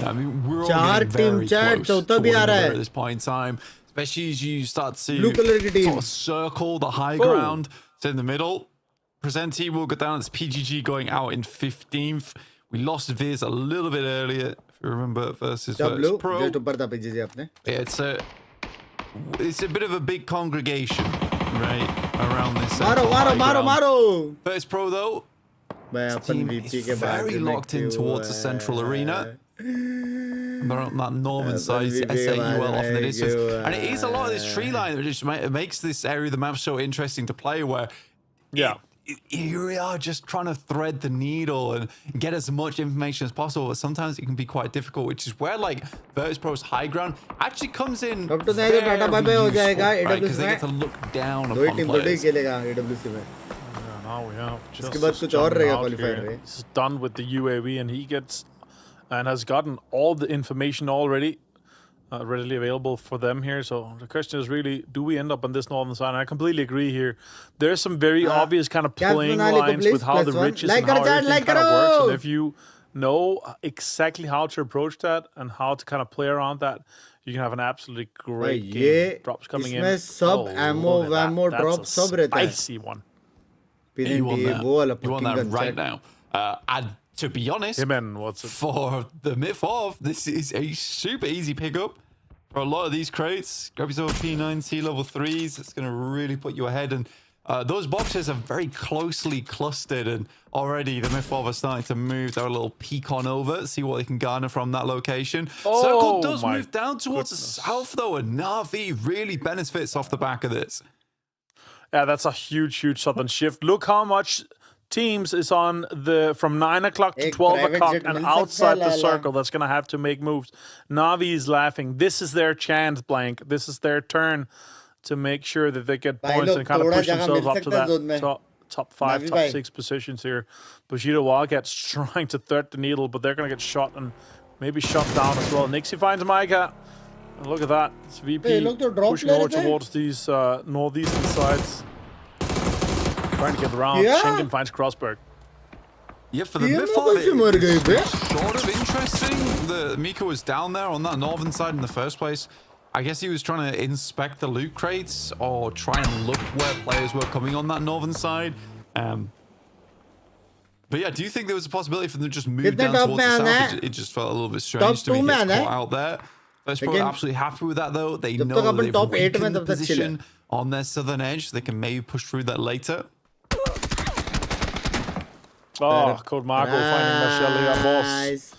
I mean, we're all चार getting team very chat, close चौथा to भी आ winning रहा it है. at this point in time, especially as you start to Blue color की team. sort of circle the high ground. So in the middle, present team will go down. It's PGG going out in 15th. We lost Viz a little bit earlier, if you remember, versus Blue, Pro. just ऊपर था PGG आपने. It's a bit of a big congregation, right, around this. मारो. First Pro though, मैं team upon VP is के बाद very locked in towards the central arena. They're on that northern side, S8UL off in the distance. And it is a lot of this tree line that just makes this area of the map so interesting to play, where you really are just trying to thread the needle and get as much information as possible, but sometimes it can be quite difficult, which is where like Virtus Pro's high ground actually comes in very useful, right? Because they get to look down upon players. Now we have just इसके बाद कुछ और रहेगा qualifier रे. He's done with the UAV and he gets and has gotten all the information already readily available for them here. So the question is really, do we end up on this northern side? And I completely agree here. There's some very obvious kind of playing lines with how the riches and how everything kind of works. And if you know exactly how to approach that and how to kind of play around that, you can have an absolutely great game. Drops coming in. इसमें सब ammo drops सब रहता है. Spicy one. You want that right now. And to be honest, for the myth of, this is a super easy pickup for a lot of these crates. Grab yourself a P9 C level 3s. It's going to really put you ahead. And those boxes are very closely clustered. And already the myth of are starting to move their little peek on over, see what they can garner from that location. Circle does move down towards the south, though. And Na'Vi really benefits off the back of this. Yeah, that's a huge sudden shift. Look how much teams is on from 9 o'clock to 12 o'clock and outside the circle that's going to have to make moves. Na'Vi is laughing. This is their chance, Blank. This is their turn to make sure that they get points and kind of push themselves up to that top 5, top 6 positions here. Bushido Wildcats trying to thread the needle, but they're going to get shot and maybe shot down as well. Nixie finds Micah. And look at that. It's VP pushing over towards these northeastern sides. Trying to get around. Schengen finds Crossberg. Yeah, for the mid-fight, sort of interesting that Mika was down there on that northern side in the first place. I guess he was trying to inspect the loot crates or try and look where players were coming on that northern side. But yeah, do you think there was a possibility for them to just move down towards the south? It just felt a little bit strange to me. It's caught out there. First Pro absolutely happy with that, though. They know that they've weakened the position on their southern edge, so they can maybe push through that later. Oh, Code Marco finding Marcellia, boss.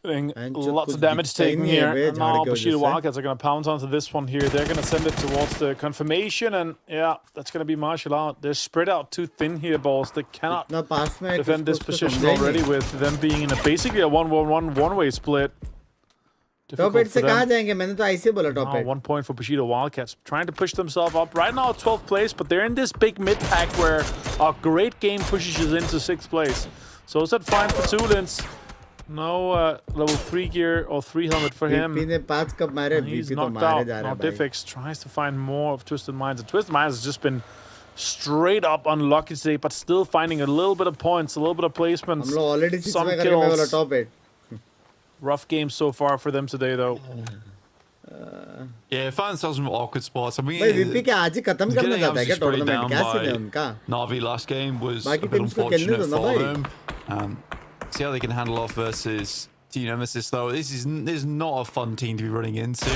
Getting lots of damage taken here. And now Bushido Wildcats are going to pounce onto this one here. They're going to send it towards the confirmation. And yeah, that's going to be martial out. They're spread out too thin here, boss. They cannot defend this position already with them being in basically a 1-1-1 one-way split. Top 8 से कहाँ जाएंगे? मैंने तो ऐसे बोला top 8. 1 point for Bushido Wildcats. Trying to push themselves up. Right now 12th place, but they're in this big mid-pack where a great game pushes into 6th place. So is that fine for Tulins? No level 3 gear or 3 helmet for him. He's knocked out. Now Diffix tries to find more of Twisted Minds. And Twisted Minds has just been straight up unlucky today, but still finding a little bit of points, a little bit of placements. Some kills. Top 8. Rough game so far for them today, though. Yeah, find themselves in awkward spots. I mean, VP क्या आज ही खत्म करने जाता है क्या tournament? क्या scene है उनका? Na'Vi last game was a bit unfortunate for them. See how they can handle off versus Team Nemesis, though. This is not a fun team to be running into,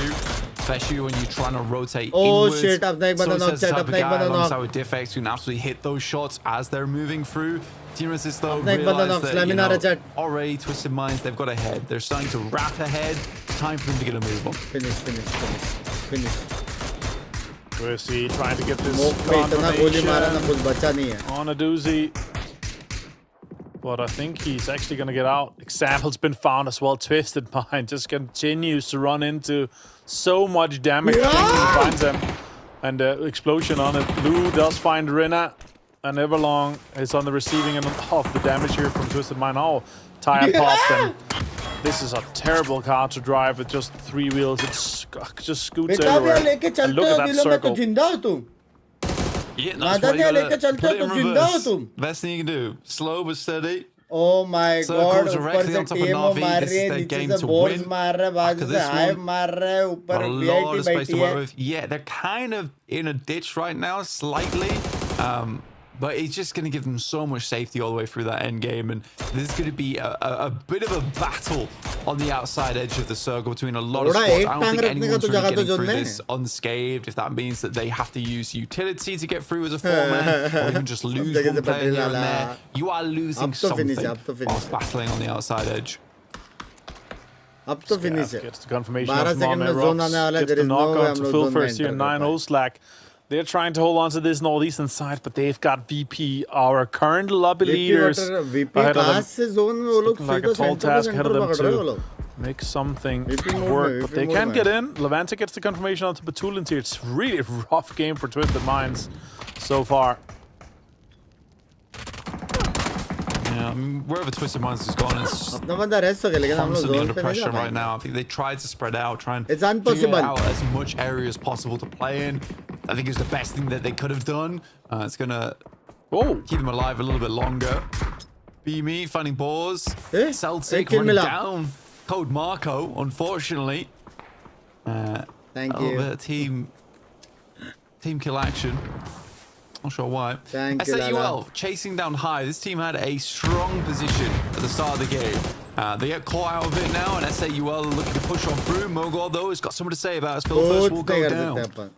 especially when you're trying to rotate inwards. Shit, अपना एक बंदा knock, chat अपना एक बंदा knock. Alongside with Diffx, you can absolutely hit those shots as they're moving through. Team Nemesis, though, realize that, you know, already Twisted Minds, they've got ahead. They're starting to wrap ahead. It's time for them to get a move on. Finish. We're trying to get this confirmation on a doozy. But I think he's actually going to get out. Example's been found as well. Twisted Mind just continues to run into so much damage. He finds them. And explosion on it. Lou does find Rina. And Everlong is on the receiving end of the damage here from Twisted Mind. Oh, tire popped. And this is a terrible car to drive with just 3 wheels. It just scoots everywhere. And look at that circle. Yeah, that's why you gotta put it in reverse. Best thing you can do. Slow but steady. Oh my god, ऊपर से TMO मार रही है, नीचे से balls मार रहा है, बाजू से hive मार रहा है, ऊपर VIP बैठी है. Yeah, they're kind of in a ditch right now, slightly. But it's just going to give them so much safety all the way through that end game. And there's going to be a bit of a battle on the outside edge of the circle between a lot of squads. I don't think anyone's really getting through this unscathed, if that means that they have to use utility to get through as a four-man, or even just lose one player here and there. You are losing something whilst battling on the outside edge. Up to finish. Gets the confirmation of Rocks, gets the knockout to fill first here, 9-0 Slack. They're trying to hold on to this northeastern side, but they've got VP, our current lobby leaders, ahead of them. Looking like a tall task ahead of them to make something work, but they can get in. Levante gets the confirmation onto Batulins here. It's really a rough game for Twisted Minds so far. Yeah, I mean, wherever Twisted Minds has gone, it's constantly under pressure right now. I think they tried to spread out, try and figure out as much area as possible to play in. I think it's the best thing that they could have done. It's going to keep them alive a little bit longer. BME finding balls. Celtic running down Code Marco, unfortunately. Thank you. A little bit of team kill action. Not sure why. S8UL chasing down high. This team had a strong position at the start of the game. They get caught out of it now, and S8UL looking to push on through. Mogol, though, has got something to say about his goal. First will go down.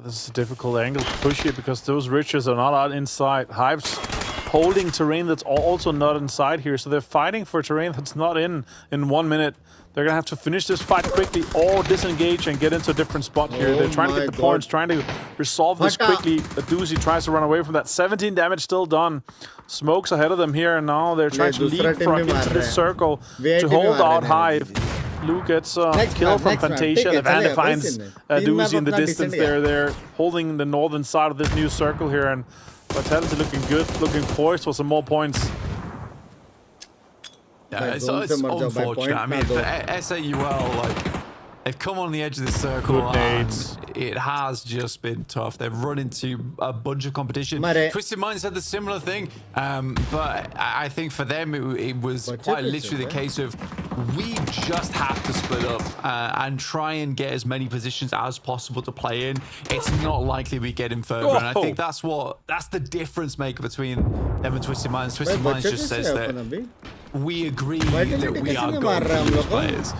This is a difficult angle to push here because those riches are not out inside. Hive's holding terrain that's also not inside here, so they're fighting for terrain that's not in 1 minute. They're going to have to finish this fight quickly or disengage and get into a different spot here. They're trying to get the points, trying to resolve this quickly. Doozy tries to run away from that. 17 damage still done. Smokes ahead of them here, and now they're trying to lead Frog into this circle to hold out Hive. Lou gets a kill from Fantasia. Levante finds Doozy in the distance there. They're holding the northern side of this new circle here, and Vitality looking good, looking poised for some more points. Yeah, it's unfortunate. I mean, for S8UL, like, they've come on the edge of the circle, and it has just been tough. They've run into a bunch of competition. Twisted Minds had the similar thing, but I think for them, it was quite literally the case of we just have to split up and try and get as many positions as possible to play in. It's not likely we get in further, and I think that's the difference maker between them and Twisted Minds. Twisted Minds just says that we agree that we are going to lose players.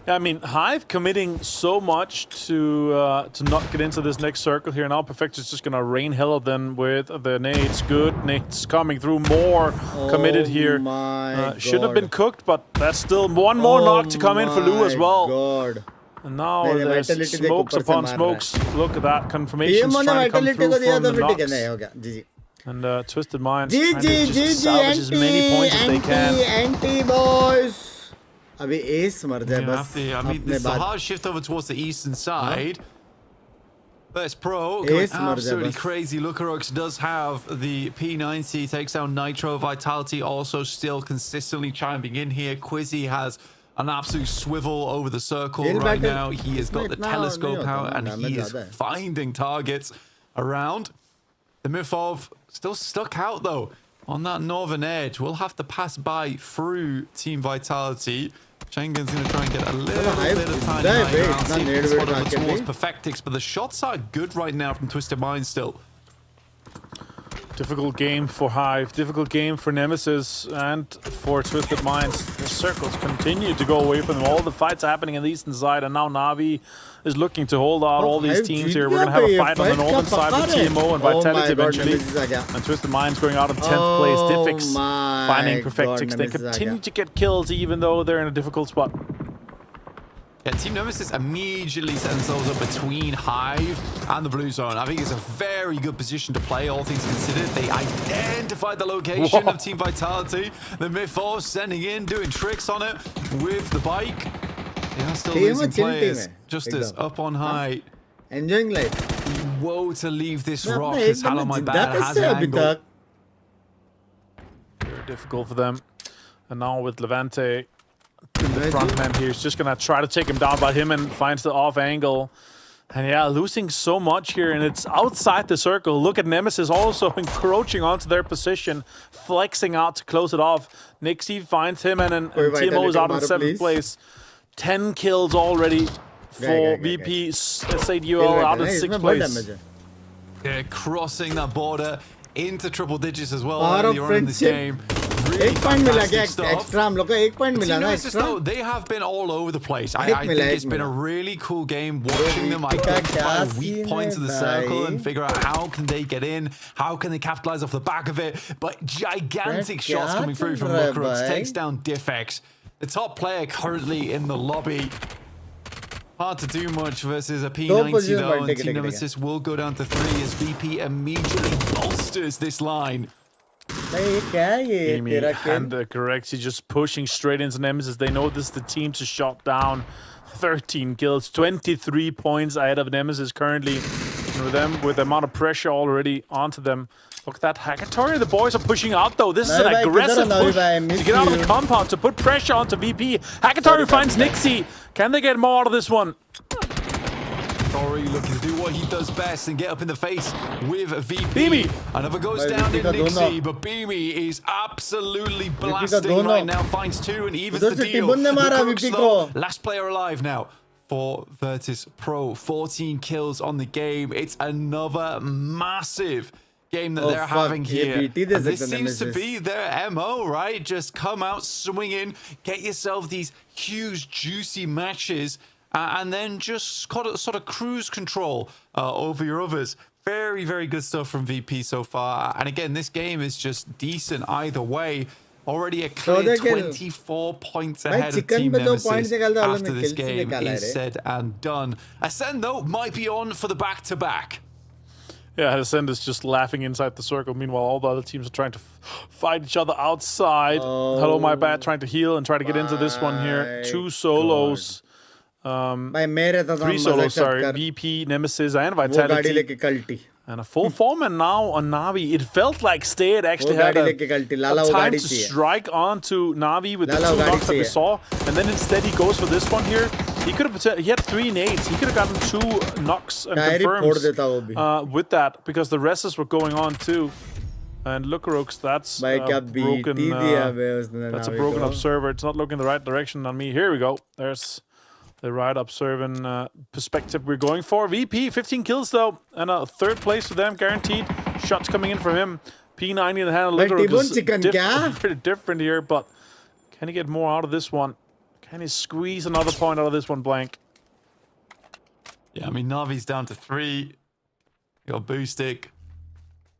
Yeah, I mean, Hive committing so much to not get into this next circle here. Now Perfect is just going to rain hell of them with the nades. Good nades coming through. More committed here. Should have been cooked, but that's still one more knock to come in for Lou as well. And now there's smokes upon smokes. Look at that. Confirmations trying to come through from the knocks. And Twisted Minds trying to just salvage as many points as they can. Anti boys. Abhi ace mar jaye bas. I mean, there's a hard shift over towards the eastern side. First Pro going absolutely crazy. Lucarox does have the P90, takes down Nitro. Vitality also still consistently chiming in here. Quizzy has an absolute swivel over the circle right now. He has got the telescope out and he is finding targets around. The Mythov still stuck out though on that northern edge. We'll have to pass by through Team Vitality. Schengen's going to try and get a little bit of time around. See if it's one of the towards Perfectix, but the shots are good right now from Twisted Minds still. Difficult game for Hive, difficult game for Nemesis and for Twisted Minds. The circles continue to go away from them. All the fights are happening on the eastern side, and now Navi is looking to hold out all these teams here. We're going to have a fight on the northern side with TMO and Vitality eventually. And Twisted Minds going out in 10th place. Diffix finding Perfectix. They continue to get kills even though they're in a difficult spot. Yeah, Team Nemesis immediately set themselves up between Hive and the blue zone. I think it's a very good position to play, all things considered. They identified the location of Team Vitality. The Mythos sending in, doing tricks on it with the bike. They are still losing players. Justice up on high. Enjoying life. Woe to leave this rock as Hal on my bad has an angle. Very difficult for them. And now with Levante in the front man here, he's just gonna try to take him down, but him and finds the off angle. And yeah, losing so much here, and it's outside the circle. Look at Nemesis also encroaching onto their position, flexing out to close it off. Nixie finds him, and TMO is out in 7th place. 10 kills already for VP. S8UL out in 6th place. They're crossing that border into triple digits as well earlier on in this game. Really fantastic stuff. You notice this though, they have been all over the place. I think it's been a really cool game watching them identify weak points of the circle and figure out how can they get in, how can they capitalize off the back of it. But gigantic shots coming through from Lukrux takes down Diffex, the top player currently in the lobby. Hard to do much versus a P90 though, and Team Nemesis will go down to 3 as VP immediately bolsters this line. EMEA and the Correxy just pushing straight into Nemesis. They know this is the team to shut down. 13 kills, 23 points ahead of Nemesis currently. And with the amount of pressure already onto them. Look at that Hackatory. The boys are pushing out though. This is an aggressive push to get out of the compound, to put pressure onto VP. Hackatory finds Nixie. Can they get more out of this one? Looking to do what he does best and get up in the face with VP. Another goes down in Nixie, but Beamy is absolutely blasting right now. Finds 2 and evens the deal. Last player alive now for Virtus Pro. 14 kills on the game. It's another massive game that they're having here. And this seems to be their MO, right? Just come out swinging, get yourself these huge, juicy matches. And then just sort of cruise control over your others. Very, very good stuff from VP so far. And again, this game is just decent either way. Already a clear 24 points ahead of Team Nemesis after this game is said and done. Ascend, though, might be on for the back-to-back. Yeah, Ascend is just laughing inside the circle. Meanwhile, all the other teams are trying to fight each other outside. Hello, my bad, trying to heal and try to get into this one here. 2 solos. 3 solos, sorry. VP, Nemesis, and Vitality. And a full foreman now on Na'Vi. It felt like Stay actually had a time to strike onto Na'Vi with the 2 knocks that we saw. And then instead he goes for this one here. He could have, he had 3 nades. He could have gotten 2 knocks and confirms with that, because the rests were going on too. And Lukrux, that's a broken observer. It's not looking the right direction on me. Here we go. There's the right observing perspective we're going for. VP, 15 kills though, and a 3rd place for them, guaranteed. Shots coming in from him. P90 in the hand of Lukrux is pretty different here, but can he get more out of this one? Can he squeeze another point out of this one, Blank? Yeah, I mean, Navi's down to 3. You got Boostic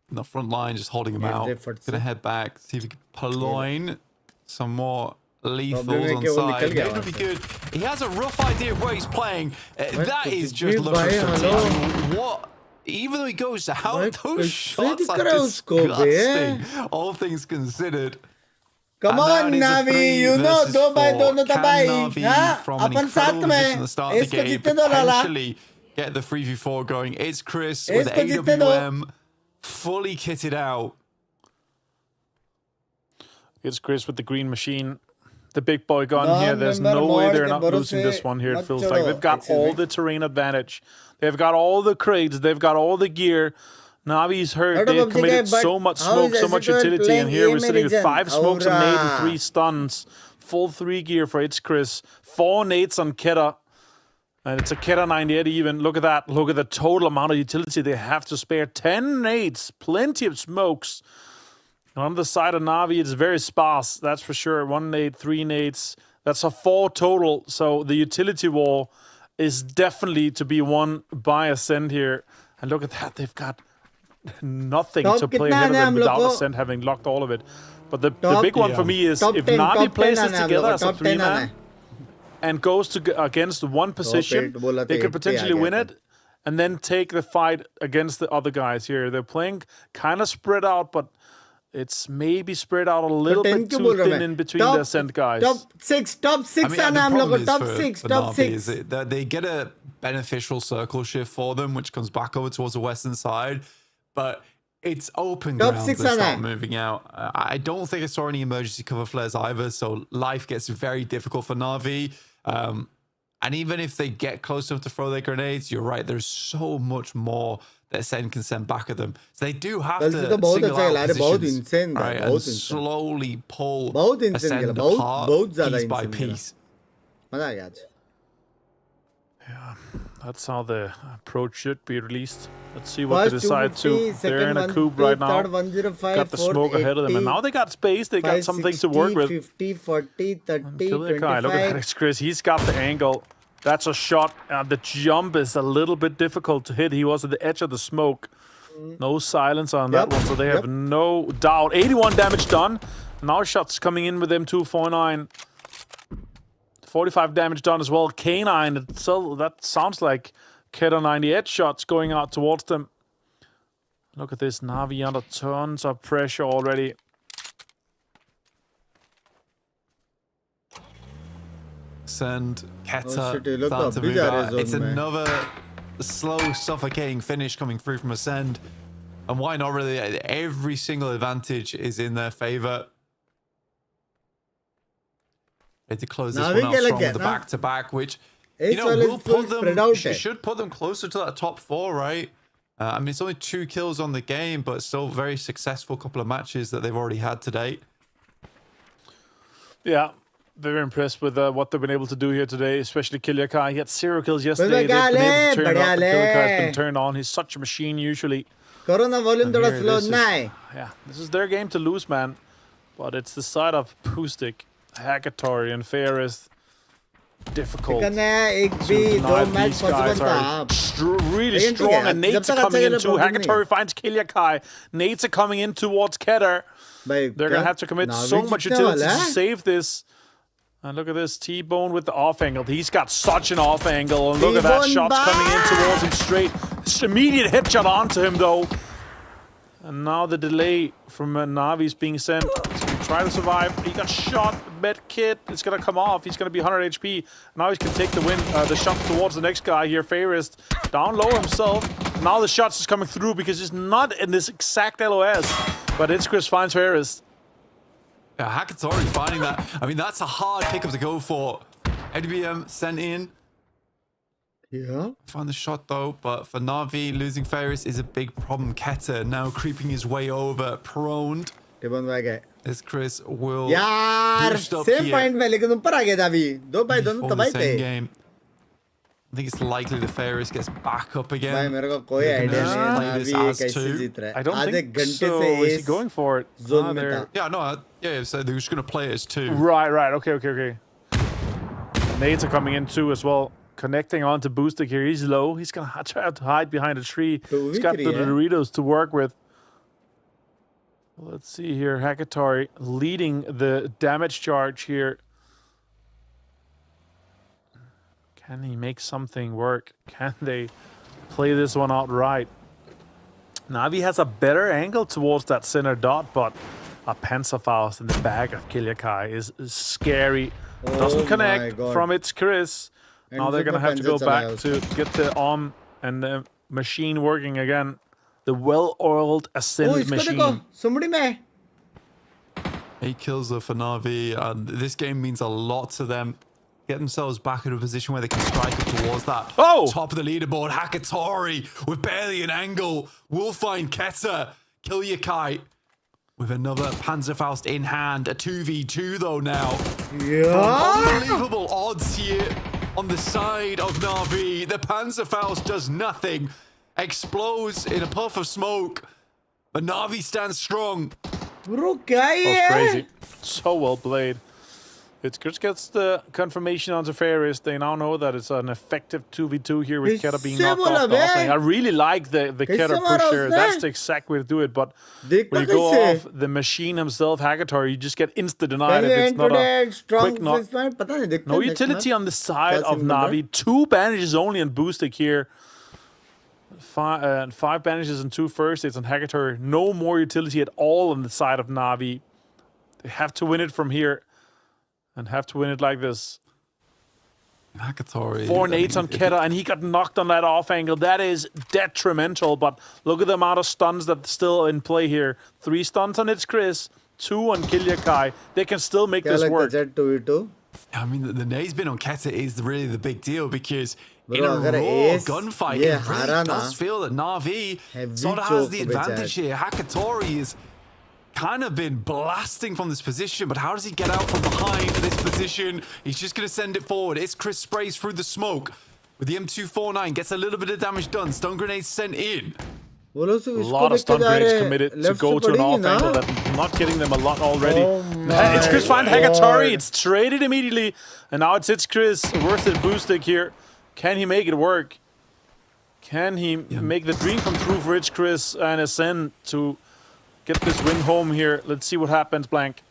in the front line, just holding him out. Gonna head back, see if we can purloin some more lethals on side. It would be good. He has a rough idea of where he's playing. That is just what. Even though he goes out, those shots are disgusting. All things considered. Come on, Navi, you know, do by dono tabay. From an incredible position at the start of the game, potentially get the 3v4 going. It's Chris with AWM fully kitted out. It's Chris with the green machine. The big boy gun here. There's no way they're not losing this one here, it feels like. They've got all the terrain advantage. They've got all the crates. They've got all the gear. Navi's hurt. They've committed so much smoke, so much utility. And here we're sitting with 5 smokes on Nade and 3 stuns. Full 3 gear for It's Chris. 4 nades on Keta. And it's a Keta 98 even. Look at that. Look at the total amount of utility they have to spare. 10 nades. Plenty of smokes. On the side of Na'Vi, it's very sparse, that's for sure. 1 nade, 3 nades. That's a 4 total. So the utility wall is definitely to be won by Ascend here. And look at that, they've got nothing to play ahead of them without Ascend having locked all of it. But the big one for me is if Na'Vi plays this together as a 3-man and goes against one position, they could potentially win it and then take the fight against the other guys here. They're playing kind of spread out, but it's maybe spread out a little bit too thin in between the Ascent guys. Top 6, I mean, top 6. They get a beneficial circle shift for them, which comes back over towards the western side, but it's open ground. They start moving out. I don't think I saw any emergency cover flares either, so life gets very difficult for Na'Vi. And even if they get close enough to throw their grenades, you're right, there's so much more that Sen can send back at them. So they do have to single out positions, right, and slowly pull Ascend apart piece by piece. Yeah, that's how the approach should be released. Let's see what they decide to. They're in a coupe right now. Got the smoke ahead of them, and now they got space. They got something to work with. 50, 40, 30, Look at Alex Chris. He's got the angle. That's a shot. The jump is a little bit difficult to hit. He was at the edge of the smoke. No silence on that one, so they have no doubt. 81 damage done. Now shots coming in with M249. 45 damage done as well. K9, so that sounds like Keter 98 shots going out towards them. Look at this, Na'Vi under tons of pressure already. Send Keter start to move out. It's another slow, suffocating finish coming through from Ascend. And why not really? Every single advantage is in their favor. They had to close this one out strong with the back-to-back, which, you know, will put them, should put them closer to that top 4, right? I mean, it's only 2 kills on the game, but still very successful couple of matches that they've already had to date. Yeah, very impressed with what they've been able to do here today, especially Kiliakai. He had 0 kills yesterday. They've been able to turn on. Kiliakai's been turned on. He's such a machine usually. Corona volume slow. Yeah, this is their game to lose, man. But it's the side of Pustik, Hackatory, and Ferris. Difficult. These guys are really strong, and Nade's coming in too. Hackatory finds Kiliakai. Nade's coming in towards Keter. They're going to have to commit so much utility to save this. And look at this, T-Bone with the off angle. He's got such an off angle. And look at that, shots coming in towards him straight. Just immediate headshot onto him, though. And now the delay from Navi's being sent. He's going to try to survive. He got shot. Med kit. It's going to come off. He's going to be 100 HP. Now he can take the win. The shot towards the next guy here. Ferris down low himself. Now the shots is coming through because he's not in this exact LOS. But Iskris finds Ferris. Yeah, Hackett's already finding that. I mean, that's a hard pickup to go for. LBM sent in. Yeah. Found the shot though, but for Na'Vi, losing Ferris is a big problem. Keter now creeping his way over, proned. As Chris will boost up same here. point में लेकिन ऊपर आ गया था अभी 2 by 2 तबाही थे. I think it's likely the Ferris gets back up again. भाई मेरे को कोई idea नहीं Na'Vi कैसे जीत रहा है. I don't think so. Is he going for it? Zone में था. Yeah, so they're just going to play it as 2. Right. Okay. Nades are coming in too as well. Connecting on to Boostik here. He's low. He's going to try to hide behind a tree. He's got the Doritos to work with. Let's see here. Hackatory leading the damage charge here. Can he make something work? Can they play this one out right? Na'Vi has a better angle towards that center dot, but a Panzerfaust in the back of Kiliakai is scary. Doesn't connect from its Chris. Now they're going to have to go back to get the arm and the machine working again. The well-oiled Ascend machine. 8 kills though for Na'Vi. This game means a lot to them. Get themselves back in a position where they can strike up towards that top of the leaderboard. Hackatory with barely an angle will find Keter. Kiliakai with another Panzerfaust in hand. A 2v2 though now. Yeah. Unbelievable odds here on the side of Na'Vi. The Panzerfaust does nothing. Explodes in a puff of smoke. But Na'Vi stands strong. Bro, kya ye? That was crazy. So well played. It just gets the confirmation on the Ferris. They now know that it's an effective 2v2 here with Keter being knocked off the offlane. I really like the Keter pusher. That's the exact way to do it. But when you go off the machine himself, Hackatory, you just get insta-denied if it's not a quick knock. No utility on the side of Na'Vi. 2 bandages only on Boostik here. 5 bandages and 2 first aids on Hackatory. No more utility at all on the side of Na'Vi. They have to win it from here. And have to win it like this. Hackatory. 4 nades on Keter, and he got knocked on that off angle. That is detrimental, but look at the amount of stuns that's still in play here. 3 stuns on its Chris, 2 on Kiliakai. They can still make this work. I mean, the nade's been on Keta is really the big deal because Bro, in a agar raw ace gunfight, ye it really hara does na, feel that Na'Vi heavy sort of has choke the pe advantage chai. here. Hakatori is kind of been blasting from this position, but how does he get out from behind this position? He's just going to send it forward. It's Chris sprays through the smoke with the M249, gets a little bit of damage done. Stun grenades sent in. A lot of stun grenades committed to go to an off angle that not getting them a lot already. It's Chris find Hakatori. It's traded immediately. And now it's Chris versus Boostic here. Can he make it work? Can he make the dream come true for Rich Chris and Ascend to get this win home here? Let's see what happens, Blank.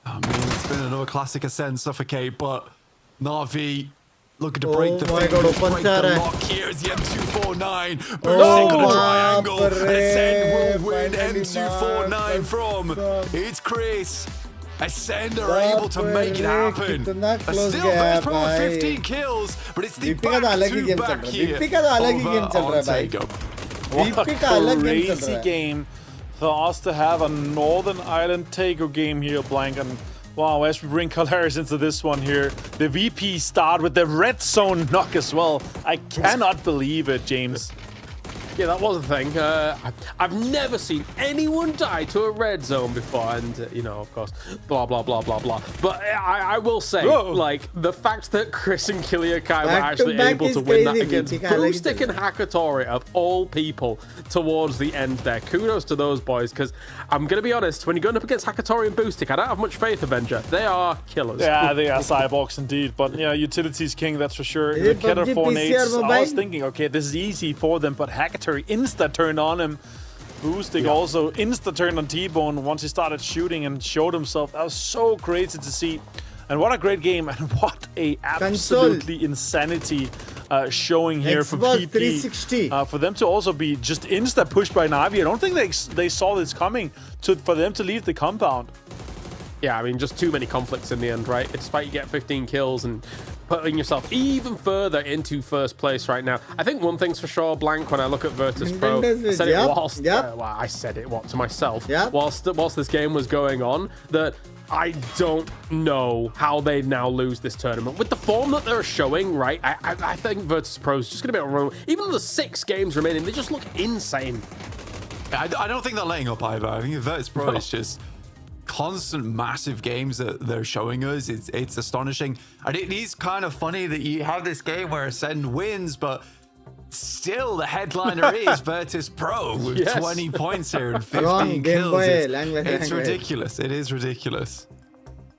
I mean, it's been another classic Ascend suffocate, but Na'Vi looking to break the break the lock here is the M249. Bursting on a triangle. Ascend will win M249 from it's Chris. Ascend are able to make it happen. Still first pro with 15 kills, but it's the back-to-back here over on Jacob. What a crazy game for us to have a Northern Ireland Takeover game here, Blank. And wow, as we bring Calaris into this one here, the VP start with the red zone knock as well. I cannot believe it, James. Yeah, that was a thing. I've never seen anyone die to a red zone before, and you know, of course, blah blah blah blah blah. But I will say, like, the fact that Chris and Kiliakai were actually able to win that against Boostic and Hakatori of all people towards the end there. Kudos to those boys, because I'm gonna be honest, when you're going up against Hakatori and Boostic, I don't have much faith, Avenger. They are killers. Yeah, they are cyborgs indeed. But yeah, utilities king, that's for sure. The Keter 4 nades. I was thinking, okay, this is easy for them, but Hakatori insta turned on him. Boostic also insta turned on T-Bone once he started shooting and showed himself. That was so crazy to see. And what a great game, and what a absolutely insanity showing here for PP. For them to also be just insta pushed by Na'Vi. I don't think they saw this coming for them to leave the compound. Yeah, I mean, just too many conflicts in the end, right? Despite you get 15 kills and putting yourself even further into first place right now. I think one thing's for sure, Blank, when I look at Virtus Pro, I said it whilst, well, I said it, to myself, whilst this game was going on, that I don't know how they now lose this tournament. With the form that they're showing, right, I think Virtus Pro is just going to be able to run. Even though there's 6 games remaining, they just look insane. I don't think they're laying up either. I think Virtus Pro is just constant massive games that they're showing us. It's astonishing, and it is kind of funny that you have this game where Ascend wins, but still the headliner is Virtus Pro with 20 points here and 15 kills. It's ridiculous. It is ridiculous.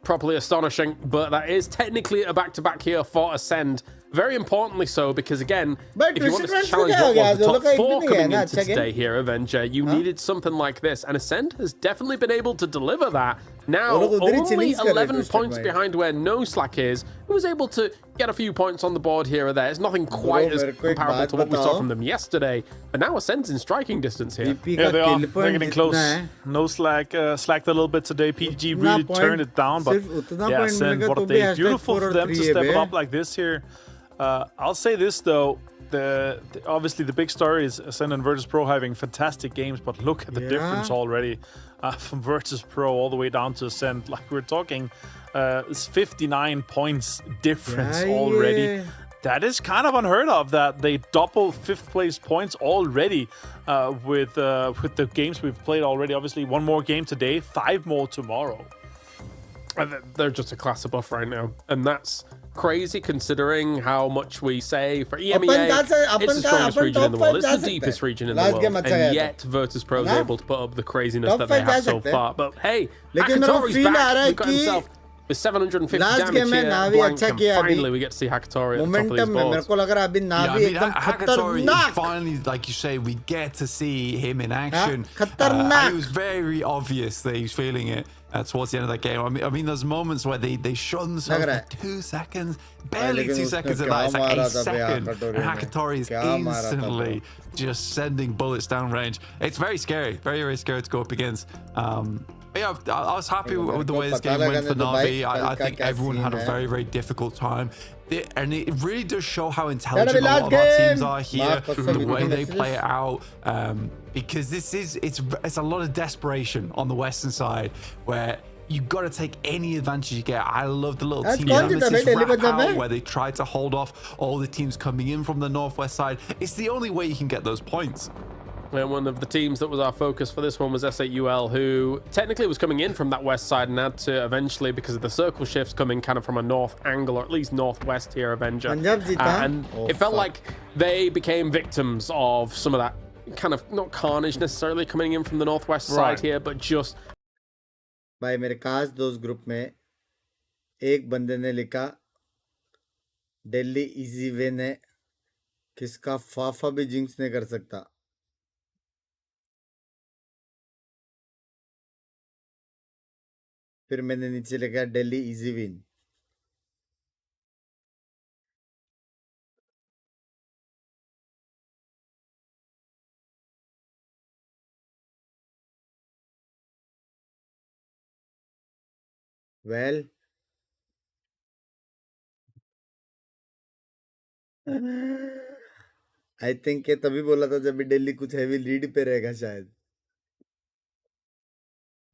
Properly astonishing, but that is technically a back-to-back here for Ascend. Very importantly so, because again, if you want to challenge what was the top 4 coming into today here, Avenger, you needed something like this, and Ascend has definitely been able to deliver that. Now, only 11 points behind where No Slack is, who was able to get a few points on the board here or there. It's nothing quite as comparable to what we saw from them yesterday, but now Ascend's in striking distance here. Yeah, they are. They're getting close. No Slack slacked a little bit today. PG really turned it down, but yeah, Ascend, what a day. Beautiful for them to step it up like this here. I'll say this though, obviously the big story is Ascend and Virtus Pro having fantastic games, but look at the difference already from Virtus Pro all the way down to Ascend. Like we're talking, it's 59 points difference already. That is kind of unheard of, that they double 5th place points already with the games we've played already. Obviously, 1 more game today, 5 more tomorrow. They're just a class above right now, and that's crazy considering how much we say for EMEA, it's the strongest region in the world, it's the deepest region in the world, and yet Virtus Pro is able to put up the craziness that they have so far. But hey, Hakatori's back, he got himself with 750 damage here, Blank, and finally we get to see Hakatori at the top of these boards. Hakatori, finally, like you say, we get to see him in action. It was very obvious that he's feeling it towards the end of that game. I mean, there's moments where they shut themselves for 2 seconds, barely 2 seconds at that. It's like a second, and Hakatori is instantly just sending bullets down range. It's very scary, very, very scary to go up against. But yeah, I was happy with the way this game went for Na'Vi. I think everyone had a very, very difficult time. And it really does show how intelligent a lot of our teams are here, the way they play it out. Because it's a lot of desperation on the Western side, where you got to take any advantage you get. I love the little That's team कौन जीता nemesis भाई Delhi wrap Punjab out में? where they try to hold off all the teams coming in from the northwest side. It's the only way you can get those points. And one of the teams that was our focus for this one was S8UL, who technically was coming in from that west side and had to eventually, because of the circle shifts, coming kind of from a north angle, or at least northwest here, Avenger. And it felt like they became victims of some of that kind of, not carnage necessarily coming in from the northwest side here, but just... भाई मेरे खास दोस्त group में एक बंदे ने लिखा Delhi easy win है, किसका फाफा भी जिंक्स नहीं कर सकता। फिर मैंने नीचे लिखा Delhi easy win. Well I think ये तभी बोला था जब भी दिल्ली कुछ हैवी लीड पे रहेगा शायद।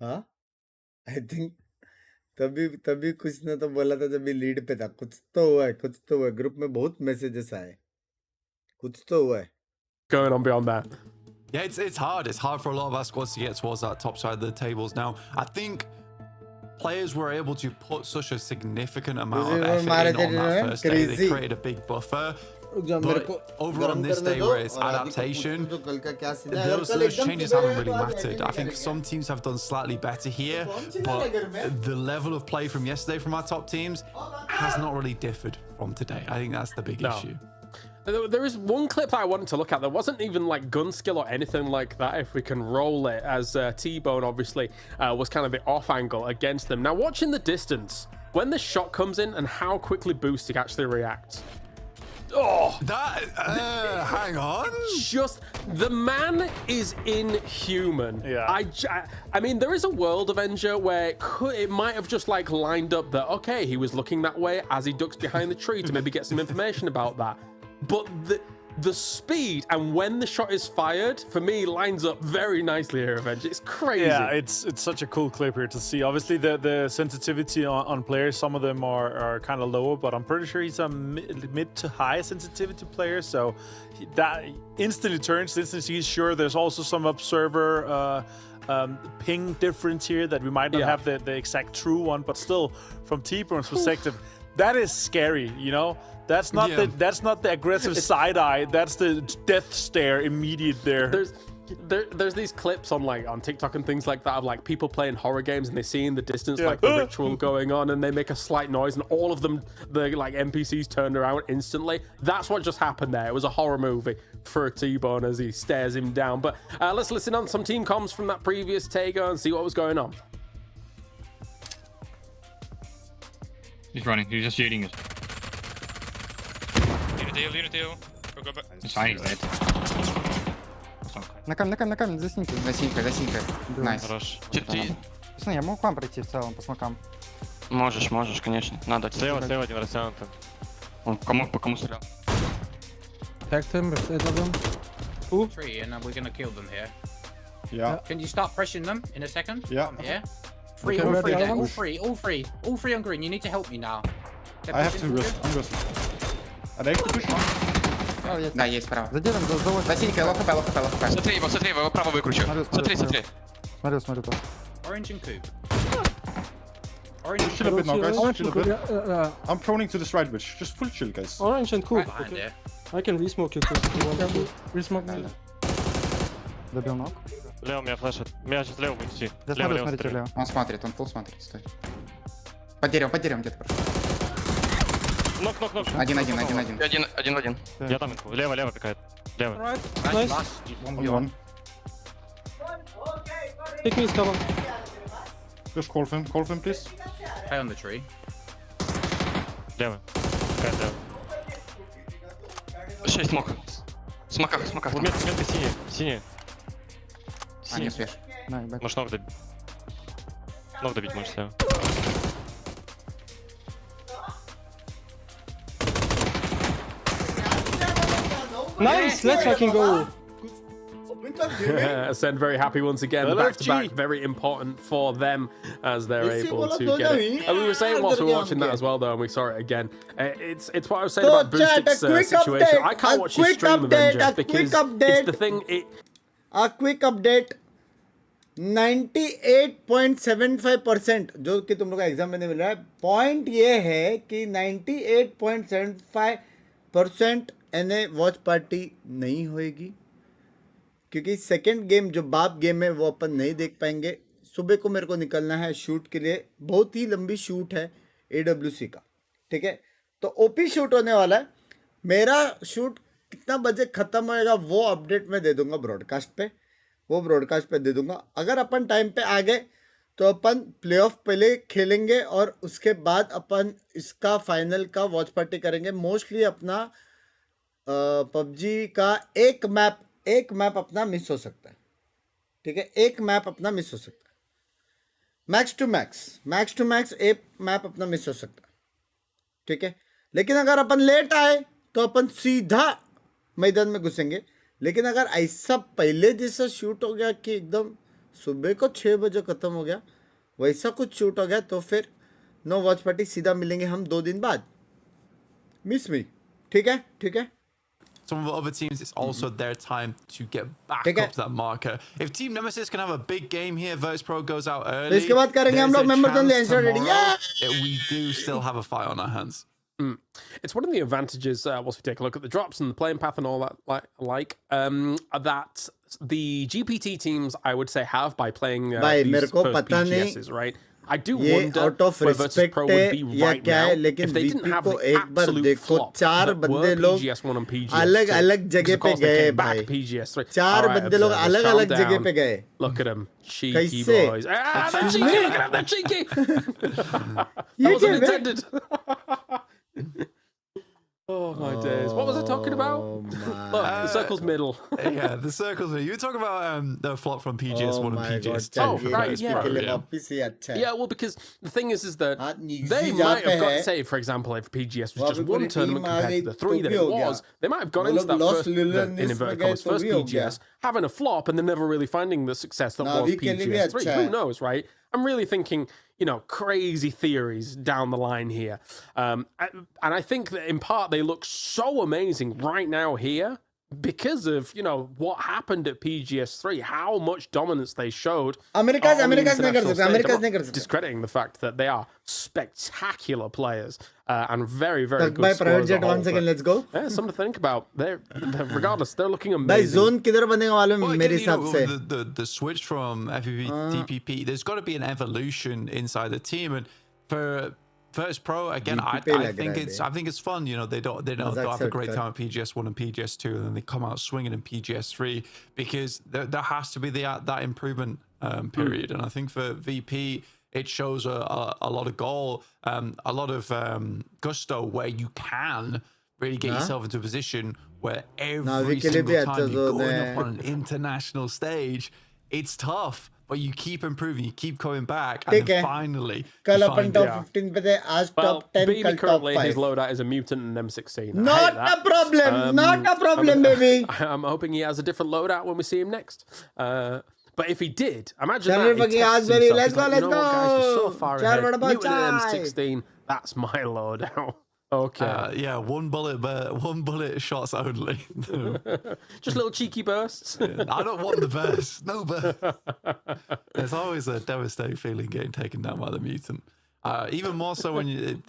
हाँ आई थिंक तभी कुछ ना तो बोला था जब भी लीड पे था। कुछ तो हुआ है, कुछ तो हुआ है। ग्रुप में बहुत मैसेजेस आए, कुछ तो हुआ है। Going on beyond that. Yeah, it's hard. It's hard for a lot of our squads to get towards that top side of the tables now. I think players were able to put such a significant amount of effort in on that first day. They created a big buffer. But over on this day where it's adaptation, those changes haven't really mattered. I think some teams have done slightly better here, but the level of play from yesterday from our top teams has not really differed from today. I think that's the big issue. There is one clip that I wanted to look at. There wasn't even like gun skill or anything like that, if we can roll it, as T-Bone obviously was kind of the off angle against them. Now watching the distance, when the shot comes in and how quickly Boostic actually reacts. Oh, that hang on. Just the man is inhuman. Yeah. I mean, there is a world Avenger where it might have just like lined up that, okay, he was looking that way as he ducks behind the tree to maybe get some information about that. But the speed and when the shot is fired, for me, lines up very nicely here, Avenger. It's crazy. Yeah, it's such a cool clip here to see. Obviously, the sensitivity on players, some of them are kind of lower, but I'm pretty sure he's a mid to high sensitivity player. So that instantly turns, instantly he's sure. There's also some observer ping difference here that we might not have the exact true one, but still, from T-Bone's perspective, that is scary, you know? That's not the aggressive side eye. That's the death stare immediate there. There's these clips on TikTok and things like that of like people playing horror games and they see in the distance like the ritual going on and they make a slight noise and all of them, the like NPCs turned around instantly. That's what just happened there. It was a horror movie for T-Bone as he stares him down. But let's listen on some team comms from that previous Tago and see what was going on. He's running. He's just shooting us. Leader deal. Go back. It's fine, he's dead. На камень, за синькой. За синькой. Найс. Хорош. Пацаны, я могу к вам пройти в целом по смокам? Можешь, конечно. Надо. Слева один растянутый. Он по кому стрелял? Tagged him, Tree, and we're gonna kill them here. Yeah. Can you start pressuring them in a second? Yeah. Yeah. Okay, ready, All three on green. You need to help me now. I have to rest. I'm resting. А дай кто пишет? Да, есть справа. За дедом, за За синькой, лоу хп. Смотри, его право выкручу. Смотри. Смотрю то. Orange and Coop. Chill a bit now, guys. Chill a bit. I'm proning to this right bridge. Just full chill, guys. Orange and cool. Okay. I can resmoke you if you want to. Resmoke. Добил ног. Лево меня флешит. Меня сейчас лево будет идти. Да смотрите лево. Он смотрит, он фулл смотрит, стой. Под деревом где-то просто. Нок. Один. Один. Я там лево пикает. Лево. Nice. One. Take me, cover. Just call him, please. High on the tree. Лево. Пикает лево. 6 смок. Смоках. Метка синяя. А, не свеж. Можешь ног добить. Ног добить можешь слева. Nice, let's fucking go. Ascend very happy once again. Back to back, very important for them as they're able to get it. And we were saying whilst we were watching that as well, though, and we saw it again. It's what I was saying about Boostic's situation. I can't watch his stream Avengers because it's the thing. A quick update. 98.75% जो कि तुम लोग का exam में नहीं मिल रहा है. Point ये है कि 98.75% एनए वॉच पार्टी नहीं होएगी क्योंकि सेकंड गेम जो बाप गेम है वो अपन नहीं देख पाएंगे. सुबह को मेरे को निकलना है शूट के लिए. बहुत ही लंबी शूट है AWC का. ठीक है, तो ओपी शूट होने वाला है. मेरा शूट कितना बजे खत्म होएगा वो अपडेट मैं दे दूंगा ब्रॉडकास्ट पे. वो ब्रॉडकास्ट पे दे दूंगा. अगर अपन टाइम पे आ गए तो अपन प्लेऑफ पहले खेलेंगे और उसके बाद अपन इसका फाइनल का वॉच पार्टी करेंगे. मोस्टली अपना पबजी का एक मैप अपना मिस हो सकता है. ठीक है, एक मैप अपना मिस हो सकता है. मैक्स टू मैक्स एक मैप अपना मिस हो सकता है. ठीक है, लेकिन अगर अपन लेट आए तो अपन सीधा मैदान में घुसेंगे. लेकिन अगर ऐसा पहले जैसा शूट हो गया कि एकदम सुबह को 6 बजे खत्म हो गया, वैसा कुछ शूट हो गया तो फिर नो वॉच पार्टी. सीधा मिलेंगे हम 2 दिन बाद. मिस मी. ठीक है. Some of the other teams, it's also their time to get back up to that marker. If Team Nemesis can have a big game here, Virtus Pro goes out early. इसके बाद करेंगे हम लोग members only answer ready. We do still have a fight on our hands. It's one of the advantages once we take a look at the drops and the playing path and all that that the GPT teams I would say have by playing these first PGSs, right? I do wonder where Virtus Pro would be right now if they didn't have the absolute flop that were PGS1 and PGS2. अलग जगह पे गए भाई. PGS3. 4 बंदे लोग अलग जगह पे गए. Look at them, cheeky boys. They're cheeky. Look at them, they're cheeky. That wasn't intended. Oh my days! What was I talking about? Look, the circle's middle. Yeah, the circle's middle. You were talking about the flop from PGS1 and PGS2. Right, yeah. Well, because the thing is that they might have got, say, for example, if PGS was just one tournament compared to the 3 that it was, they might have gone into that first, in inverted commas, first PGS, having a flop and then never really finding the success that was PGS3. Who knows, right? I'm really thinking, crazy theories down the line here. And I think that in part they look so amazing right now here because of, what happened at PGS3, how much dominance they showed. America's discrediting the fact that they are spectacular players and very, very good. By private jet once again, let's go. Yeah, something to think about. Regardless, they're looking amazing. Zone किधर बनेगा मालूम मेरे हिसाब से. The switch from FPV TPP, there's got to be an evolution inside the team, and for Virtus Pro again, I think it's fun. They don't have a great time at PGS1 and PGS2, and then they come out swinging in PGS3 because there has to be that improvement period. And I think for VP, it shows a lot of goal, a lot of gusto where you can really get yourself into a position where every single time you're going up on an international stage, it's tough. But you keep improving, you keep coming back, and then finally, कल अपन top 15 पे थे, आज top 10, कल top 5. His loadout is a mutant and M16. Not a problem, baby. I'm hoping he has a different loadout when we see him next. But if he did, imagine that. Let's go. Guys, we're so far ahead. Mutant and M16, that's my loadout. Okay. One bullet shots only. Just little cheeky bursts. I don't want the burst. No burst. There's always a devastating feeling getting taken down by the mutant. Even more so when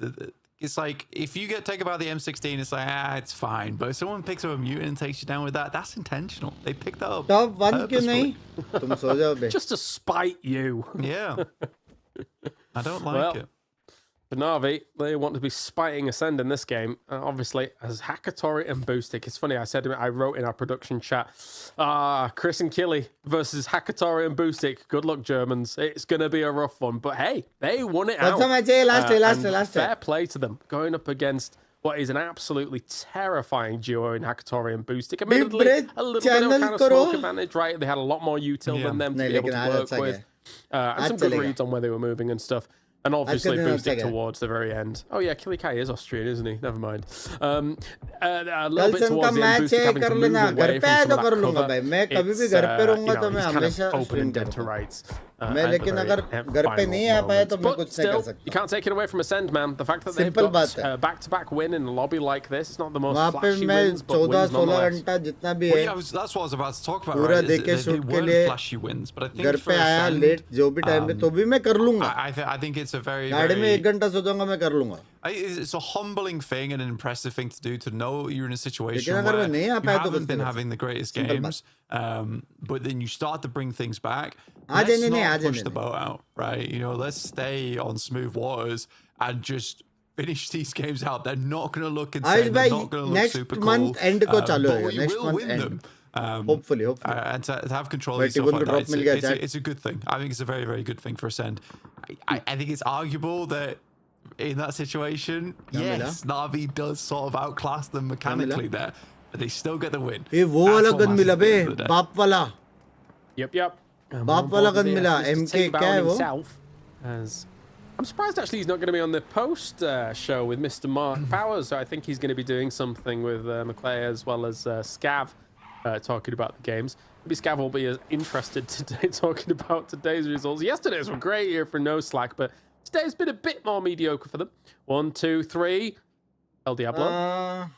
it's like if you get taken by the M16, it's like it's fine. But if someone picks up a mutant and takes you down with that's intentional. They picked that up. Top 1 क्यों नहीं? तुम सो जाओ बे. Just to spite you. Yeah. I don't like it. For Na'Vi, they want to be spiting Ascend in this game, obviously, as Hakatori and Boostic. It's funny, I wrote in our production chat, Chris and Killy versus Hakatori and Boostic. Good luck, Germans. It's going to be a rough one. But hey, they won it out. Last fair play to them, going up against what is an absolutely terrifying duo in Hakatori and Boostic. Admittedly, a little bit of kind of smoke advantage, right? They had a lot more util than them to be able to work with. And some good reads on where they were moving and stuff. And obviously boosting towards the very end. Oh yeah, GEELI Kai is Austrian, isn't he? Never mind. A little bit towards the end, boosting having to move away from some of that cover. He's kind of open and to rights. But still, you can't take it away from Ascend, man. The fact that they've got back-to-back win in a lobby like this, it's not the most flashy wins, but wins nonetheless. That's what I was about to talk about, right? They weren't flashy wins, but I think for Ascend, I think it's a very it's a humbling thing and an impressive thing to do, to know you're in a situation where you haven't been having the greatest games, but then you start to bring things back. Let's not push the boat out, right? You know, let's stay on smooth waters and just finish these games out. They're not going to look insane. They're not going to look super cool. But we will win them. Hopefully. And to have control of stuff like that, it's a good thing. I think it's a very, very good thing for Ascend. I think it's arguable that in that situation, yes, Na'Vi does sort of outclass them mechanically there, but they still get the win. Yep. बाप वाला gun मिला MK क्या है वो? I'm surprised actually he's not going to be on the post show with Mr. Mark Powers. So I think he's going to be doing something with McClay as well as Scav talking about the games. Maybe Scav will be interested today talking about today's results. Yesterday's were great here for No Slack, but today's been a bit more mediocre for them. 1, 2, 3. El Diablo.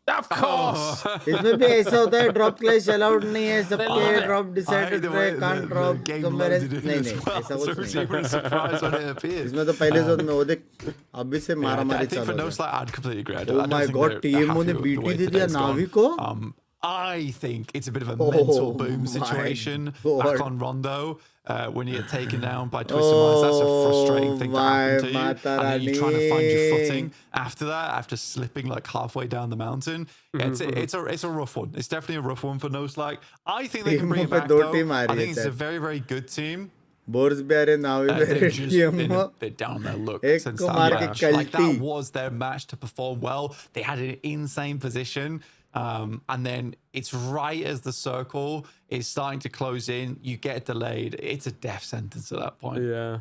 Of course. इसमें भी ऐसा होता है drop clash allowed नहीं है सबके drop decided can't drop somewhere नहीं ऐसा कुछ नहीं इसमें तो पहले जोन में वो देख अभी से मारामारी चालू है ओह माय गॉड टीएमओ ने बीटी दे दिया नावी को I think it's a bit of a mental boom situation back on Rondo when you get taken down by Twisted Minds. That's a frustrating thing to happen to you. And then you're trying to find your footing after that, after slipping like halfway down the mountain. It's a rough one. It's definitely a rough one for No Slack. I think they can bring it back though. I think it's a very, very good team. Boards भी आ रहे नावी भी आ they're down their look since that. Like that was their match to perform well. They had an insane position. And then it's right as the circle is starting to close in, you get delayed. It's a death sentence at that point. Yeah.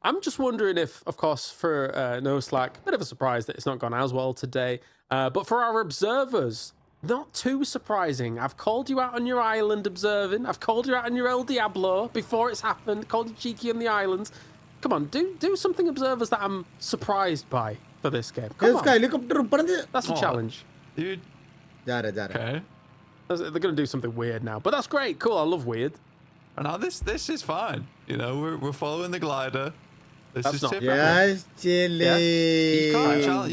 I'm just wondering if, of course, for No Slack, a bit of a surprise that it's not gone as well today. But for our observers, not too surprising. I've called you out on your island observing. I've called you out on your El Diablo before it's happened. Called you cheeky on the islands. Come on, do something, observers, that I'm surprised by for this game. Come on. That's a challenge. Dude. Okay. They're going to do something weird now, but that's great. Cool. I love weird. Now this is fine. You know, we're following the glider. This is typical. Yes, Chili.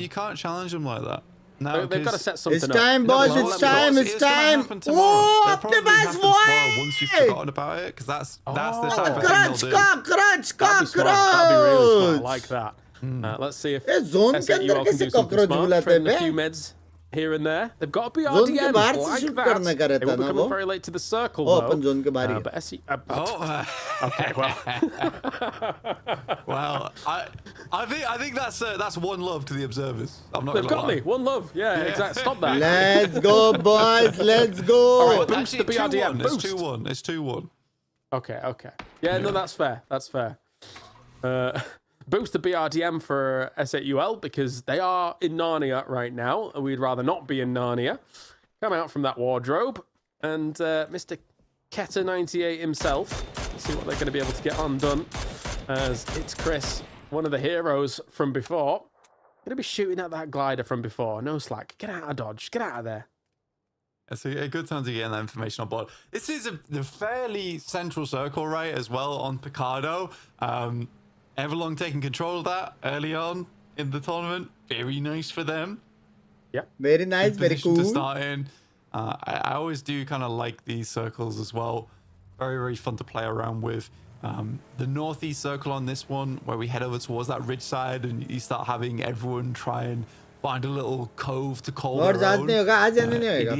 You can't challenge them like that. No, they've got to set something up. It's time, boys. It's time. It's time. Oh, Optimus, why? Once you've forgotten about it, because that's the type of thing they'll do. Cockroach. That'd be really smart. I like that. Let's see if S8UL can do something smart. Trade a few meds here and there. They've got a BRDM like that. They will be coming very late to the circle, though. But okay, well. Well, I think that's one love to the observers. I'm not They've gonna got lie. me. One love. Yeah, exactly. Stop that. Let's go, boys. Let's go. All right, boost the BRDM. Boost. It's 2-1. Okay. Yeah, no, that's fair. Boost the BRDM for S8UL because they are in Narnia right now, and we'd rather not be in Narnia. Come out from that wardrobe, and Mr. Keta98 himself. Let's see what they're going to be able to get undone, as it's Chris, one of the heroes from before. Going to be shooting at that glider from before. No Slack. Get out of Dodge. Get out of there. It's a good time to get that information on board. This is the fairly central circle, right, as well on Picardo. Everlong taking control of that early on in the tournament. Very nice for them. Yeah. Very nice, very cool. To start in. I always do kind of like these circles as well. Very, very fun to play around with. The northeast circle on this one, where we head over towards that ridge side and you start having everyone try and find a little cove to call their own. It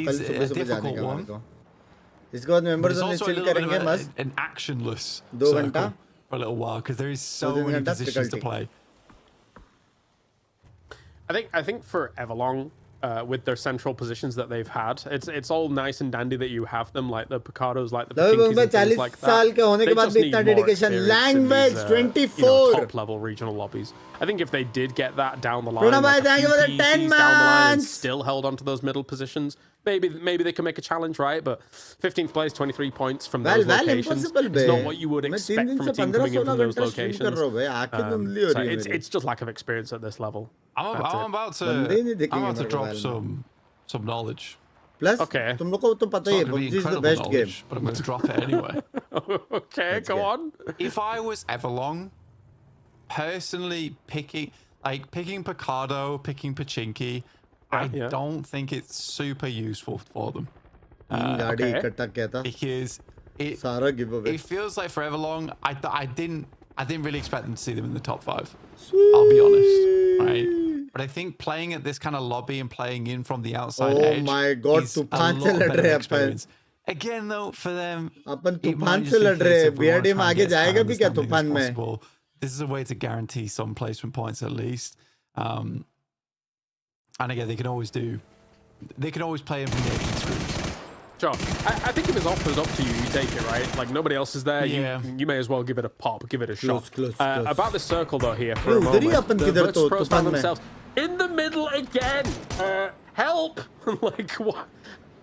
is a difficult one. इसके बाद members only chill करेंगे मस्त. An actionless 2 circle घंटा for a little while because there is so many positions to play. I think for Everlong, with their central positions that they've had. It's all nice and dandy that you have them, like the Picados, like the Pinkis and things like that. They just need more experience Language in these, 24 top-level regional lobbies. I think if they did get that down the line, Pranam bhai, thank you for the 10 down the line and months. still held on to those middle positions, maybe they can make a challenge, right? But 15th place, 23 points from those locations. It's not what you would expect from a team coming in from those locations. So it's just lack of experience at this level. I'm about to drop some knowledge. Plus, okay. तुम लोग को तो पता ही है, PUBG is the best game. But I'm going to drop it anyway. Okay, go on. If I was Everlong, personally picking Picado, picking Pachinki, I don't think it's super useful for them. Because it feels like for Everlong, I didn't really expect them to see them in the top 5. I'll be honest, right? But I think playing at this kind of lobby and playing in from the outside edge is a lot better experience. Again, though, for them, अपन तूफान से लड़ रहे हैं. BRDM आगे जाएगा भी क्या तूफान में? This is a way to guarantee some placement points at least. And again, they can always play elimination screens. Sure. I think if it's offered up to you, you take it, right? Like nobody else is there. Yeah. You may as well give it a pop, give it a shot. Close. About this circle though here for a moment. The Virtus Pros found themselves in the middle again. Help! Like what?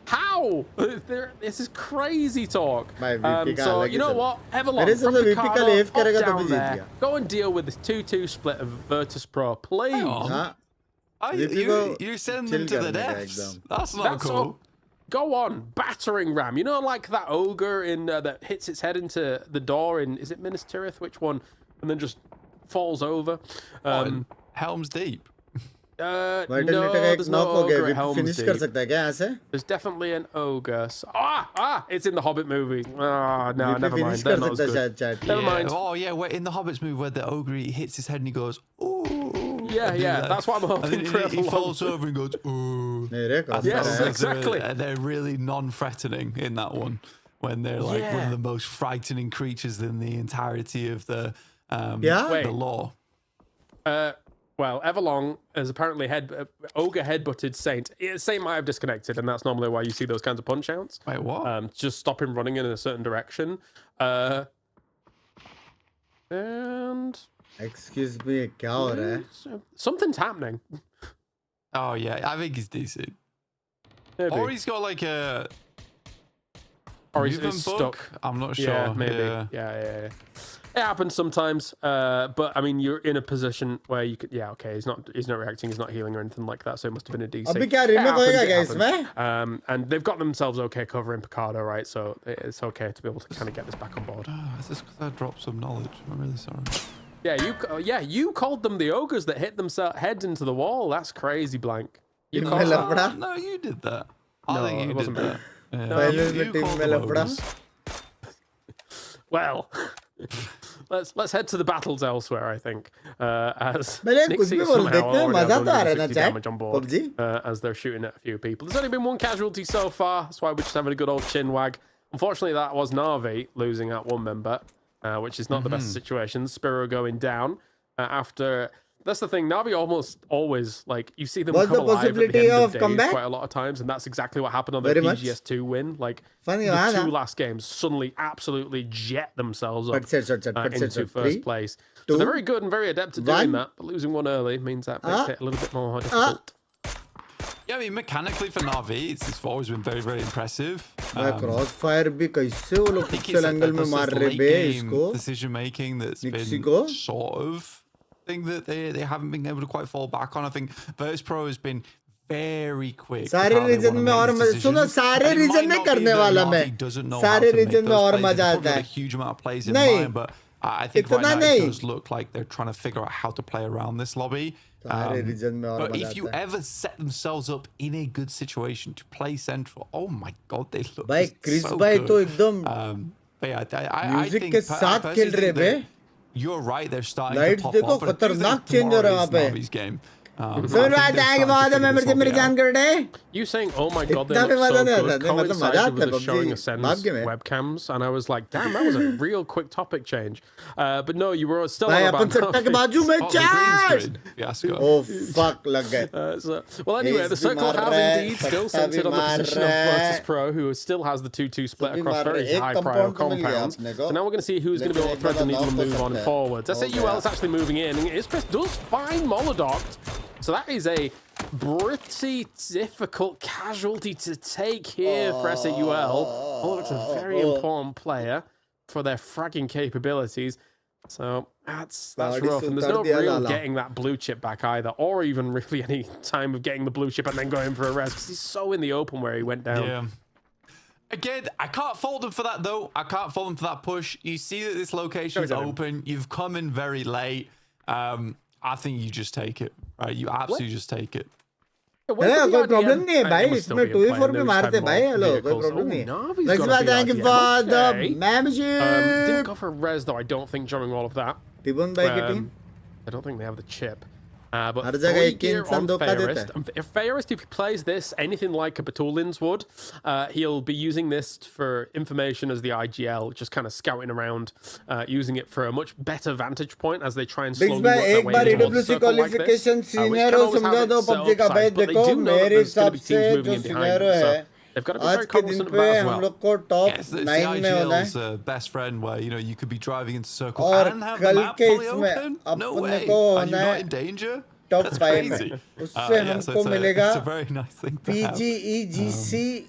How? This is crazy talk. So you know what? Everlong from Picado, up down there. Go and deal with this 2-2 split of Virtus Pro, please. You send them to the depths. That's not cool. Go on, battering ram. You know, like that ogre in that hits its head into the door in, is it Minas Tirith? Which one? And then just falls over. Helm's Deep. No, there's no ogre at Helm's Deep. There's definitely an ogre. It's in the Hobbit movie. No, never mind. They're not as good. Never mind. Oh yeah, in the Hobbit's movie where the ogre hits his head and he goes, ooh. Yeah, that's what I'm hoping for. He falls over and goes, ooh. Yes, exactly. They're really non-threatening in that one. When they're like one of the most frightening creatures in the entirety of the lore. Well, Everlong has apparently ogre headbutted Saint. Saint might have disconnected, and that's normally why you see those kinds of punch outs. Wait, what? Just stop him running in a certain direction. And excuse me, क्या हो रहा है? Something's happening. Oh yeah, I think he's decent. Maybe. Or he's got like a. Or he's stuck. I'm not sure. Yeah, maybe. Yeah. It happens sometimes, but I mean, you're in a position where you could. Yeah, okay. He's not reacting. He's not healing or anything like that. So it must have been a DC. And they've got themselves okay cover in Picado, right? So it's okay to be able to kind of get this back on board. Is this because I dropped some knowledge? I'm really sorry. You called them the ogres that hit themselves heads into the wall. That's crazy, Blank. You No, you did that. I think you did that. Well, let's head to the battles elsewhere. I think as Nixie somehow already has 160 damage on board as they're shooting at a few people. There's only been one casualty so far. That's why we're just having a good old chin wag. Unfortunately, that was Navi losing out one member, which is not the best situation. Spiro going down after. That's the thing. Navi almost always, like, you see them come alive at the end of days quite a lot of times, and that's exactly what happened on the PGS2 win. Like, the two last games suddenly absolutely jet themselves up into first place. So they're very good and very adept at doing that, but losing one early means that makes it a little bit more difficult. Yeah, I mean, mechanically for Navi, it's always been very, very impressive. Crossfire भी कैसे वो लोग pixel angle में मार रहे बे इसको. Decision making that's been sort of thing that they haven't been able to quite fall back on. I think Virtus Pro has been very quick. सारे reason में और सुनो सारे रीजन में करने वाला मैं. सारे रीजन में और मजा आता है. Huge amount of plays in mind, but I think right now it does look like they're trying to figure out how to play around this lobby. But if you ever set themselves up in a good situation to play central, oh my god, they look so good. तो एकदम music के साथ खेल रहे बे. You're right, they're starting to pop up. खतरनाक change हो रहा है वहाँ पे. You saying, oh my god, they look so good, coincided with us showing Ascend's webcams, and I was like, damn, that was a real quick topic change. But no, you were still on about Oh fuck, lag gaye. Well, anyway, the circle has indeed still centered on the position of Virtus Pro, who still has the 2-2 split across very high prio compounds. So now we're going to see who's going to be able to thread the needle and move on forwards. S8UL is actually moving in, and Ispres does find Molodoct. So that is a pretty difficult casualty to take here for S8UL. Molodoct's a very important player for their fragging capabilities. So that's rough, and there's no real getting that blue chip back either, or even really any time of getting the blue chip and then going for a res, because he's so in the open where he went down. Yeah. Again, I can't fault him for that, though. I can't fault him for that push. You see that this location is open. You've come in very late. I think you just take it, right? You absolutely just take it. कोई problem नहीं है भाई, इसमें 2v4 पे मारते भाई, hello, कोई problem नहीं है. Next बात, thank you for the membership. Didn't go for res though, I don't think, during all of that. T-Bone by team. I don't think they have the chip. But हर जगह एक इंसान धोखा देता है. If Fairest, if he plays this anything like a Batulins would, he'll be using this for information as the IGL, just kind of scouting around, using it for a much better vantage point as they try and slowly work their way towards a circle like this. Which can always have its upsides, but they do know that there's going to be teams moving in behind them, so they've got to be very cognizant of that as well. Yes, it's the IGL's best friend, where you could be driving into circle and have the map fully open. No way. Are you not in danger? Top 5 crazy. उससे हमको मिलेगा it's a very nice thing to have. PGEGC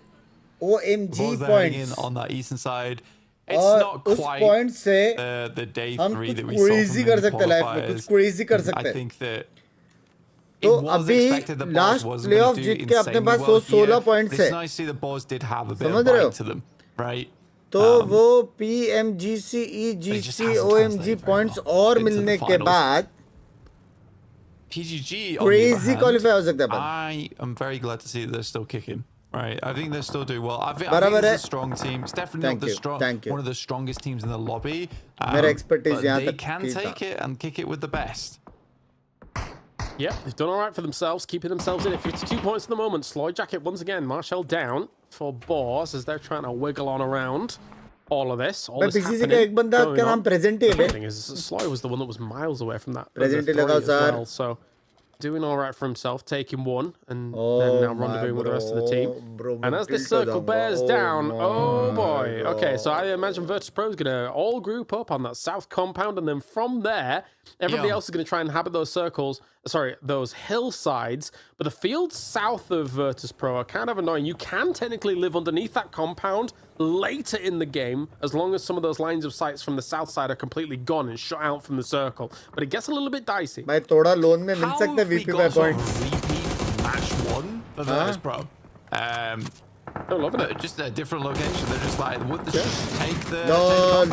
OMG points on that eastern side. It's not quite point से the day 3 हम that we कुछ saw crazy कर सकते हैं life में, कुछ crazy कर सकते हैं. I think that तो अभी लास्ट प्लेऑफ जीत के अपने पास 16 पॉइंट्स है. It's nice to see the Boars did have a bit of bite to them, right? तो वो PMGCEGC OMG पॉइंट्स और मिलने के बाद PGG crazy qualify हो सकता है. I am very glad to see that they're still kicking. Right, I think they're still doing well. I think it's a strong team. It's definitely not one of the strongest teams in the lobby. मेरा expertise यहाँ तक can take it and kick it with the best. Yeah, they've done all right for themselves, keeping themselves in at 52 points at the moment. Sloy Jacket once again, Marshall down for Boars as they're trying to wiggle on around all of this. All this happening. The thing is, Sloy was the one that was miles away from that. Present as well, so doing all right for himself, taking one, and then now rendezvousing with the rest of the team. And as this circle bears down, oh boy. Okay, so I imagine Virtus Pro is going to all group up on that south compound, and then from there, everybody else is going to try and inhabit those circles, sorry, those hillsides. But the fields south of Virtus Pro are kind of annoying. You can technically live underneath that compound later in the game, as long as some of those lines of sights from the south side are completely gone and shut out from the circle. But it gets a little bit dicey. भाई थोड़ा loan में मिल सकते VP by points. Match 1 for Virtus Pro. They're loving it. Just a different location. They're just like, would they just take the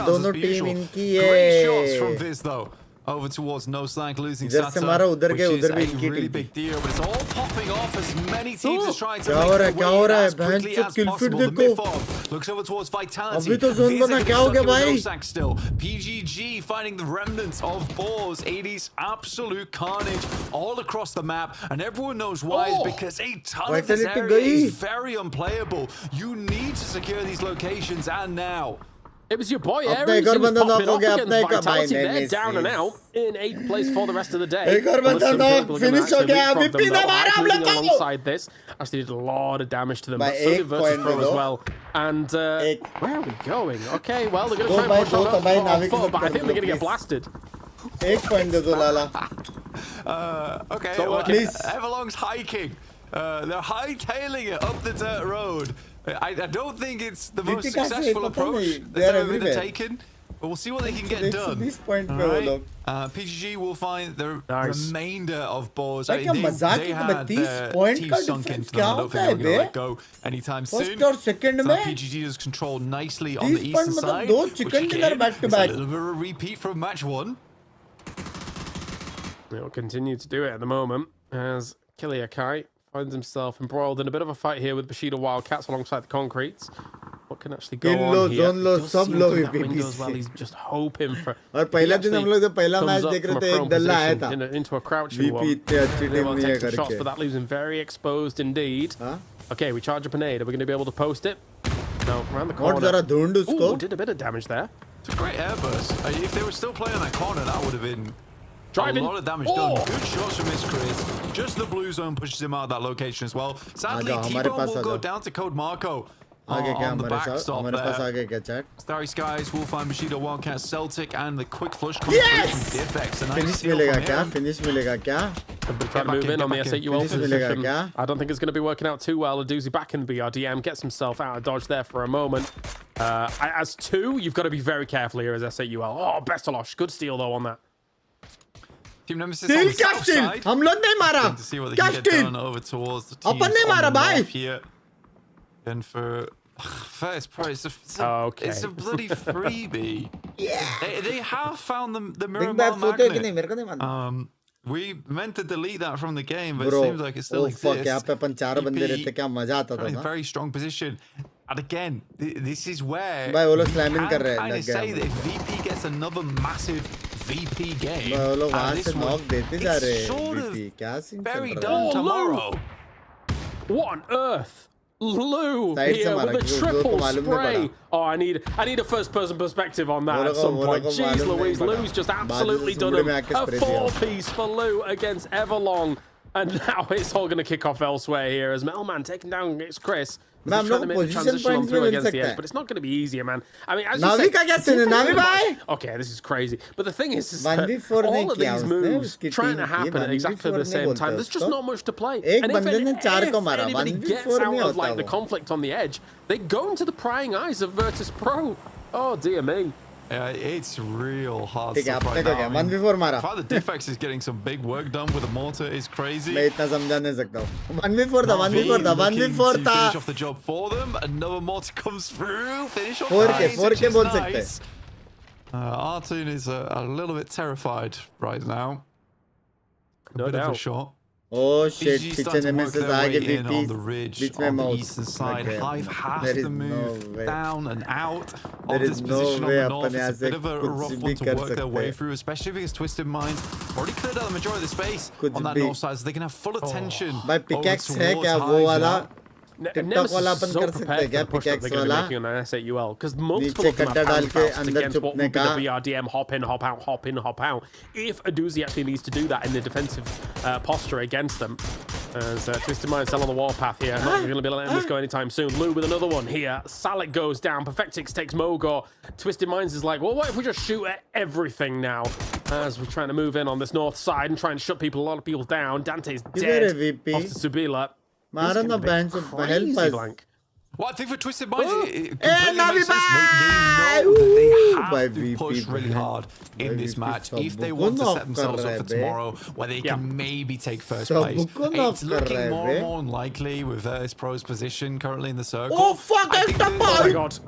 दोनों team इनकी है. Great shots from Viz though. Over towards No Slank, looking Sata, which is a really big deal, but it's all popping off as many teams are trying to make their way as quickly as possible. The Mythov looks over towards Vitality. No Slank still. PGG finding the remnants of Boars. 80's absolute carnage all across the map, and everyone knows why. It's because a ton of this area is very unplayable. You need to secure these locations, and now. It was your boy Aries who was popping off against Vitality. They're down and out in 8th place for the rest of the day. Alongside this, actually did a lot of damage to them. But so did Virtus Pro as well. And where are we going? Okay, well, they're going to try and push on foot, but I think they're going to get blasted. 1 point दे दो लाला. Okay, so, Everlong's hiking. They're hightailing it up the dirt road. I don't think it's the most successful approach that's ever been taken, but we'll see what they can get done. Right? PGG will find the remainder of Boars. They had their teeth sunk into them. I don't think they're going to let go anytime soon. So PGG does control nicely on the eastern side, which again is a little bit of a repeat from match 1. They'll continue to do it at the moment as Kiliakai finds himself embroiled in a bit of a fight here with Bushido Wildcats alongside the Concretes. what can actually go on here. zone low, सब low window as well. He's just hoping for. और पहला दिन हम लोग जब पहला match देख रहे थे एक दल्ला आया था. Into a crouching one. इतने अच्छी टीम नहीं है shots, करके. but that leaves him very exposed indeed. Okay, we charge up a nade. Are we going to be able to post it? No, around the corner. और जरा ढूंढ उसको. Ooh, did a bit of damage there. It's a great airburst. If they were still playing that corner, that would have been driving. A lot of damage done. Good shots from his Chris. Just the blue zone pushes him out of that location as well. Sadly, T-Bone will go down to Code Marco. आगे क्या on the हमारे backstop हमारे पास there. आगे क्या chat? Starry Skies, Wolfine, Bushido, Wildcat, Celtic, and the quick flush comes Yes! from Diffex. Finish मिलेगा क्या? Finish मिलेगा क्या? Trying to move in on the S8UL position. क्या? I don't think it's going to be working out too well. Aduzi back in the BRDM, gets himself out of dodge there for a moment. As two, you've got to be very careful here as S8UL. Oh, Bestalosh, good steal though on that. Team Nemesis on the south side. हम लोग नहीं मारा. To see what they can get done over towards the team. अपन नहीं मारा भाई. Here. And for first prize, it's a bloody freebie. Yeah. They have found the Miramar magnet. We meant to delete that from the game, but it seems like it still exists. यहाँ पे अपन चार बंदे रहते क्या मजा आता था ना. Very strong position. And again, this is where भाई वो लोग slamming कर रहे हैं. I say that if VP gets another massive VP game, वो लोग वहाँ से knock देते जा रहे हैं. sort of VP क्या scene very चल रहा done है? tomorrow. What on earth? Lou Side here with a triple spray. Oh, I need a first-person perspective on that at some point. Jeez Louise, Lou's just absolutely done a four-piece for Lou against Everlong. And now it's all going to kick off elsewhere here as Melman taking down it's Chris. Man, Trying to make the transition on through against the edge, but it's not going to be easier, man. I mean, as you say, okay, this is crazy. But the thing is that all of these moves trying to happen at exactly the same time, there's just not much to play. And if anybody gets out of like the conflict on the edge, they go into the prying eyes of Virtus Pro. Oh dear me. It's real hard stuff right now. 1v4 मारा. Father Diffex is getting some big work done with a mortar is crazy. मैं इतना समझा नहीं सकता हूँ. 1v4 था, 1v4 था. Finish off the job for them. Another mortar comes through. Finish off 4K बोल सकते हैं. Artoon is a little bit terrified right now. A bit of a shot. Oh shit, पीछे नेमेसिस आगे VP on the ridge on the eastern side. Hive has to move down and out of this position on the north. It's a bit of a rough one to work their way through, especially because Twisted Minds already cleared out the majority of the space on that north side, so they can have full attention. भाई pickaxe है क्या वो वाला? TikTok वाला अपन कर सकते हैं क्या pickaxe वाला? S8UL because multiple of them have fast against what would be the BRDM hop in, hop out, hop in, hop out. If Aduzi actually needs to do that in the defensive posture against them, as Twisted Mind still on the warpath here, not going to be letting this go anytime soon. Lou with another one here. Salik goes down. Perfectix takes Mogor. Twisted Minds is like, well, what if we just shoot at everything now? As we're trying to move in on this north side and try and shut a lot of people down. Dante's dead. Off to Subila. मारा ना bench help us. Well, I think for Twisted Minds, it completely makes sense. They know that they have to push really hard in this match if they want to set themselves up for tomorrow, where they can maybe take first place. It's looking more and more unlikely with Virtus Pro's position currently in the circle. Oh fuck! Oh my god!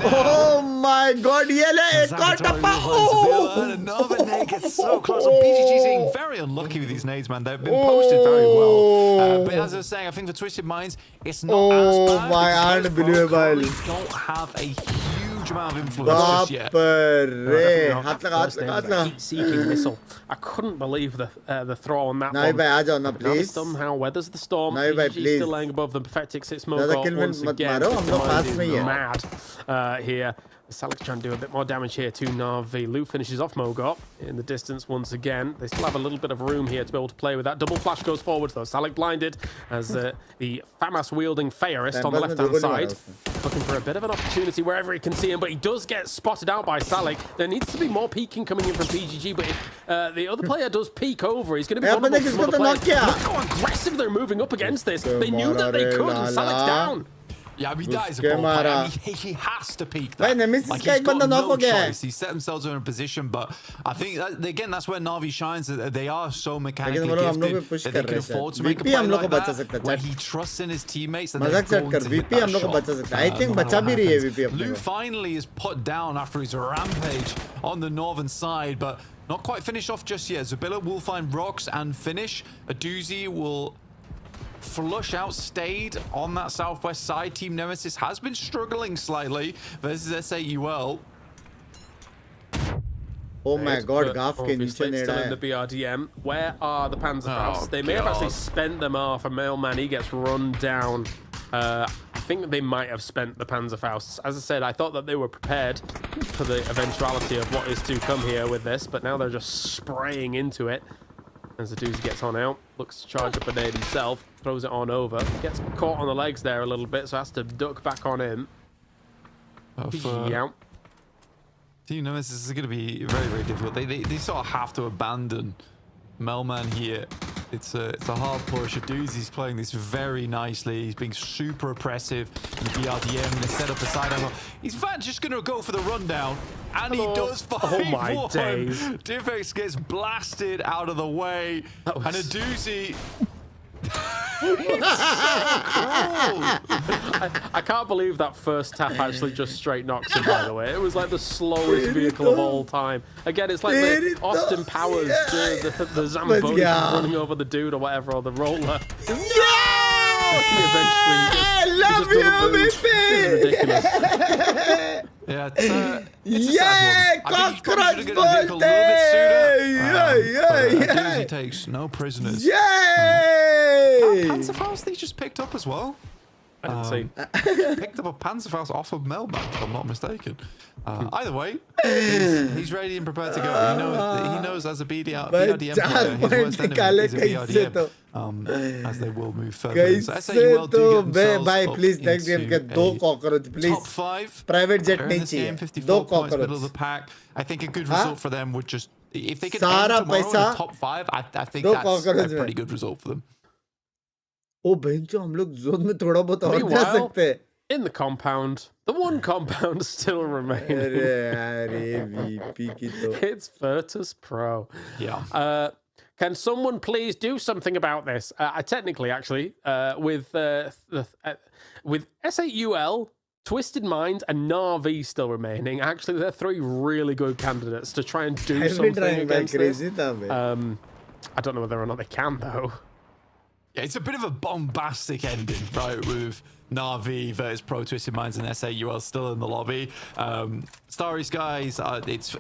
Oh my god! ये ले एक टप्पा! Another nade gets so close. PGG being very unlucky with these nades, man. They've been posted very well. But as I was saying, I think for Twisted Minds, it's not as bad. My unbelievable. We don't have a huge amount of influence just yet. Seeking missile. I couldn't believe the throw on that one. Navi, please. Somehow weathers the storm. Navi, please. Still laying above them. Perfectix hits Mogor once again. Mad here. Salik trying to do a bit more damage here to Navi. Lou finishes off Mogor in the distance once again. They still have a little bit of room here to be able to play with that. Double flash goes forwards though. Salik blinded as the FAMAS wielding Fairist on the left-hand side. Looking for a bit of an opportunity wherever he can see him, but he does get spotted out by Salik. There needs to be more peeking coming in from PGG, but if the other player does peek over, he's going to be vulnerable to some other players. Look how aggressive they're moving up against this. They knew that they could, and Salik's down. Yeah, I mean, that is a ball play. I mean, he has to peek that. Like, he's got no choice. He set themselves in a position, but I think, again, that's where Navi shines. They are so mechanically gifted that they can afford to make a play like that, where he trusts in his teammates and they're going to hit that shot. I think बचा भी रही है VP. Lou finally is put down after his rampage on the northern side, but not quite finished off just yet. Zabilla will find rocks and finish. Aduzi will flush outstayed on that southwest side. Team Nemesis has been struggling slightly versus S8UL. Oh my god, Gaff के नीचे still नेड़ा in the BRDM. Where are the Panzerfaust? They may have actually spent them off. A Mailman, he gets run down. I think they might have spent the Panzerfausts. As I said, I thought that they were prepared for the eventuality of what is to come here with this, but now they're just spraying into it. As the Doozy gets on out, looks to charge up a nade himself, throws it on over, gets caught on the legs there a little bit, so has to duck back on in. Team Nemesis is going to be very, very difficult. They sort of have to abandon Mailman here. It's a hard push. Doozy's playing this very nicely. He's being super oppressive in the BRDM. They set up a side angle. He's in fact just going to go for the rundown, and he does 5-1. Oh my days. Diffex gets blasted out of the way, and a Doozy... I can't believe that first tap actually just straight knocks him, by the way. It was like the slowest vehicle of all time. Again, it's like the Austin Powers, the Zamboni running over the dude or whatever, or the roller. I love you, ridiculous. Yeah, cockroach Doozy takes no prisoners. Yay! Panzerfaust they just picked up as well. I didn't see. Picked up a Panzerfaust off of Melbourne, if I'm not mistaken. Either way, he's ready and prepared to go. He knows as a BRDM player, his worst enemy is a BRDM. As they will move further. So S8UL do get themselves please next game get दो cockroach please. Top 5. Private jet नहीं चाहिए. 54 points, middle of the pack. I think a good result for them would just, if they could end tomorrow in the top 5, I think that's a pretty good result for them. Oh, बेंचो हम लोग zone में थोड़ा बहुत और जा सकते हैं. In the compound, the one compound still remaining. It's Virtus Pro. Yeah. Can someone please do something about this? Technically, actually, with S8UL, Twisted Minds, and Na'Vi still remaining, actually, they're 3 really good candidates to try and do something against this. I don't know whether or not they can, though. Yeah, it's a bit of a bombastic ending, right, with Na'Vi versus Pro Twisted Minds and S8UL still in the lobby. Starry Skies, it's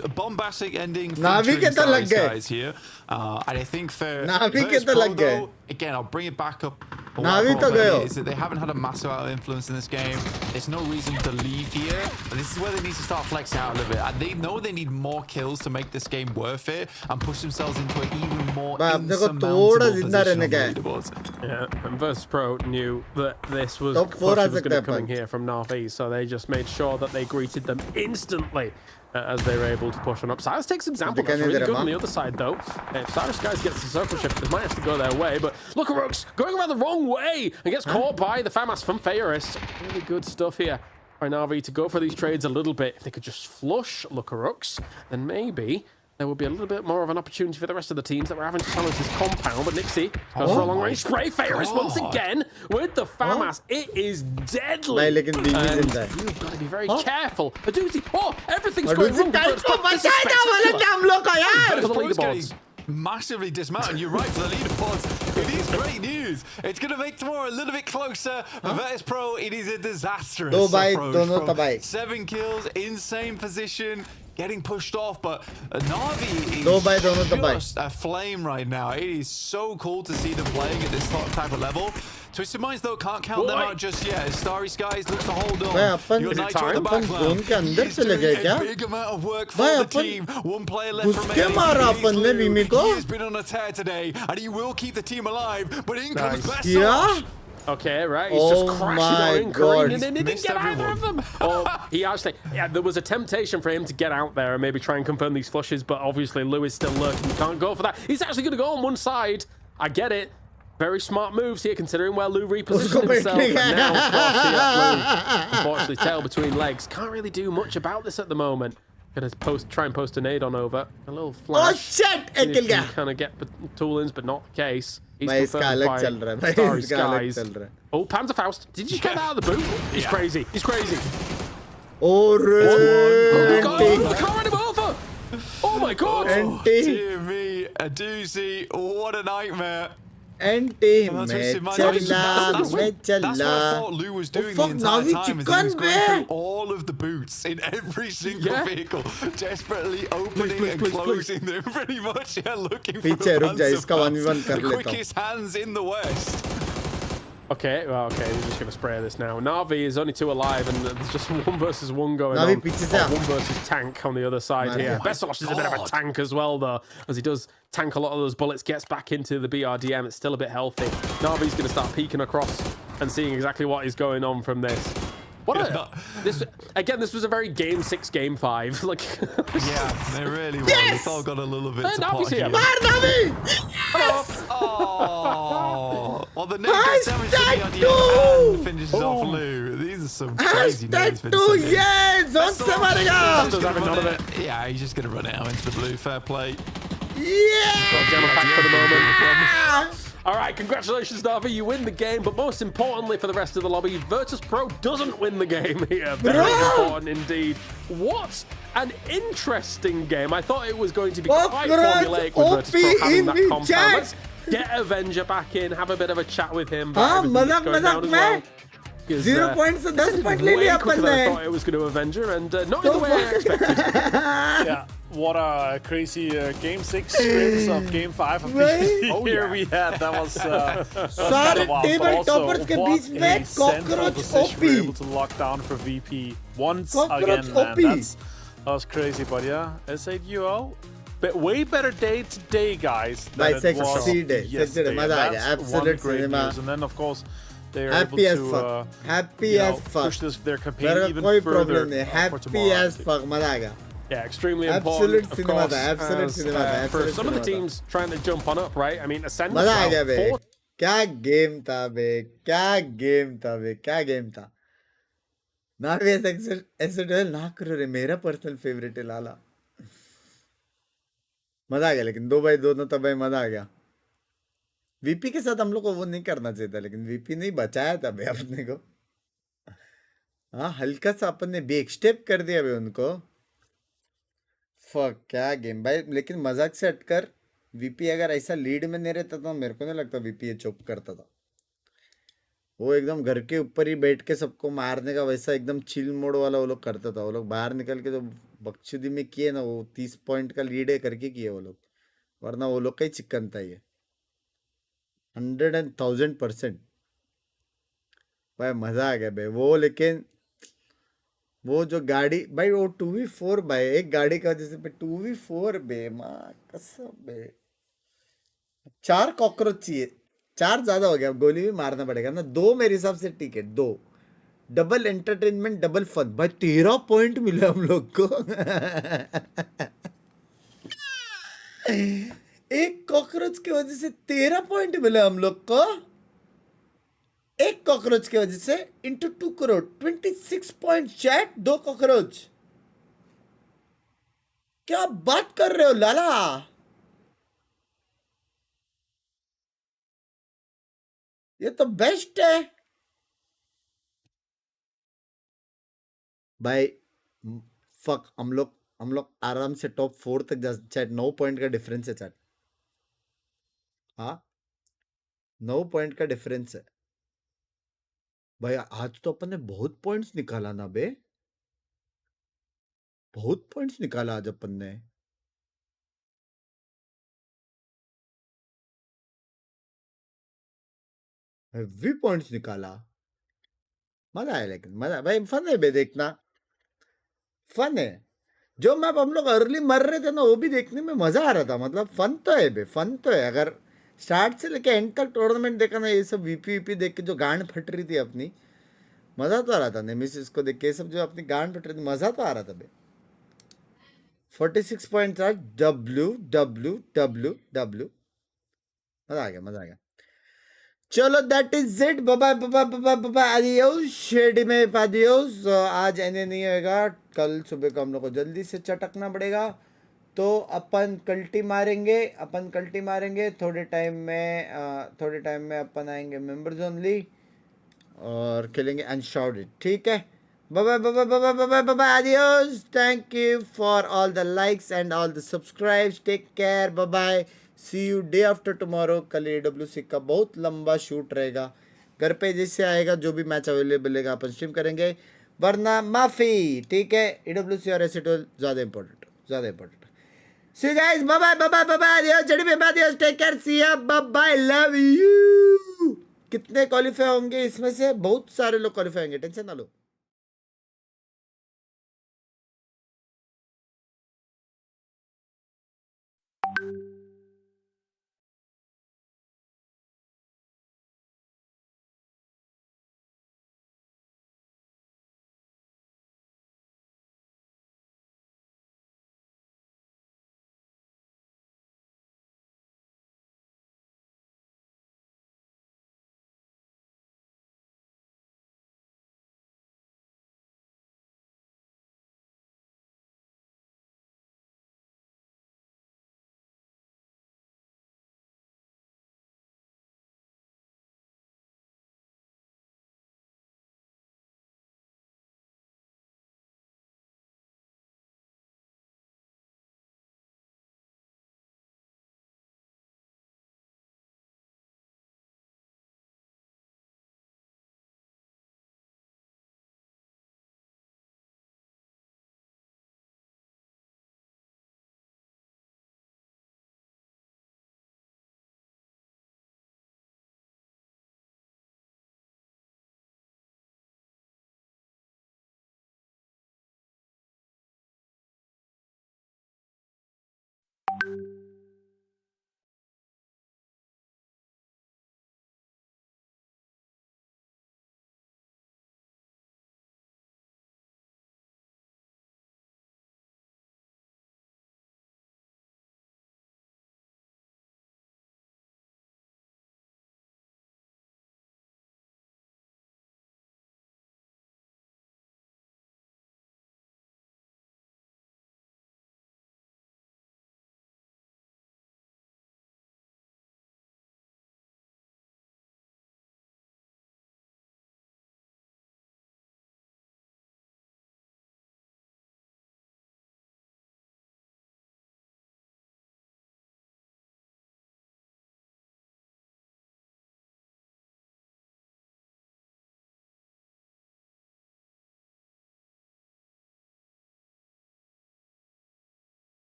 a bombastic ending featuring Starry Skies here. And I think for Virtus Pro, though, again, I'll bring it back up. Is that they haven't had a massive amount of influence in this game. There's no reason to leave here. And this is where they need to start flexing out a little bit. And they know they need more kills to make this game worth it and push themselves into an even more insurmountable position on the leaderboards. Yeah, and Virtus Pro knew that this was going to be coming here from Na'Vi, so they just made sure that they greeted them instantly as they were able to push on up. Cyrus takes example. That's really good on the other side, though. If Cyrus guys gets the circle shift, they might have to go their way, but look at Rooks going around the wrong way and gets caught by the FAMAS from Fairist. Really good stuff here by Na'Vi to go for these trades a little bit. If they could just flush Lookarooks, then maybe there would be a little bit more of an opportunity for the rest of the teams that were having to challenge this compound. But Nixie goes for a long range spray. Fairist once again with the FAMAS. It is deadly. And you've got to be very careful. A Doozy. Oh, everything's going wrong. Massively dismounted. You're right for the leaderboards. It is great news. It's going to make tomorrow a little bit closer. Virtus Pro, it is a disastrous approach. 7 kills, insane position, getting pushed off, but Na'Vi is just a flame right now. It is so cool to see them playing at this type of level. Twisted Minds, though, can't count them out just yet. Starry Skies looks to hold on. Your Nitro in the background. He's doing a big amount of work for the team. 1 player left remaining. He has been on a tear today, and he will keep the team alive, but in comes Best. Okay, right. He's just crashing on Green, and then he didn't get either of them. He actually, there was a temptation for him to get out there and maybe try and confirm these flushes, but obviously Lewis still lurking. Can't go for that. He's actually going to go on one side. I get it. Very smart moves here, considering where Lou repositioned himself. But now, unfortunately, tail between legs. Can't really do much about this at the moment. Gonna try and post a nade on over. A little flash. Oh shit! Kind of get tool-ins, but not the case. He's confirmed by Starry Skies. Oh, Panzerfaust. Did you get that out of the boot? He's crazy. He's crazy. Oh, the car ran him over. Oh my god. Oh, dear me. A Doozy. What a nightmare. Anti Well, में that's चला what में I चला thought Lou was doing fuck, the entire Navi time. Is he chicken, was going man. through all of the boots in every single vehicle, desperately opening and please, closing them, pretty much. Yeah, looking for पीछे the रुक जा, banter इसका 1v1 कर the लेता हूँ. quickest hands in the West. Okay, well, okay, we're just going to spray this now. Navi is only 2 alive, and there's just 1 versus 1 going Navi on. पीछे से 1 versus Tank on the other side Man, here. oh Besosh is a bit of a tank as well, though, as he does tank a lot of those bullets, gets back into the BRDM. It's still a bit healthy. Navi's going to start peeking across and seeing exactly what is going on from this. This was a very game 6, game 5. Like, yeah, they really were. Yes! It's all got a little bit Hey, to Navi's pot here. here. Navi! Oh, well, the Nade does damage to BRDM and finishes off Lou. These are some crazy nades for #2 yes! Zone से मारेगा! Does having none of it. Yeah, he's just going to run it out into the blue. Fair play. Yeah! Got Gemma back for the moment. All right, congratulations, Navi. You win the game, but most importantly for the rest of the lobby, Virtus Pro doesn't win the game here. Very important indeed. What an interesting game. I thought it was going to be quite formulaic with Virtus Pro having that compound. Let's get Avenger back in, have a bit of a chat with him. मजाक में 0 points से 10 point ले लिया अपन ने. I thought it was going to Avenger, and not in the way I expected. Yeah, what a crazy game 6 scrims of game 5 of here we had. That was सारे table toppers के बीच में cockroach OP. We were able to lock down for VP once Cockroach again, OP. man. That was crazy, but yeah, S8UL. But way better day today, guys, than it was yesterday. And that's one great news. And then, of course, they are able to push their campaign even further. Happy as fuck, मजा आ गया. Yeah, extremely Absolute important. cinema Of course, absolute cinema for some of the teams trying to jump on up, right? I mean, Ascend. मजा आ गया बे. क्या game था बे, क्या game था बे, क्या गेम था. नावी S8UL ना करो रे, मेरा पर्सनल फेवरेट है लाला. मजा आ गया, लेकिन 2x2 ना तब मजा आ गया. वीपी के साथ हम लोग को वो नहीं करना चाहिए था, लेकिन वीपी नहीं बचाया था बे अपने को. हाँ, हल्का सा अपन ने बैक स्टेप कर दिया बे उनको. फक, क्या गेम भाई. लेकिन मजाक से हटकर वीपी अगर ऐसा लीड में नहीं रहता तो मेरे को नहीं लगता वीपी ये चोक करता था. वो एकदम घर के ऊपर ही बैठ के सबको मारने का वैसा एकदम चिल मोड वाला वो लोग करता था. वो लोग बाहर निकल के जो बकचोदी में किए ना, वो 30 पॉइंट का लीड है करके किए वो लोग. वरना वो लोग का ही चिकन था ये. 100,000% भाई मजा आ गया भाई वो. लेकिन वो जो गाड़ी भाई, वो 2v4 भाई, एक गाड़ी का वजह से 2v4 बे, माँ कसम बे. 4 कॉकरोच चाहिए, 4 ज्यादा हो गया. गोली भी मारना पड़ेगा ना. 2 मेरे हिसाब से ठीक है. 2 डबल एंटरटेनमेंट डबल फन भाई. 13 पॉइंट मिले हम लोग को. एक कॉकरोच की वजह से 13 पॉइंट मिले हम लोग को. एक कॉकरोच की वजह से into 2 crore 26 point. Chat 2 cockroach. क्या बात कर रहे हो लाला. ये तो बेस्ट है भाई. फक, हम लोग आराम से टॉप 4 तक जा. चैट 9 पॉइंट का डिफरेंस है चैट. हाँ, 9 पॉइंट का डिफरेंस है भाई. आज तो अपन ने बहुत पॉइंट्स निकाला ना बे. बहुत पॉइंट्स निकाला आज अपन ने. हेवी पॉइंट्स निकाला. मजा आया, लेकिन मजा भाई. फन है बे, देखना फन है. जो मैप हम लोग अर्ली मर रहे थे ना, वो भी देखने में मजा आ रहा था. मतलब फन तो है बे, फन तो है. अगर स्टार्ट से लेके एंड तक टूर्नामेंट देखा ना, ये सब वीपी देख के जो गांड फट रही थी अपनी, मजा तो आ रहा था. नेमेसिस को देख के सब जो अपनी गांड फट रही थी, मजा तो आ रहा था बे. 46 पॉइंट था. WWWW. मजा आ गया, मजा आ गया. चलो that is it. Bye bye bye bye. Adios शेडी में आदियोस. आज एने नहीं होएगा. कल सुबह को हम लोग को जल्दी से चटकना पड़ेगा. तो अपन कल्टी मारेंगे. थोड़े टाइम में अपन आएंगे मेंबर्स ओनली और खेलेंगे अनशॉर्टेड. ठीक है. Bye bye bye bye bye bye. Adios. Thank you for all the likes and all the subscribes. Take care. Bye bye. See you day after tomorrow. कल AWC का बहुत लंबा शूट रहेगा, घर पे जैसे आएगा जो भी मैच अवेलेबल रहेगा अपन स्ट्रीम करेंगे, वरना माफ़ी। ठीक है, AWC और S8UL ज़्यादा इंपॉर्टेंट, ज़्यादा important. See you guys, bye bye bye bye bye bye, adios, जड़ी पे adios, take care, see ya, bye bye, love you। कितने क्वालिफाई होंगे इसमें से? बहुत सारे लोग क्वालिफाई होंगे, टेंशन ना लो।